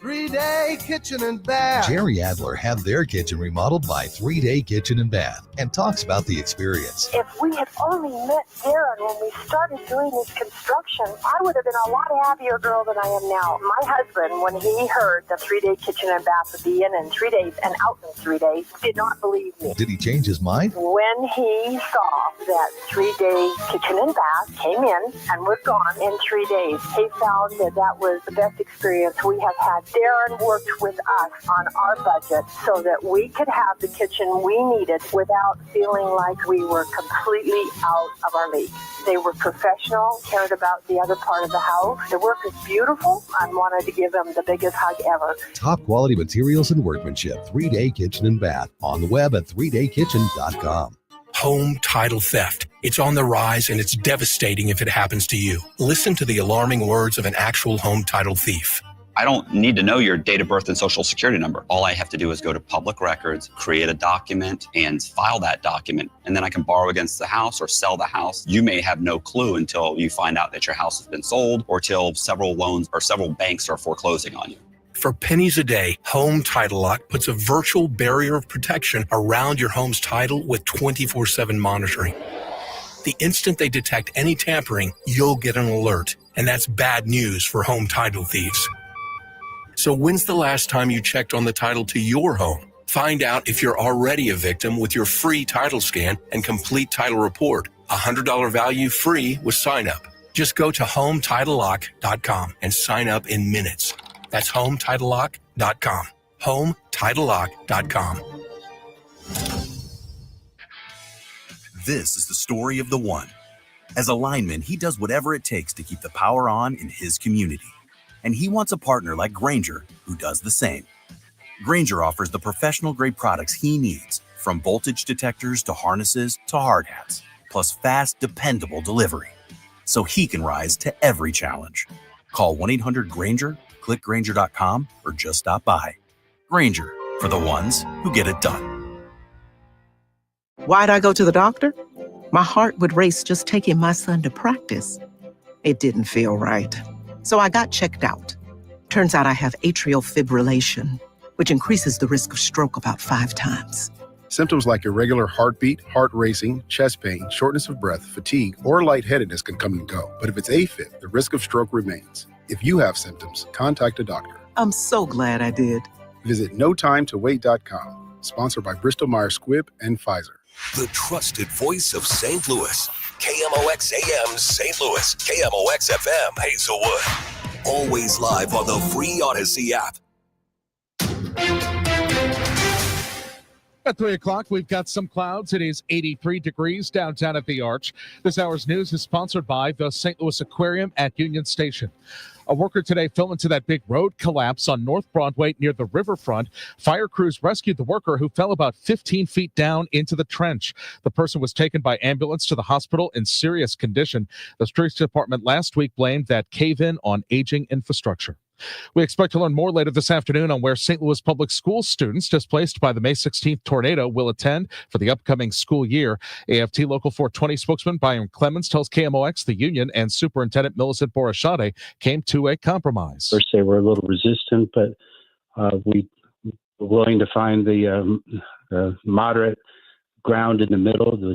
3-Day Kitchen and Bath. Jerry Adler had their kitchen remodeled by 3-Day Kitchen and Bath and talks about the experience. If we had only met Darren when we started doing this construction, I would have been a lot happier girl than I am now. My husband, when he heard the 3-Day Kitchen and Bath would be in 3 days and out in 3 days, did not believe me. Did he change his mind? When he saw that 3-Day Kitchen and Bath came in and was gone in 3 days, he found that that was the best experience we have had. Darren worked with us on our budget so that we could have the kitchen we needed without feeling like we were completely out of our league. They were professional, cared about the other part of the house. The work is beautiful. I wanted to give them the biggest hug ever. Top quality materials and workmanship. 3-Day Kitchen and Bath. On the web at 3daykitchen.com. Home title theft. It's on the rise and it's devastating if it happens to you. Listen to the alarming words of an actual home title thief. I don't need to know your date of birth and social security number. All I have to do is go to public records, create a document, and file that document. And then I can borrow against the house or sell the house. You may have no clue until you find out that your house has been sold or till several loans or several banks are foreclosing on you. For pennies a day, Home Title Lock puts a virtual barrier of protection around your home's title with 24/7 monitoring. The instant they detect any tampering, you'll get an alert. And that's bad news for home title thieves. So when's the last time you checked on the title to your home? Find out if you're already a victim with your free title scan and complete title report. $100 value free with sign up. Just go to HomeTitleLock.com and sign up in minutes. That's HomeTitleLock.com. HomeTitleLock.com. This is the story of the one. As a lineman, he does whatever it takes to keep the power on in his community. And he wants a partner like Grainger who does the same. Grainger offers the professional-grade products he needs, from voltage detectors to harnesses to hard hats, plus fast, dependable delivery, so he can rise to every challenge. Call 1-800-GRAINGER, click Grainger.com, or just stop by. Grainger, for the ones who get it done. Why'd I go to the doctor? My heart would race just taking my son to practice. It didn't feel right. So I got checked out. Turns out I have atrial fibrillation, which increases the risk of stroke about 5 times. Symptoms like irregular heartbeat, heart racing, chest pain, shortness of breath, fatigue, or lightheadedness can come and go. But if it's AFib, the risk of stroke remains. If you have symptoms, contact a doctor. I'm so glad I did. Visit NoTimeToWait.com. Sponsored by Bristol-Myers Squibb and Pfizer. The trusted voice of St. Louis. KMOX AM St. Louis. KMOX FM Hazelwood. Always live on the free Odyssey app. At 3 o'clock, we've got some clouds. It is 83 degrees downtown at the Arch. This hour's news is sponsored by the St. Louis Aquarium at Union Station. A worker today fell into that big road collapse on North Broadway near the riverfront. Fire crews rescued the worker who fell about 15 feet down into the trench. The person was taken by ambulance to the hospital in serious condition. The streets department last week blamed that cave-in on aging infrastructure. We expect to learn more later this afternoon on where St. Louis Public Schools students displaced by the May 16th tornado will attend for the upcoming school year. AFT Local 420 spokesman Byron Clemens tells KMOX the union and Superintendent Millicent Borachade came to a compromise. First, they were a little resistant, but we were willing to find the moderate ground in the middle, the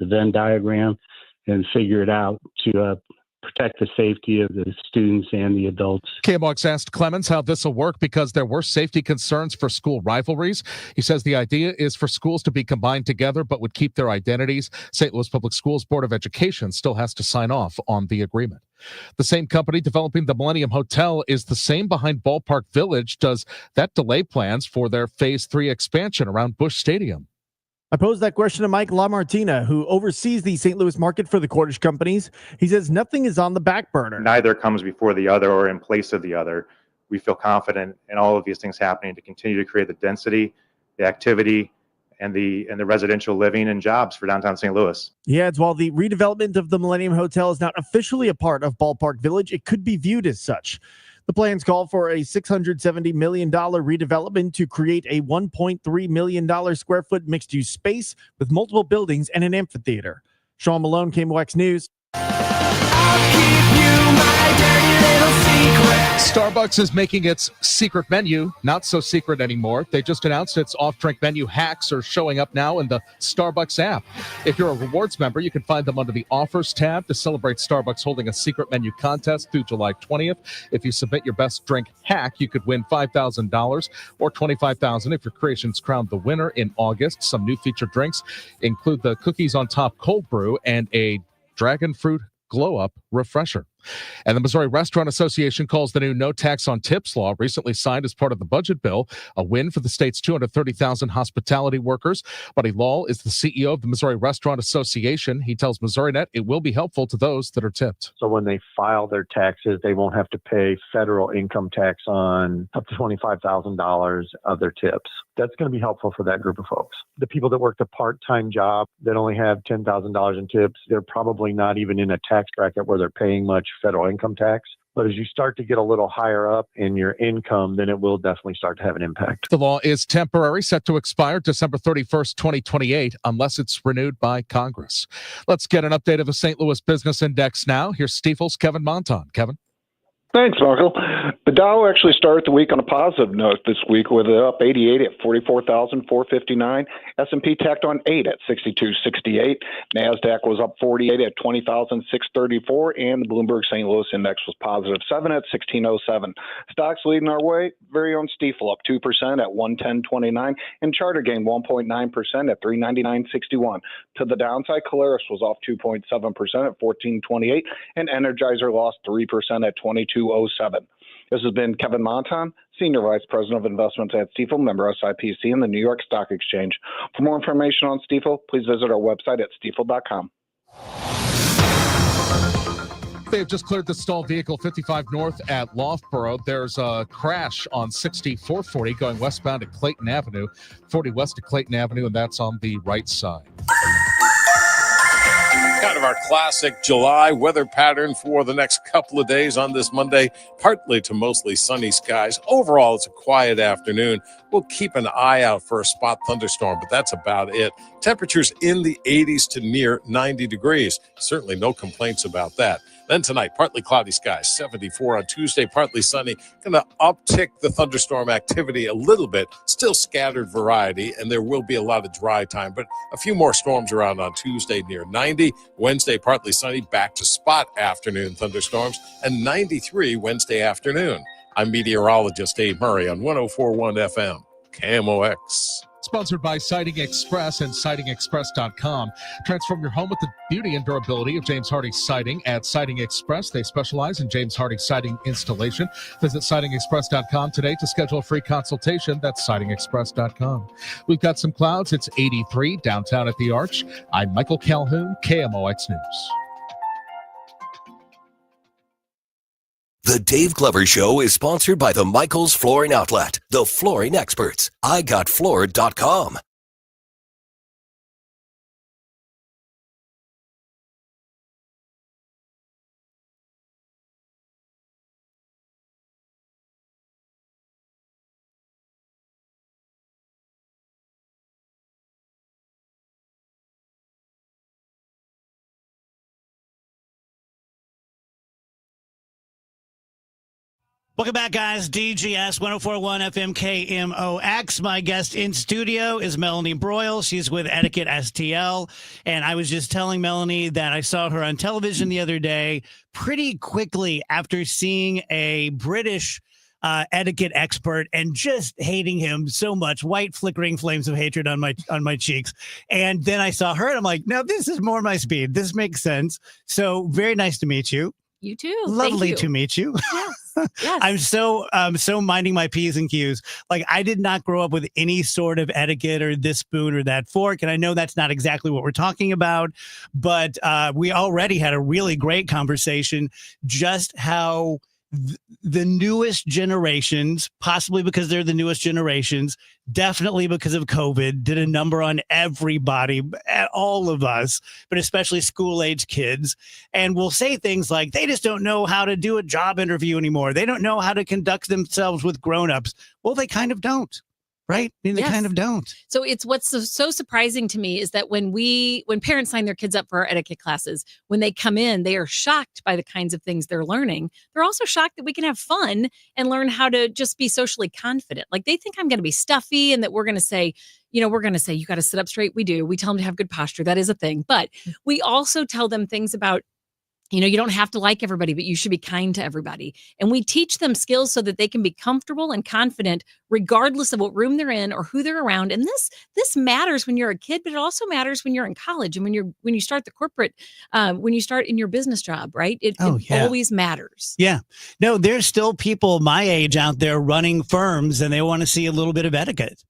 Venn diagram, and figure it out to protect the safety of the students and the adults. KMOX asked Clemens how this will work because there were safety concerns for school rivalries. He says the idea is for schools to be combined together but would keep their identities. St. Louis Public Schools Board of Education still has to sign off on the agreement. The same company developing the Millennium Hotel is the same behind Ballpark Village. Does that delay plans for their Phase 3 expansion around Busch Stadium? I posed that question to Mike LaMartina, who oversees the St. Louis market for the Cordish companies. He says nothing is on the back burner. Neither comes before the other or in place of the other. We feel confident in all of these things happening to continue to create the density, the activity, and the residential living and jobs for downtown St. Louis. He adds, while the redevelopment of the Millennium Hotel is not officially a part of Ballpark Village, it could be viewed as such. The plans call for a $670 million redevelopment to create a $1.3 million square foot mixed-use space with multiple buildings and an amphitheater. Sean Malone, KMOX News. Starbucks is making its secret menu not so secret anymore. They just announced its off-drink menu hacks are showing up now in the Starbucks app. If you're a rewards member, you can find them under the offers tab to celebrate Starbucks holding a secret menu contest through July 20th. If you submit your best drink hack, you could win $5,000 or $25,000 if your creation's crowned the winner in August. Some new featured drinks include the cookies on top cold brew and a dragon fruit glow-up refresher. And the Missouri Restaurant Association calls the new no tax on tips law recently signed as part of the budget bill a win for the state's 230,000 hospitality workers. Buddy Lal is the CEO of the Missouri Restaurant Association. He tells MissouriNet it will be helpful to those that are tipped. So when they file their taxes, they won't have to pay federal income tax on up to $25,000 of their tips. That's going to be helpful for that group of folks. The people that work the part-time job that only have $10,000 in tips, they're probably not even in a tax bracket where they're paying much federal income tax. But as you start to get a little higher up in your income, then it will definitely start to have an impact. The law is temporary, set to expire December 31st, 2028, unless it's renewed by Congress. Let's get an update of the St. Louis Business Index now. Here's Stifel's Kevin Monton. Kevin? Thanks, Michael. The Dow actually started the week on a positive note this week with it up 88 at 44,459. S&P tacked on 8 at 6268. NASDAQ was up 48 at 20,634. And the Bloomberg St. Louis Index was positive 7 at 1607. Stocks leading our way, very own Stifel up 2% at 110.29. And Charter gained 1.9% at 399.61. To the downside, Caleres was off 2.7% at 14.28. And Energizer lost 3% at 22.07. This has been Kevin Monton, Senior Vice President of Investments at Stifel, member SIPC, and the New York Stock Exchange. For more information on Stifel, please visit our website at stifel.com. They have just cleared the stalled vehicle 55 north at Loughborough. There's a crash on 6440 going westbound at Clayton Avenue, 40 west of Clayton Avenue, and that's on the right side. Kind of our classic July weather pattern for the next couple of days on this Monday, partly to mostly sunny skies. Overall, it's a quiet afternoon. We'll keep an eye out for a spot thunderstorm, but that's about it. Temperatures in the 80s to near 90 degrees. Certainly no complaints about that. Then tonight, partly cloudy skies, 74 on Tuesday, partly sunny. Going to uptick the thunderstorm activity a little bit, still scattered variety, and there will be a lot of dry time, but a few more storms around on Tuesday near 90. Wednesday, partly sunny, back to spot afternoon thunderstorms, and 93 Wednesday afternoon. I'm meteorologist Dave Murray on 104.1 FM, KMOX. Sponsored by Siding Express and sidingexpress.com. Transform your home with the beauty and durability of James Hardie Siding at Siding Express. They specialize in James Hardie siding installation. Visit sidingexpress.com today to schedule a free consultation. That's sidingexpress.com. We've got some clouds. It's 83 downtown at the Arch. I'm Michael Calhoun, KMOX News. The Dave Glover Show is sponsored by the Michaels Flooring Outlet, the flooring experts. IGotFloored.com. Welcome back, guys. DGS 1041 FM KMOX. My guest in studio is Melanie Broyle. She's with Etiquette STL. And I was just telling Melanie that I saw her on television the other day pretty quickly after seeing a British etiquette expert and just hating him so much, white flickering flames of hatred on my cheeks. And then I saw her and I'm like, no, this is more my speed. This makes sense. So very nice to meet you. You too. Lovely to meet you. Yes. Yes. I'm so minding my P's and Q's. Like, I did not grow up with any sort of etiquette or this spoon or that fork. And I know that's not exactly what we're talking about, but we already had a really great conversation just how the newest generations, possibly because they're the newest generations, definitely because of COVID, did a number on everybody, all of us, but especially school-age kids. And will say things like, they just don't know how to do a job interview anymore. They don't know how to conduct themselves with grown-ups. Well, they kind of don't. Right? I mean, they kind of don't. So it's what's so surprising to me is that when parents sign their kids up for our etiquette classes, when they come in, they are shocked by the kinds of things they're learning. They're also shocked that we can have fun and learn how to just be socially confident. Like, they think I'm going to be stuffy and that we're going to say, you got to sit up straight. We do. We tell them to have good posture. That is a thing. But we also tell them things about, you don't have to like everybody, but you should be kind to everybody. And we teach them skills so that they can be comfortable and confident, regardless of what room they're in or who they're around. And this matters when you're a kid, but it also matters when you're in college and when you start the corporate, when you start in your business job, right? It always matters. Yeah. No, there's still people my age out there running firms and they want to see a little bit of etiquette.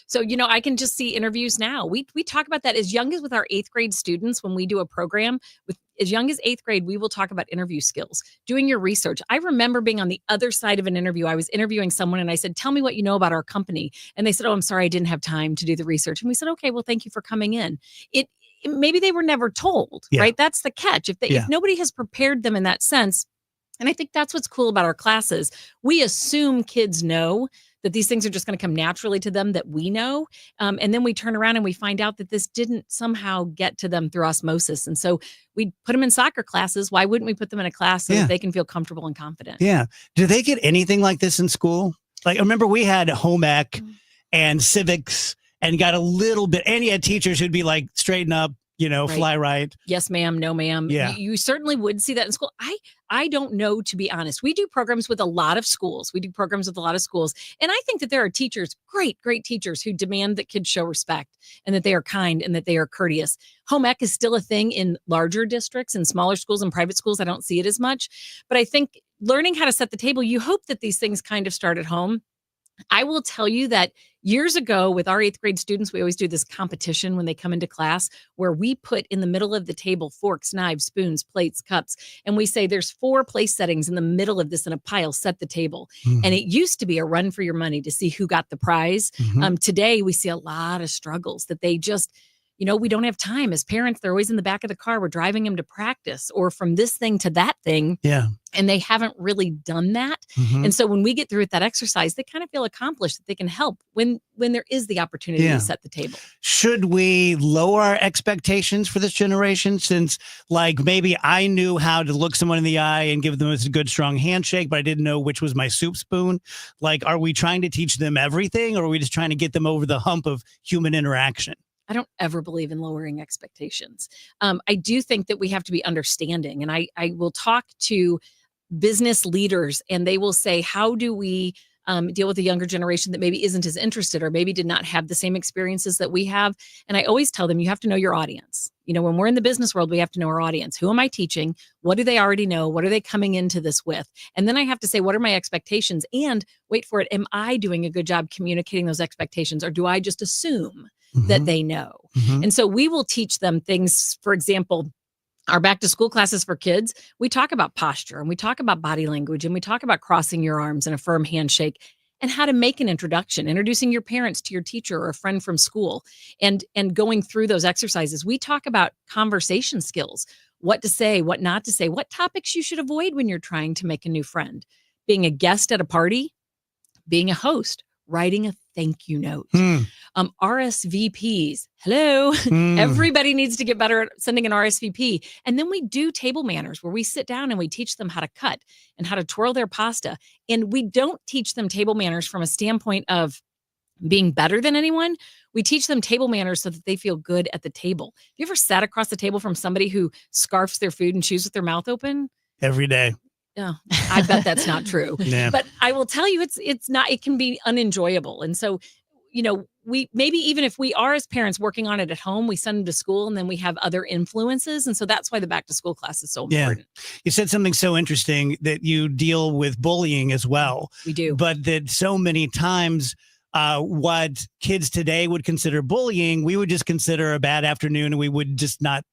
So, I can just see interviews now. We talk about that as young as with our 8th grade students. When we do a program with as young as 8th grade, we will talk about interview skills, doing your research. I remember being on the other side of an interview. I was interviewing someone and I said, tell me what you know about our company. And they said, oh, I'm sorry, I didn't have time to do the research. And we said, okay, well, thank you for coming in. Maybe they were never told, right? That's the catch. If nobody has prepared them in that sense. And I think that's what's cool about our classes. We assume kids know that these things are just going to come naturally to them, that we know. And then we turn around and we find out that this didn't somehow get to them through osmosis. And so we put them in soccer classes. Why wouldn't we put them in a class so that they can feel comfortable and confident? Yeah. Do they get anything like this in school? Like, I remember we had home ec and civics and got a little bit, and you had teachers who'd be like, straighten up, fly right. Yes, ma'am. No, ma'am. Yeah. You certainly would see that in school. I don't know, to be honest. We do programs with a lot of schools. And I think that there are teachers, great teachers, who demand that kids show respect and that they are kind and that they are courteous. Home ec is still a thing in larger districts and smaller schools and private schools. I don't see it as much. But I think learning how to set the table, you hope that these things kind of start at home. I will tell you that years ago with our 8th grade students, we always do this competition when they come into class where we put in the middle of the table forks, knives, spoons, plates, cups. And we say there's 4 place settings in the middle of this in a pile, set the table. And it used to be a run for your money to see who got the prize. Today, we see a lot of struggles that they just, we don't have time. As parents, they're always in the back of the car. We're driving them to practice or from this thing to that thing. Yeah. And they haven't really done that. And so when we get through with that exercise, they kind of feel accomplished, that they can help when there is the opportunity to set the table. Should we lower our expectations for this generation? Since, like, maybe I knew how to look someone in the eye and give them a good, strong handshake, but I didn't know which was my soup spoon. Like, are we trying to teach them everything, or are we just trying to get them over the hump of human interaction? I don't ever believe in lowering expectations. I do think that we have to be understanding. And I will talk to business leaders and they will say, how do we deal with a younger generation that maybe isn't as interested or maybe did not have the same experiences that we have. And I always tell them, you have to know your audience. When we're in the business world, we have to know our audience. Who am I teaching? What do they already know? What are they coming into this with? And then I have to say, what are my expectations? And wait for it. Am I doing a good job communicating those expectations, or do I just assume that they know? And so we will teach them things. For example, our back to school classes for kids, we talk about posture and we talk about body language and we talk about crossing your arms and a firm handshake and how to make an introduction, introducing your parents to your teacher or a friend from school, and going through those exercises. We talk about conversation skills, what to say, what not to say, what topics you should avoid when you're trying to make a new friend, being a guest at a party, being a host, writing a thank you note, RSVPs. Hello. Everybody needs to get better at sending an RSVP. And then we do table manners where we sit down and we teach them how to cut and how to twirl their pasta. And we don't teach them table manners from a standpoint of being better than anyone. We teach them table manners so that they feel good at the table. Have you ever sat across the table from somebody who scarfs their food and chews with their mouth open? Every day. Yeah, I bet that's not true. Yeah. But I will tell you, it's not, it can be unenjoyable. And so, we maybe even if we are as parents working on it at home, we send them to school and then we have other influences. And so that's why the back to school class is so important. You said something so interesting, that you deal with bullying as well. We do. But that so many times what kids today would consider bullying, we would just consider a bad afternoon and we would just not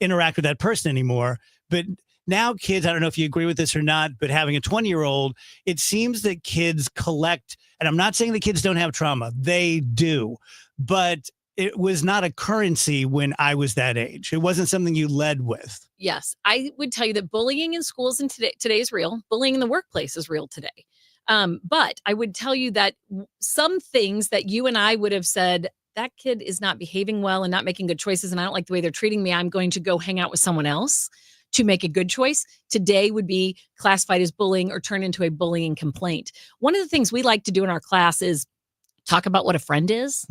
interact with that person anymore. But now kids, I don't know if you agree with this or not, but having a 20-year-old, it seems that kids collect, and I'm not saying the kids don't have trauma. They do. But it was not a currency when I was that age. It wasn't something you led with. Yes. I would tell you that bullying in schools and today is real. Bullying in the workplace is real today. But I would tell you that some things that you and I would have said, that kid is not behaving well and not making good choices, and I don't like the way they're treating me, I'm going to go hang out with someone else to make a good choice, today would be classified as bullying or turn into a bullying complaint. One of the things we like to do in our class is talk about what a friend is,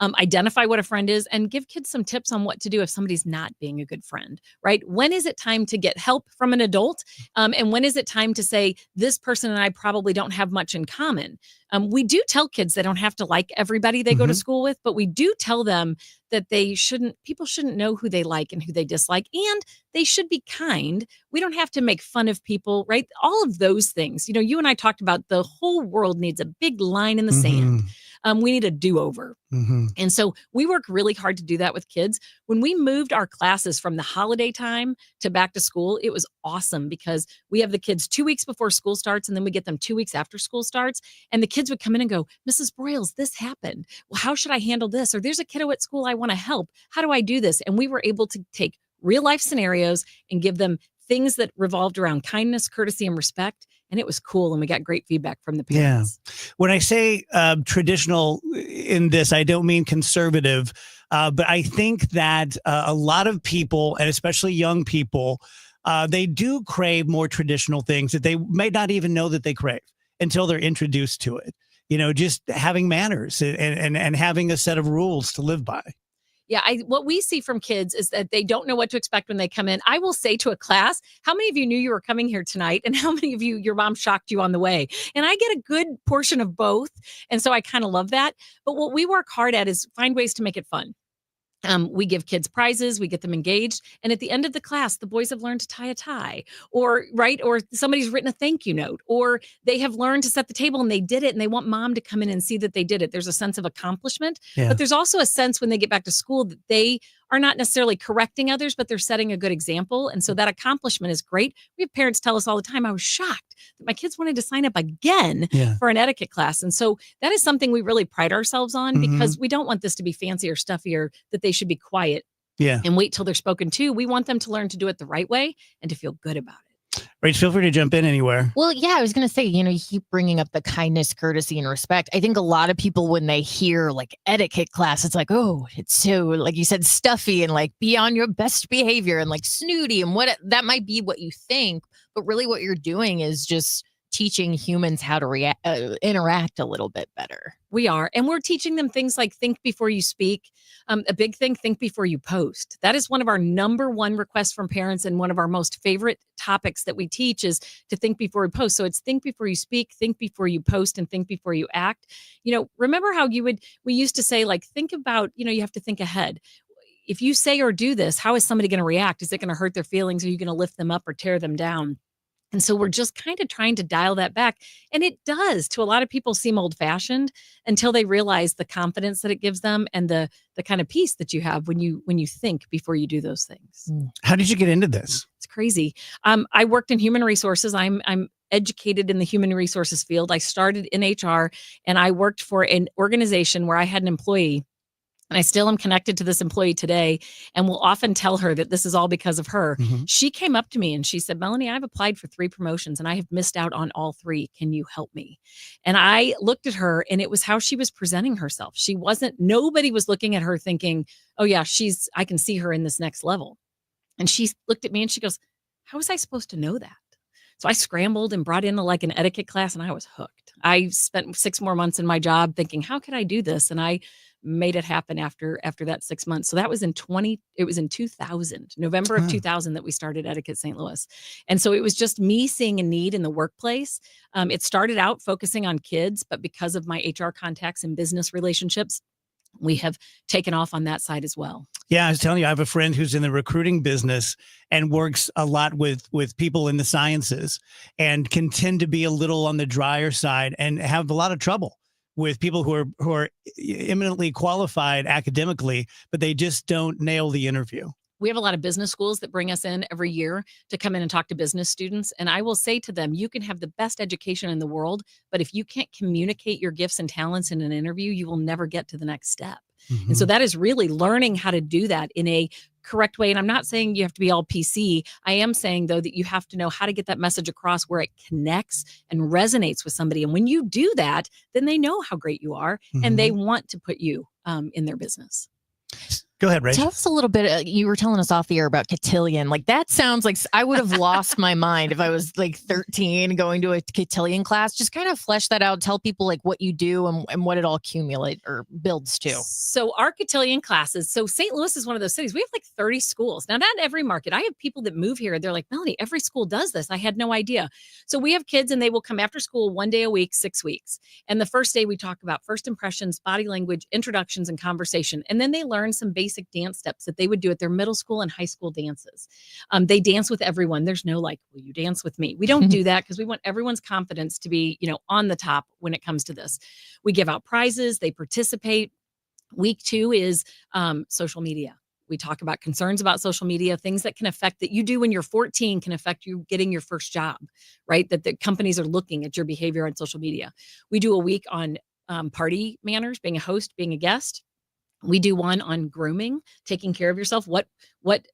identify what a friend is, and give kids some tips on what to do if somebody's not being a good friend, right? When is it time to get help from an adult? And when is it time to say, this person and I probably don't have much in common? We do tell kids they don't have to like everybody they go to school with, but we do tell them that people shouldn't know who they like and who they dislike, and they should be kind. We don't have to make fun of people, right? All of those things. You and I talked about the whole world needs a big line in the sand. We need a do-over. And so we work really hard to do that with kids. When we moved our classes from the holiday time to back to school, it was awesome because we have the kids 2 weeks before school starts, and then we get them 2 weeks after school starts. And the kids would come in and go, Mrs. Broyles, this happened. Well, how should I handle this? Or there's a kiddo at school I want to help. How do I do this? And we were able to take real life scenarios and give them things that revolved around kindness, courtesy, and respect. And it was cool. And we got great feedback from the parents. Yeah. When I say traditional in this, I don't mean conservative, but I think that a lot of people, and especially young people, they do crave more traditional things that they may not even know that they crave until they're introduced to it. Just having manners and having a set of rules to live by. Yeah, what we see from kids is that they don't know what to expect when they come in. I will say to a class, how many of you knew you were coming here tonight? And how many of you, your mom shocked you on the way? And I get a good portion of both. And so I kind of love that. But what we work hard at is find ways to make it fun. We give kids prizes, we get them engaged. And at the end of the class, the boys have learned to tie a tie or somebody's written a thank you note, or they have learned to set the table and they did it and they want mom to come in and see that they did it. There's a sense of accomplishment, but there's also a sense when they get back to school that they are not necessarily correcting others, but they're setting a good example. And so that accomplishment is great. We have parents tell us all the time, I was shocked that my kids wanted to sign up again for an etiquette class. And so that is something we really pride ourselves on because we don't want this to be fancy or stuffy or that they should be quiet and wait till they're spoken to. We want them to learn to do it the right way and to feel good about it. Rach, feel free to jump in anywhere. Well, yeah, I was going to say, you keep bringing up the kindness, courtesy, and respect. I think a lot of people, when they hear like etiquette class, it's like, oh, it's so, like you said, stuffy and like be on your best behavior and like snooty and what that might be what you think. But really what you're doing is just teaching humans how to interact a little bit better. We are. And we're teaching them things like think before you speak. A big thing, think before you post. That is one of our number one requests from parents. And one of our most favorite topics that we teach is to think before we post. So it's think before you speak, think before you post, and think before you act. Remember how we used to say, like, think about, you have to think ahead. If you say or do this, how is somebody going to react? Is it going to hurt their feelings? Are you going to lift them up or tear them down? And so we're just kind of trying to dial that back. And it does, to a lot of people, seem old fashioned until they realize the confidence that it gives them and the kind of peace that you have when you think before you do those things. How did you get into this? It's crazy. I worked in human resources. I'm educated in the human resources field. I started in HR, and I worked for an organization where I had an employee. And I still am connected to this employee today, and will often tell her that this is all because of her. Mm-hmm. She came up to me and she said, Melanie, I've applied for 3 promotions and I have missed out on all 3. Can you help me? And I looked at her, and it was how she was presenting herself. Nobody was looking at her thinking, oh yeah, I can see her in this next level. And she looked at me and she goes, how was I supposed to know that? So I scrambled and brought in an etiquette class, and I was hooked. I spent 6 more months in my job thinking, how could I do this? And I made it happen after that 6 months. So that was in 2000, November of 2000, that we started Etiquette St. Louis. And so it was just me seeing a need in the workplace. It started out focusing on kids, but because of my HR contacts and business relationships, we have taken off on that side as well. Yeah, I was telling you, I have a friend who's in the recruiting business and works a lot with people in the sciences, and can tend to be a little on the drier side and have a lot of trouble with people who are eminently qualified academically, but they just don't nail the interview. We have a lot of business schools that bring us in every year to come in and talk to business students. And I will say to them, you can have the best education in the world, but if you can't communicate your gifts and talents in an interview, you will never get to the next step. Mm-hmm. And so that is really learning how to do that in a correct way. And I'm not saying you have to be all PC. I am saying, though, that you have to know how to get that message across where it connects and resonates with somebody. And when you do that, then they know how great you are, and they want to put you in their business. Go ahead, Rach. Tell us a little bit. You were telling us off the air about cotillion. Like, that sounds like I would have lost my mind if I was like 13 going to a cotillion class. Just kind of flesh that out. Tell people like what you do and what it all accumulates or builds to. So our cotillion classes. So St. Louis is one of those cities. We have like 30 schools. Now, not every market. I have people that move here. They're like, Melanie, every school does this. I had no idea. So we have kids, and they will come after school 1 day a week, 6 weeks. And the first day we talk about first impressions, body language, introductions, and conversation. And then they learn some basic dance steps that they would do at their middle school and high school dances. They dance with everyone. There's no like, will you dance with me? We don't do that because we want everyone's confidence to be, on the top when it comes to this. We give out prizes. They participate. Week 2 is social media. We talk about concerns about social media, things that can affect that you do when you're 14 can affect you getting your first job, right? That the companies are looking at your behavior on social media. We do a week on party manners, being a host, being a guest. We do one on grooming, taking care of yourself, what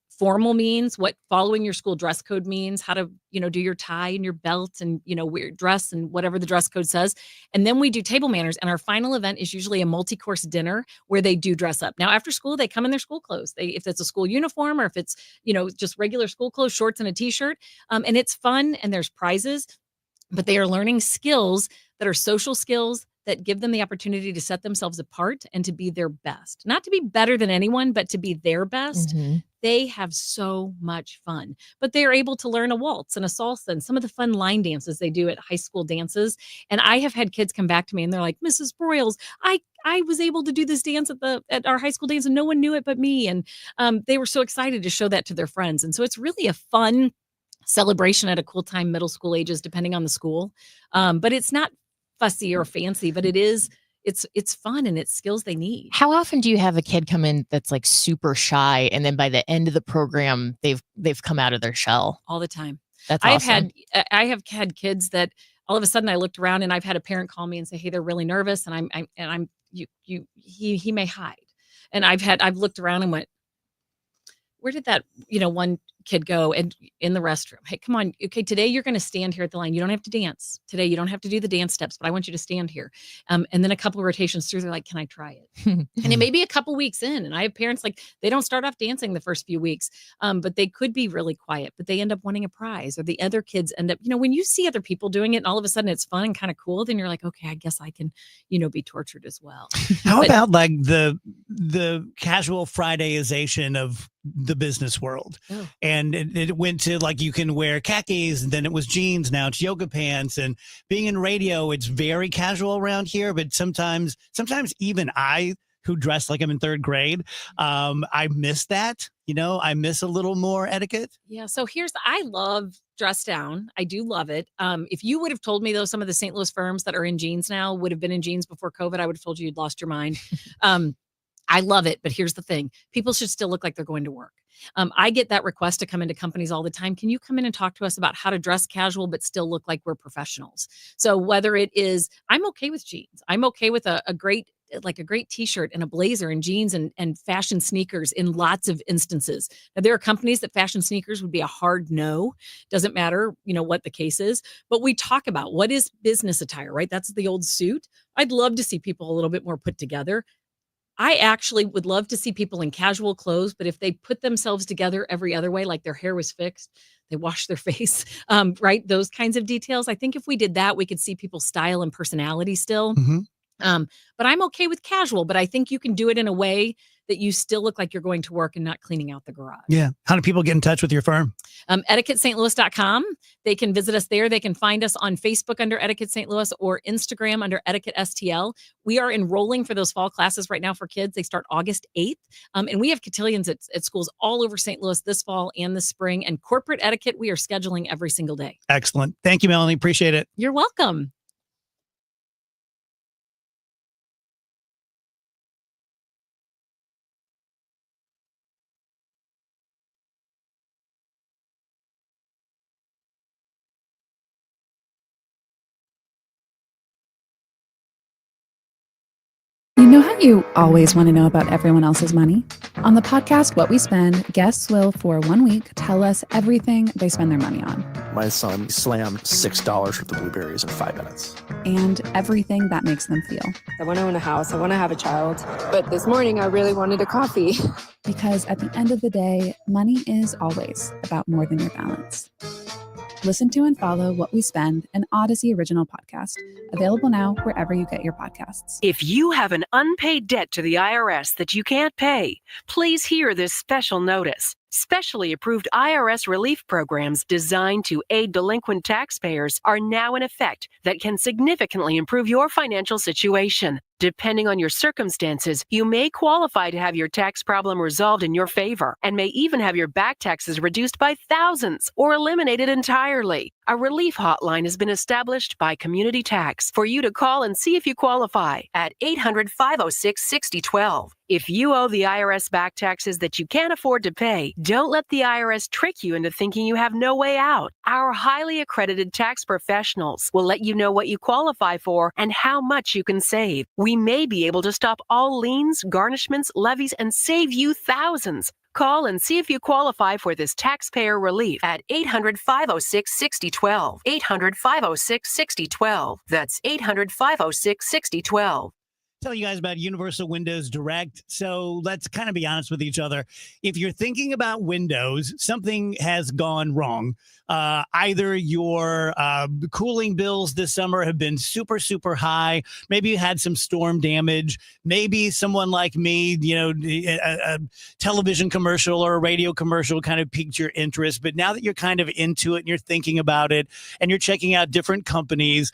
formal means, what following your school dress code means, how to, do your tie and your belt and, wear your dress and whatever the dress code says. And then we do table manners. And our final event is usually a multi-course dinner where they do dress up. Now, after school, they come in their school clothes. If it's a school uniform or if it's, just regular school clothes, shorts and a t-shirt. And it's fun and there's prizes, but they are learning skills that are social skills that give them the opportunity to set themselves apart and to be their best. Not to be better than anyone, but to be their best. Mm-hmm. They have so much fun, but they are able to learn a waltz and a salsa and some of the fun line dances they do at high school dances. And I have had kids come back to me and they're like, Mrs. Broyles, I was able to do this dance at our high school dance and no one knew it but me. And they were so excited to show that to their friends. And so it's really a fun celebration at a cool time, middle school ages, depending on the school. But it's not fussy or fancy, but it's fun and it's skills they need. How often do you have a kid come in that's like super shy, and then by the end of the program they've come out of their shell? All the time. That's awesome. I have had kids that all of a sudden I looked around and I've had a parent call me and say, hey, they're really nervous, and he may hide. And I've looked around and went, where did that, one kid go and in the restroom. Hey, come on. Okay, today you're going to stand here at the line. You don't have to dance. Today you don't have to do the dance steps, but I want you to stand here. And then a couple of rotations through, they're like, can I try it? And it may be a couple weeks in. And I have parents like, they don't start off dancing the first few weeks, but they could be really quiet, but they end up wanting a prize, or the other kids end up, when you see other people doing it and all of a sudden it's fun and kind of cool, then you're like, okay, I guess I can, be tortured as well. How about like the casual Fridayization of the business world? Oh. And it went to like, you can wear khakis, and then it was jeans, now it's yoga pants. And being in radio, it's very casual around here, but sometimes even I, who dress like I'm in third grade, I miss that. I miss a little more etiquette. Yeah. So I love dress down. I do love it. If you would have told me, though, some of the St. Louis firms that are in jeans now would have been in jeans before COVID, I would have told you you'd lost your mind. I love it. But here's the thing. People should still look like they're going to work. I get that request to come into companies all the time. Can you come in and talk to us about how to dress casual, but still look like we're professionals? So whether it is, I'm okay with jeans. I'm okay with a great t-shirt and a blazer and jeans and fashion sneakers in lots of instances. Now, there are companies that fashion sneakers would be a hard no. Doesn't matter, what the case is. But we talk about what is business attire, right? That's the old suit. I'd love to see people a little bit more put together. I actually would love to see people in casual clothes, but if they put themselves together every other way, like their hair was fixed, they wash their face, right? Those kinds of details. I think if we did that, we could see people's style and personality still. Mm-hmm. But I'm okay with casual, but I think you can do it in a way that you still look like you're going to work and not cleaning out the garage. Yeah. How do people get in touch with your firm? EtiquetteSt.Louis.com. They can visit us there. They can find us on Facebook under Etiquette St. Louis or Instagram under Etiquette STL. We are enrolling for those fall classes right now for kids. They start August 8th. And we have cotillions at schools all over St. Louis this fall and this spring. And corporate etiquette, we are scheduling every single day. Excellent. Thank you, Melanie. Appreciate it. You're welcome. You know how you always want to know about everyone else's money? On the podcast, What We Spend, guests will, for 1 week, tell us everything they spend their money on. My son slammed $6 worth of blueberries in 5 minutes. And everything that makes them feel. I want to own a house. I want to have a child. But this morning, I really wanted a coffee. Because at the end of the day, money is always about more than your balance. Listen to and follow What We Spend, an Odyssey original podcast. Available now wherever you get your podcasts. If you have an unpaid debt to the IRS that you can't pay, please hear this special notice. Specially approved IRS relief programs designed to aid delinquent taxpayers are now in effect that can significantly improve your financial situation. Depending on your circumstances, you may qualify to have your tax problem resolved in your favor and may even have your back taxes reduced by thousands or eliminated entirely. A relief hotline has been established by Community Tax for you to call and see if you qualify at 800-506-6012. If you owe the IRS back taxes that you can't afford to pay, don't let the IRS trick you into thinking you have no way out. Our highly accredited tax professionals will let you know what you qualify for and how much you can save. We may be able to stop all liens, garnishments, levies, and save you thousands. Call and see if you qualify for this taxpayer relief at 800-506-6012. 800-506-6012. That's 800-506-6012. Tell you guys about Universal Windows Direct. So let's kind of be honest with each other. If you're thinking about Windows, something has gone wrong. Either your cooling bills this summer have been super, super high. Maybe you had some storm damage. Maybe someone like me, a television commercial or a radio commercial kind of piqued your interest. But now that you're kind of into it and you're thinking about it and you're checking out different companies,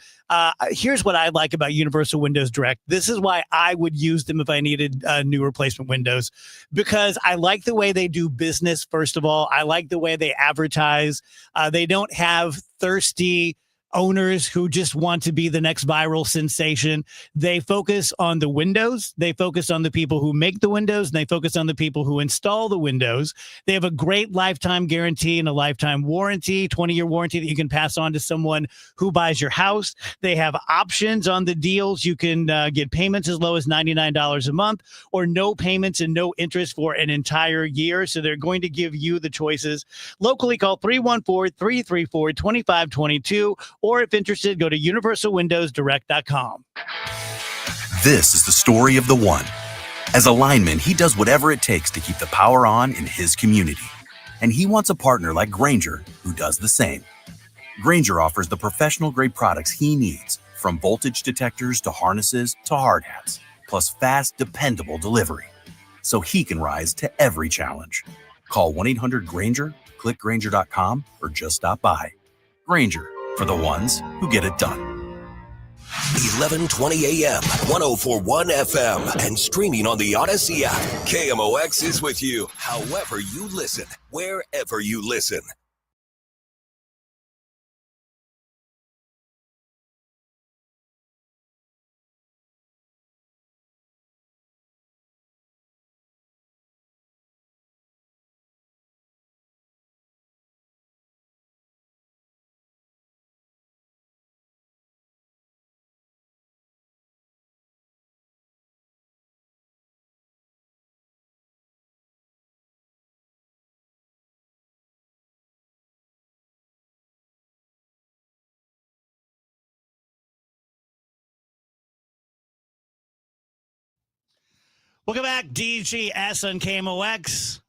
here's what I like about Universal Windows Direct. This is why I would use them if I needed new replacement windows, because I like the way they do business. First of all, I like the way they advertise. They don't have thirsty owners who just want to be the next viral sensation. They focus on the windows. They focus on the people who make the windows, and they focus on the people who install the windows. They have a great lifetime guarantee and a lifetime warranty, 20-year warranty that you can pass on to someone who buys your house. They have options on the deals. You can get payments as low as $99 a month or no payments and no interest for an entire year. So they're going to give you the choices. Locally, call 314-334-2522, or if interested, go to universalwindowsdirect.com. This is the story of the one. As a lineman, he does whatever it takes to keep the power on in his community. And he wants a partner like Grainger who does the same. Grainger offers the professional-grade products he needs, from voltage detectors to harnesses to hard hats, plus fast, dependable delivery, so he can rise to every challenge. Call 1-800-GRAINGER, click Grainger.com, or just stop by. Grainger, for the ones who get it done. 11:20 a.m., 104.1 FM, and streaming on the Odyssey app. KMOX is with you, however you listen, wherever you listen. Welcome back, DGS on KMOX.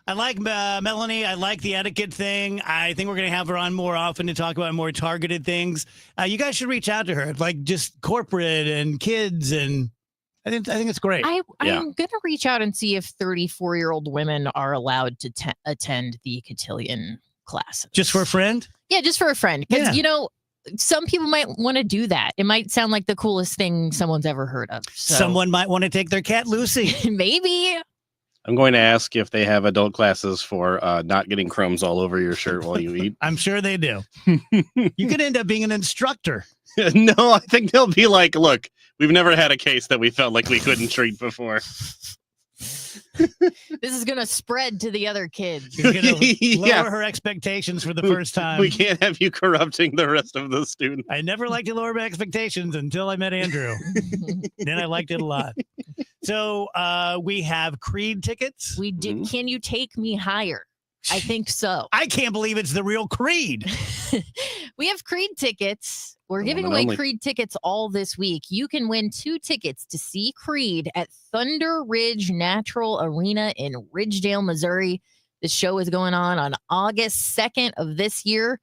I like Melanie. I like the etiquette thing. I think we're going to have her on more often to talk about more targeted things. You guys should reach out to her, like just corporate and kids, and I think it's great. I'm going to reach out and see if 34-year-old women are allowed to attend the cotillion classes. Just for a friend? Yeah, just for a friend. Because, some people might want to do that. It might sound like the coolest thing someone's ever heard of. So. Someone might want to take their cat Lucy. Maybe. I'm going to ask if they have adult classes for not getting crumbs all over your shirt while you eat. I'm sure they do. You could end up being an instructor. No, I think they'll be like, look, we've never had a case that we felt like we couldn't treat before. This is going to spread to the other kids. You're going to lower her expectations for the first time. We can't have you corrupting the rest of the students. I never liked to lower my expectations until I met Andrew. Then I liked it a lot. So we have Creed tickets. We did. Can you take me higher? I think so. I can't believe it's the real Creed. We have Creed tickets. We're giving away Creed tickets all this week. You can win 2 tickets to see Creed at Thunder Ridge Natural Arena in Ridgedale, Missouri. The show is going on August 2nd of this year.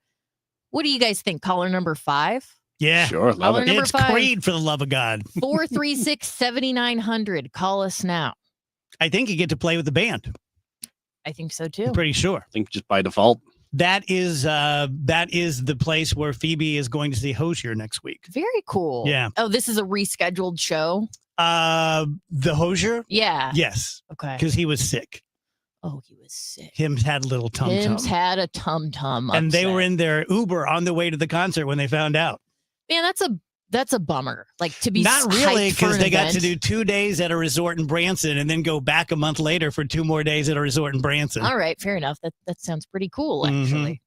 What do you guys think? Caller number 5? Yeah. Sure. Love it. It's 5. Creed, for the love of God. 436-7900. Call us now. I think you get to play with the band. I think so too. I'm pretty sure. I think just by default. That is the place where Phoebe is going to see Hozier next week. Very cool. Yeah. Oh, this is a rescheduled show? The Hozier? Yeah. Yes. Okay. Because he was sick. Oh, he was sick. Hims had a little tum-tum. Hims had a tum-tum. And they were in their Uber on the way to the concert when they found out. Man, that's a bummer. Like, to be not really, because they got to do. do 2 days at a resort in Branson and then go back a month later for 2 more days at a resort in Branson. All right, fair enough. That sounds pretty cool, actually.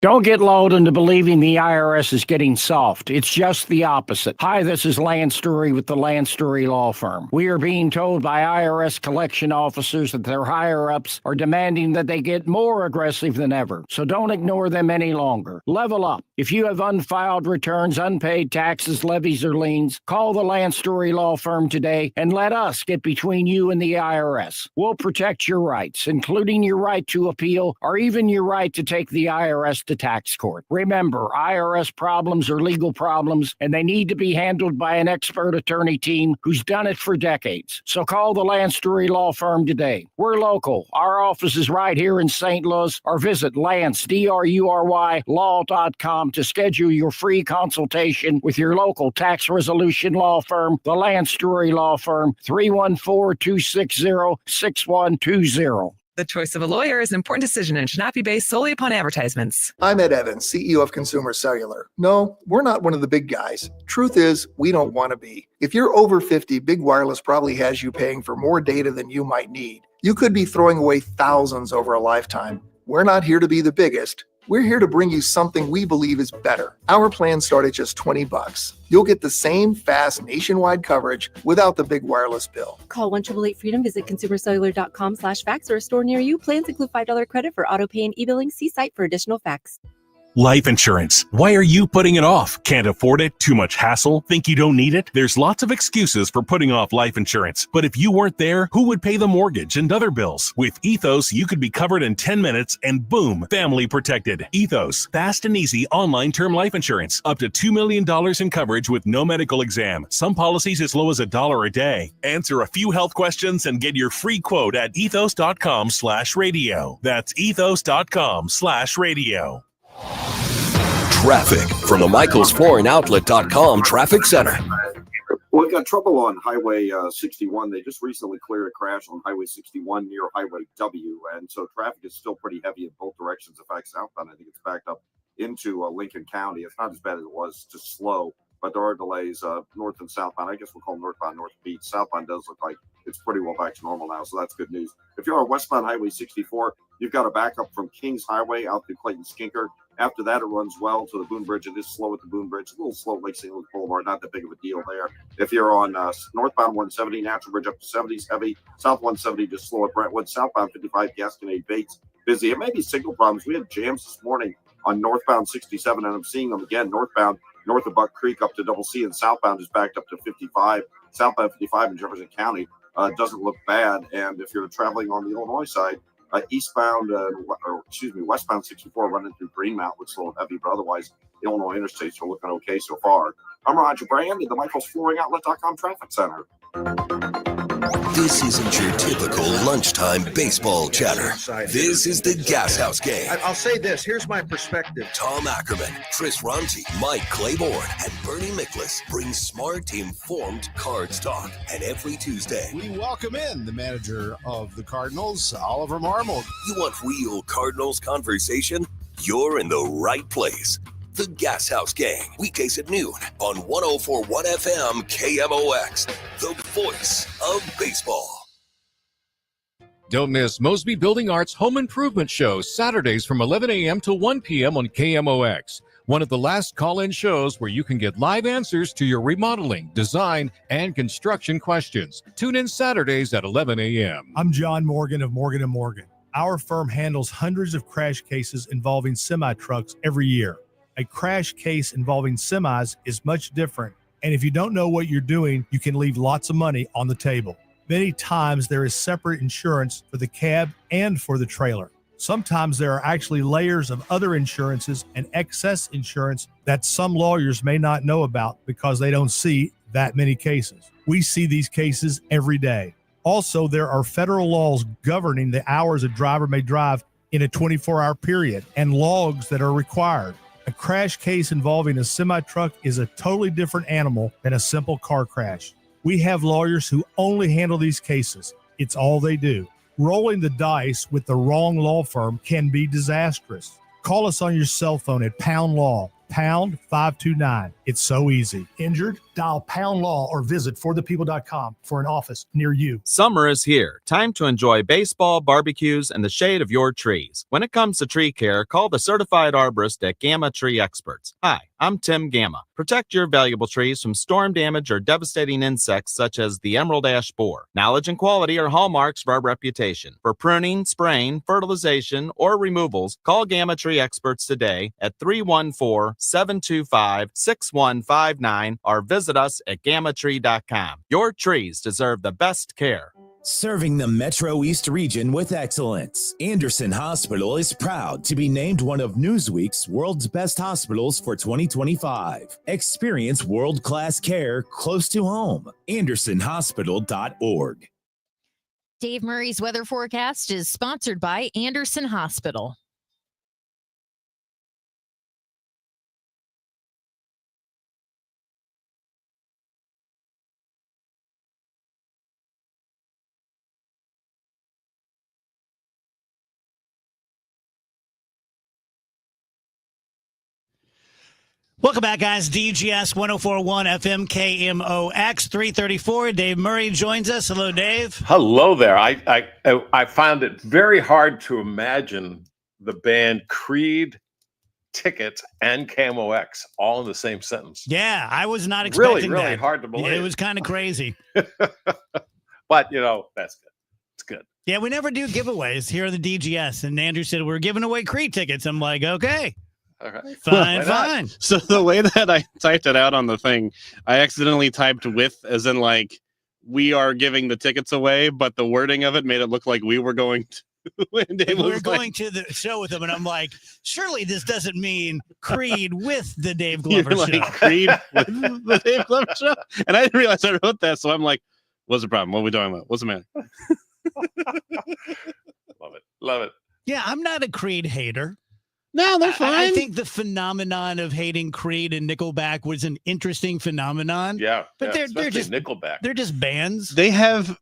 Don't get lulled into believing the IRS is getting soft. It's just the opposite. Hi, this is Lance Story with the Lance Story Law Firm. We are being told by IRS collection officers that their higher-ups are demanding that they get more aggressive than ever. So don't ignore them any longer. Level up. If you have unfiled returns, unpaid taxes, levies, or liens, call the Lance Story Law Firm today and let us get between you and the IRS. We'll protect your rights, including your right to appeal or even your right to take the IRS to to tax court. Remember, IRS problems are legal problems, and they need to be handled by an expert attorney team who's done it for decades. So call the Lance Drury Law Firm today. We're local. Our office is right here in St. Louis, or visit Lance, DRURY, law.com to schedule your free consultation with your local tax resolution law firm, the Lance Drury Law Firm, 314-260-6120. The choice of a lawyer is an important decision and should not be based solely upon advertisements. I'm Ed Evans, CEO of Consumer Cellular. No, we're not one of the big guys. Truth is, we don't want to be. If you're over 50, Big Wireless probably has you paying for more data than you might need. You could be throwing away thousands over a lifetime. We're not here to be the biggest. We're here to bring you something we believe is better. Our plans start at just $20. You'll get the same fast nationwide coverage without the big wireless bill. Call 1-888-FREEDOM, visit consumercellular.com/fax or a store near you. Plans include $5 credit for auto pay and e-billing. See site for additional facts. Life insurance. Why are you putting it off? Can't afford it? Too much hassle? Think you don't need it? There's lots of excuses for putting off life insurance. But if you weren't there, who would pay the mortgage and other bills? With Ethos, you could be covered in 10 minutes and boom, family protected. Ethos, fast and easy online term life insurance. Up to $2 million in coverage with no medical exam. Some policies as low as $1 a day. Answer a few health questions and get your free quote at ethos.com/radio. That's ethos.com/radio. Traffic from the MichaelsFlooringOutlet.com Traffic Center. Well, we've got trouble on Highway 61. They just recently cleared a crash on Highway 61 near Highway W, and so traffic is still pretty heavy in both directions. In fact, southbound, I think it's backed up into Lincoln County. It's not as bad as it was, just slow, but there are delays north and southbound. I guess we'll call them northbound, North Beach. Southbound does look like it's pretty well back to normal now, so that's good news. If you're on westbound Highway 64, you've got a backup from Kings Highway out through Clayton Skinker. After that, it runs well to the Boone Bridge. It is slow at the Boone Bridge. A little slow at Lake St. Louis Boulevard. Not that big of a deal there. If you're on northbound 170, Natural Bridge up to 70s heavy. South 170 just slow at Brentwood. Southbound 55, Gasconade Bates busy. It may be signal problems. We had jams this morning on northbound 67, and I'm seeing them again. Northbound north of Buck Creek up to Double C, and southbound is backed up to 55. Southbound 55 in Jefferson County doesn't look bad. And if you're traveling on the Illinois side, westbound 64 running through Greenmount with slow and heavy, but otherwise Illinois interstates are looking okay so far. I'm Roger Brand at the MichaelsFlooringOutlet.com Traffic Center. This isn't your typical lunchtime baseball chatter. This is the Gas House Gang. I'll say this. Here's my perspective. Tom Ackerman, Chris Ronzi, Mike Claiborne, and Bernie Miklasz bring smart, informed Cards talk. And every Tuesday, we welcome in the manager of the Cardinals, Oliver Marmol. You want real Cardinals conversation? You're in the right place. The Gas House Gang, weekdays at noon on 104.1 FM KMOX, the voice of baseball. Don't miss Mosby Building Arts Home Improvement Show, Saturdays from 11 a.m. to 1 p.m. on KMOX. One of the last call-in shows where you can get live answers to your remodeling, design, and construction questions. Tune in Saturdays at 11 a.m. I'm John Morgan of Morgan & Morgan. Our firm handles hundreds of crash cases involving semi-trucks every year. A crash case involving semis is much different, and if you don't know what you're doing, you can leave lots of money on the table. Many times there is separate insurance for the cab and for the trailer. Sometimes there are actually layers of other insurances and excess insurance that some lawyers may not know about because they don't see that many cases. We see these cases every day. Also, there are federal laws governing the hours a driver may drive in a 24-hour period and logs that are required. A crash case involving a semi-truck is a totally different animal than a simple car crash. We have lawyers who only handle these cases. It's all they do. Rolling the dice with the wrong law firm can be disastrous. Call us on your cell phone at Pound Law, pound 529. It's so easy. Injured? Dial Pound Law or visit forthepeople.com for an office near you. Summer is here. Time to enjoy baseball, barbecues, and the shade of your trees. When it comes to tree care, call the certified arborist at Gamma Tree Experts. Hi, I'm Tim Gamma. Protect your valuable trees from storm damage or devastating insects such as the emerald ash borer. Knowledge and quality are hallmarks of our reputation. For pruning, spraying, fertilization, or removals, call Gamma Tree Experts today at 314-725-6159 or visit us at gammatree.com. Your trees deserve the best care. Serving the Metro East region with excellence, Anderson Hospital is proud to be named one of Newsweek's World's Best Hospitals for 2025. Experience world-class care close to home. AndersonHospital.org. Dave Murray's weather forecast is sponsored by Anderson Hospital. Welcome back, guys. DGS 1041 FM KMOX 334. Dave Murray joins us. Hello, Dave. Hello there. I found it very hard to imagine the band Creed, Ticket, and Camo X all in the same sentence. Yeah, I was not expecting Really that. hard to believe. Yeah, it was kind of crazy. But, that's good. It's good. Yeah, we never do giveaways here at the DGS. And Andrew said, we're giving away Creed tickets. I'm like, okay. All right. Fine. So the way that I typed it out on the thing, I accidentally typed with, as in like, we are giving the tickets away, but the wording of it made it look like we were going to. And Dave We were was going like, to the show with him, and I'm like, surely this doesn't mean Creed with the Dave you're Glover like, show. Creed with the Dave Glover show? And I didn't realize I wrote that, so I'm like, what's the problem? What are we talking about? What's the matter? Love it. Yeah, I'm not a Creed hater. No, they're fine. I think the phenomenon of hating Creed and Nickelback was an interesting phenomenon. Yeah. But they're just Nickelback. They're just bands. They have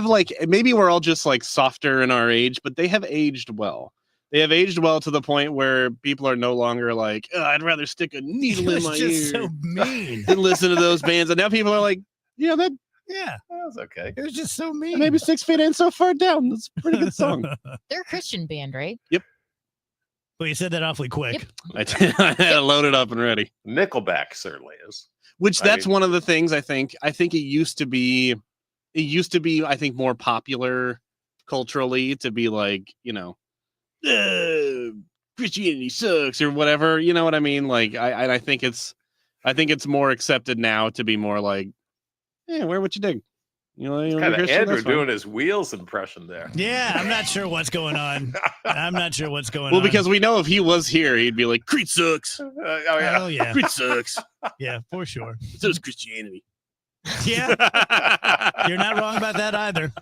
like, maybe we're all just like softer in our age, but they have aged well. They have aged well to the point where people are no longer like, I'd rather stick a needle in my just ear so mean. than listen to those bands. And now people are like, Yeah, That was okay. it was just so mean. maybe 6 Feet Ain't So Far Down. That's a pretty good song. They're a Christian band, right? Well, you said that awfully quick. I had it loaded up and ready. Nickelback certainly is. Which I that's mean- one of the things I think it used to be, I think, more popular culturally to be like, Christianity sucks or whatever. You know what I mean? Like, I think it's more accepted now to be more like, yeah, wear what you dig. Kind of Andrew doing his Wheels impression there. Yeah, I'm not sure what's going on. Well, on. because we know if he was here, he'd be like, Creed sucks. Oh, yeah. Creed sucks. Yeah, for sure. So does Christianity. Yeah. You're not wrong about that either.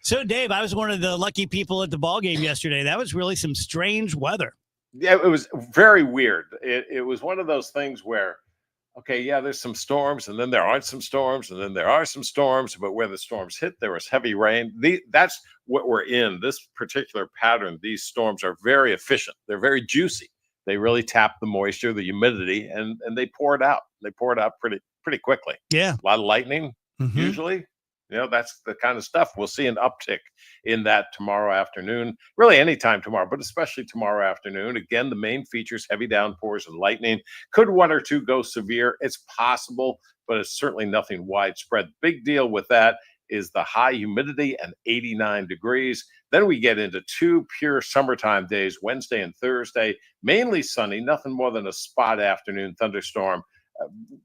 So, Dave, I was one of the lucky people at the ball game yesterday. That was really some strange weather. Yeah, it was very weird. It was one of those things where, okay, yeah, there's some storms, and then there aren't some storms, and then there are some storms, but where the storms hit, there was heavy rain. That's what we're in. This particular pattern, these storms are very efficient. They're very juicy. They really tap the moisture, the humidity, and they pour it out. They pour it out pretty quickly. Yeah. A lot of lightning, usually. That's the kind of stuff. We'll see an uptick in that tomorrow afternoon, really anytime tomorrow, but especially tomorrow afternoon. Again, the main features, heavy downpours and lightning. Could one or two go severe? It's possible, but it's certainly nothing widespread. Big deal with that is the high humidity and 89 degrees. Then we get into 2 pure summertime days, Wednesday and Thursday, mainly sunny, nothing more than a spot afternoon thunderstorm.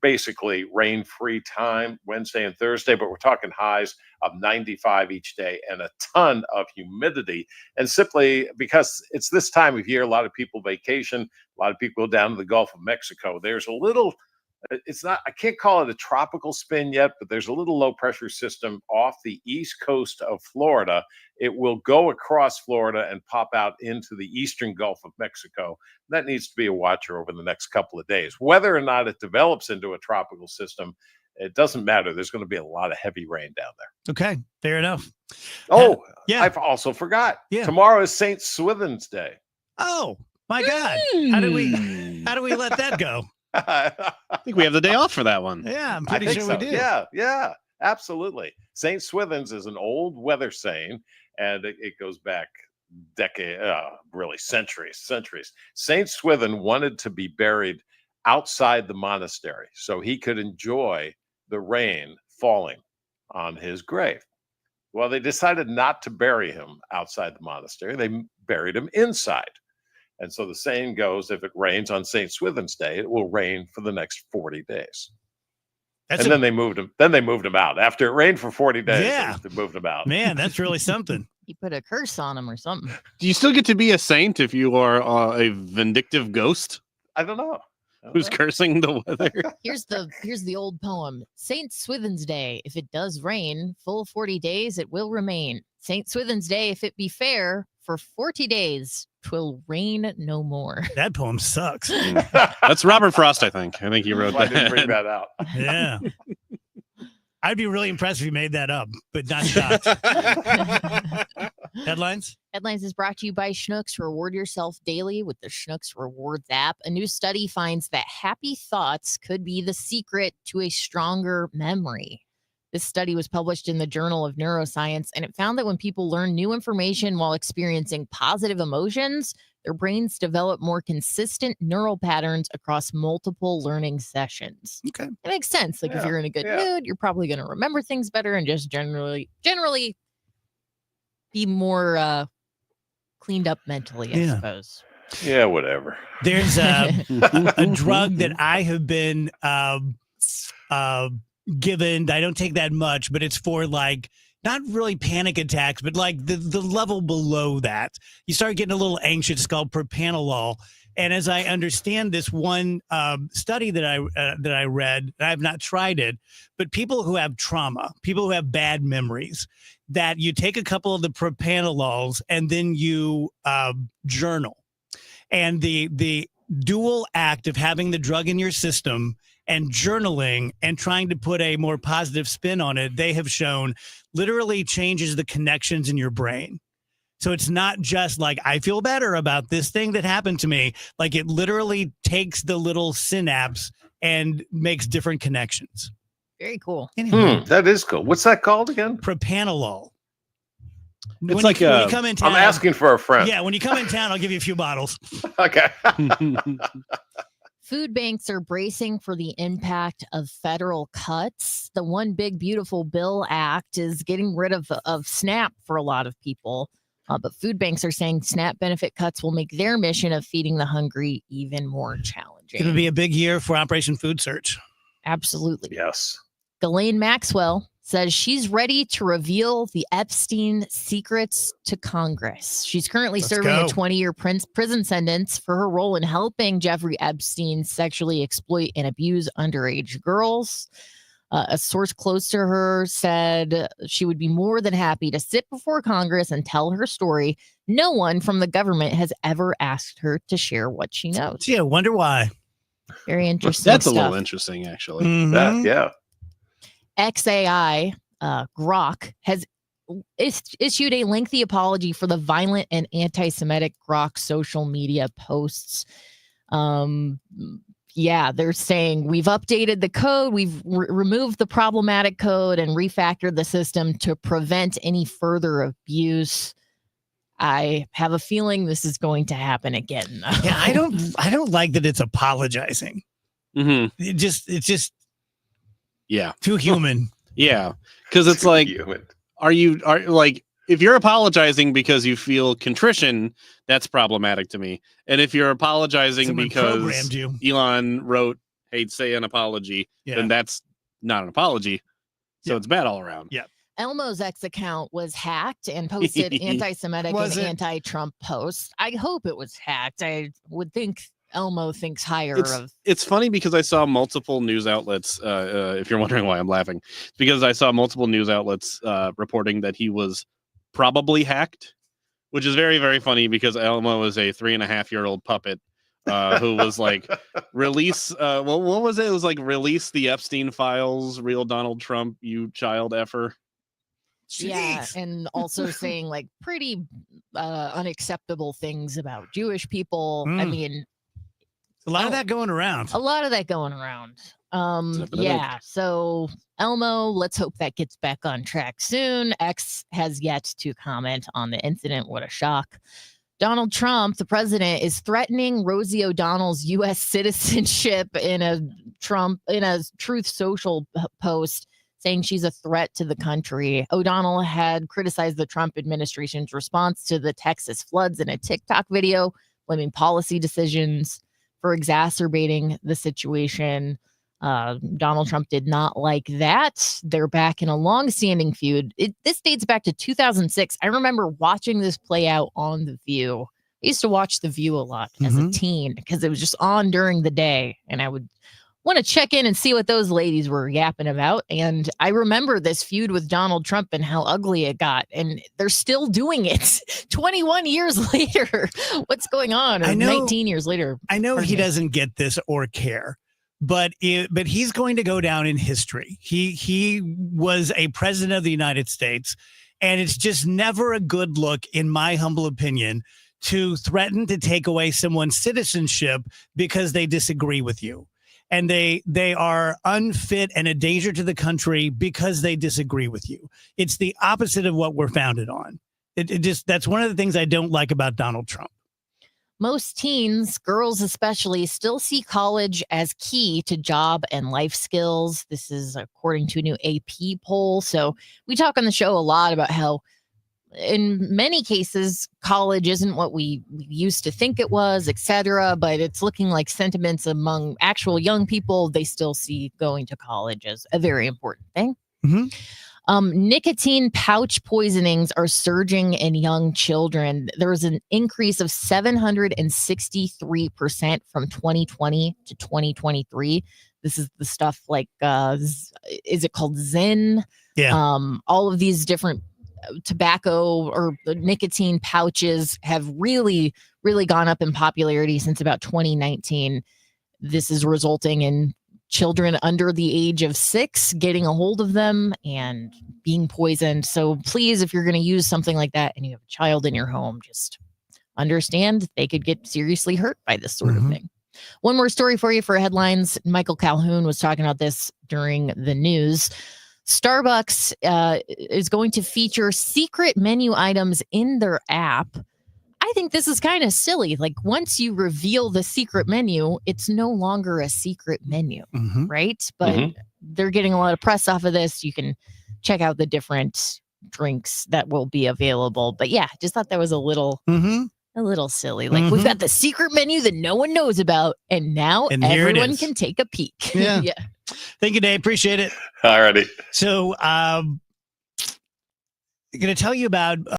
Basically rain-free time Wednesday and Thursday, but we're talking highs of 95 each day and a ton of humidity. And simply because it's this time of year, a lot of people vacation, a lot of people go down to the Gulf of Mexico. There's a little, I can't call it a tropical spin yet, but there's a little low pressure system off the east coast of Florida. It will go across Florida and pop out into the eastern Gulf of Mexico. That needs to be a watcher over the next couple of days. Whether or not it develops into a tropical system, it doesn't matter. There's going to be a lot of heavy rain down there. Okay, fair enough. Oh, yeah. I've also forgot. Yeah. Tomorrow is St. Swithin's Day. Oh, my God. How do we let that go? I think we have the day off for that one. Yeah, I'm I pretty think sure so. we do. Yeah, absolutely. St. Swithin's is an old weather saying, and it goes back really centuries. St. Swithin wanted to be buried outside the monastery so he could enjoy the rain falling on his grave. Well, they decided not to bury him outside the monastery. They buried him inside. And so the saying goes, if it rains on St. Swithin's Day, it will rain for the next 40 days. And then they moved him. Then they moved him out after it rained for 40 days. Yeah. They moved him out. Man, that's really something. He put a curse on him or something. Do you still get to be a saint if you are a vindictive ghost I don't know. who's cursing the weather? Here's the old poem. Saint Swithin's Day. If it does rain, full 40 days it will remain. Saint Swithin's Day, if it be fair, for 40 days 'twill rain no more. That poem sucks. That's Robert Frost, I think. I think he wrote I that. didn't bring that out. Yeah. I'd be really impressed if you made that up, but not shocked. Headlines? Headlines is brought to you by Schnucks. Reward yourself daily with the Schnucks Rewards app. A new study finds that happy thoughts could be the secret to a stronger memory. This study was published in the Journal of Neuroscience, and it found that when people learn new information while experiencing positive emotions, their brains develop more consistent neural patterns across multiple learning sessions. Okay. It makes sense. Like if you're in a good mood, you're probably going to remember things better and just generally be more cleaned up mentally, I suppose. Yeah, whatever. There's a drug that I have been given. I don't take that much, but it's for like not really panic attacks, but like the level below that. You start getting a little anxious. It's called propranolol. And as I understand this one study that I read, I have not tried it, but people who have trauma, people who have bad memories, that you take a couple of the propranolols and then you journal. And the dual act of having the drug in your system and journaling and trying to put a more positive spin on it, they have shown literally changes the connections in your brain. So it's not just like, I feel better about this thing that happened to me. Like it literally takes the little synapse and makes different connections. Very cool. That is cool. What's that called again? Propranolol. It's when like you come in town, I'm asking for a friend. Yeah, when you come in town, I'll give you a few bottles. Okay. Food banks are bracing for the impact of federal cuts. The One Big Beautiful Bill Act is getting rid of SNAP for a lot of people. But food banks are saying SNAP benefit cuts will make their mission of feeding the hungry even more challenging. It'll be a big year for Operation Food Search. Absolutely. Yes. Ghislaine Maxwell says she's ready to reveal the Epstein secrets to Congress. She's currently serving a 20-year prison sentence for her role in helping Jeffrey Epstein sexually exploit and abuse underage girls. A source close to her said she would be more than happy to sit before Congress and tell her story. No one from the government has ever asked her to share what she knows. Yeah, wonder why. Very interesting. That's stuff. a little interesting, actually. Mm-hmm. Yeah. XAI, Grok, has issued a lengthy apology for the violent and anti-Semitic Grok social media posts. They're saying we've updated the code, we've removed the problematic code and refactored the system to prevent any further abuse. I have a feeling this is going to happen again. Yeah, I don't like that it's apologizing. Mm-hmm. It's just yeah, too human. Yeah, because it's like, are like, if you're apologizing because you feel contrition, that's problematic to me. And if you're apologizing Someone because programmed you. Elon wrote, "Hey, say an apology," then that's not an apology. So it's bad all around. Yeah. Elmo's X account was hacked and posted anti-Semitic and anti-Trump posts. I hope it was hacked. I would think Elmo thinks higher of. It's funny because I saw multiple news outlets. If you're wondering why I'm laughing, it's because I saw multiple news outlets reporting that he was probably hacked, which is very, very funny because Elmo is a 3.5-year-old puppet who was like, release. What was it? It was like, release the Epstein files, real Donald Trump, you child effer. Yeah, and also saying like pretty unacceptable things about Jewish people. I mean, a lot of that going around. A lot of that going around. Yeah, so Elmo, let's hope that gets back on track soon. X has yet to comment on the incident. What a shock. Donald Trump, the president, is threatening Rosie O'Donnell's U.S. citizenship in a Truth Social post, saying she's a threat to the country. O'Donnell had criticized the Trump administration's response to the Texas floods in a TikTok video, blaming policy decisions for exacerbating the situation. Donald Trump did not like that. They're back in a long-standing feud. This dates back to 2006. I remember watching this play out on The View. I used to watch The View a lot as a teen because it was just on during the day, and I would want to check in and see what those ladies were yapping about. And I remember this feud with Donald Trump and how ugly it got, and they're still doing it 21 years later. What's going on? Or 19 years later. I know he doesn't get this or care, but he's going to go down in history. He was a president of the United States, and it's just never a good look, in my humble opinion, to threaten to take away someone's citizenship because they disagree with you. And they are unfit and a danger to the country because they disagree with you. It's the opposite of what we're founded on. That's one of the things I don't like about Donald Trump. Most teens, girls especially, still see college as key to job and life skills. This is according to a new AP poll. So we talk on the show a lot about how in many cases, college isn't what we used to think it was, et cetera, but it's looking like sentiments among actual young people, they still see going to college as a very important thing. Nicotine pouch poisonings are surging in young children. There was an increase of 763% from 2020 to 2023. This is the stuff like, is it called Zyn? Yeah. All of these different tobacco or nicotine pouches have really, really gone up in popularity since about 2019. This is resulting in children under the age of 6 getting a hold of them and being poisoned. So please, if you're going to use something like that and you have a child in your home, just understand they could get seriously hurt by this sort of thing. One more story for you for headlines. Michael Calhoun was talking about this during the news. Starbucks is going to feature secret menu items in their app. I think this is kind of silly. Like, once you reveal the secret menu, it's no longer a secret menu, right? But they're getting a lot of press off of this. You can check out the different drinks that will be available. But yeah, just thought that was a little silly. Like, we've got the secret menu that no one knows about, and now everyone can take a peek. Yeah. Thank you, Dave. Appreciate it. All righty. So I'm going to tell you about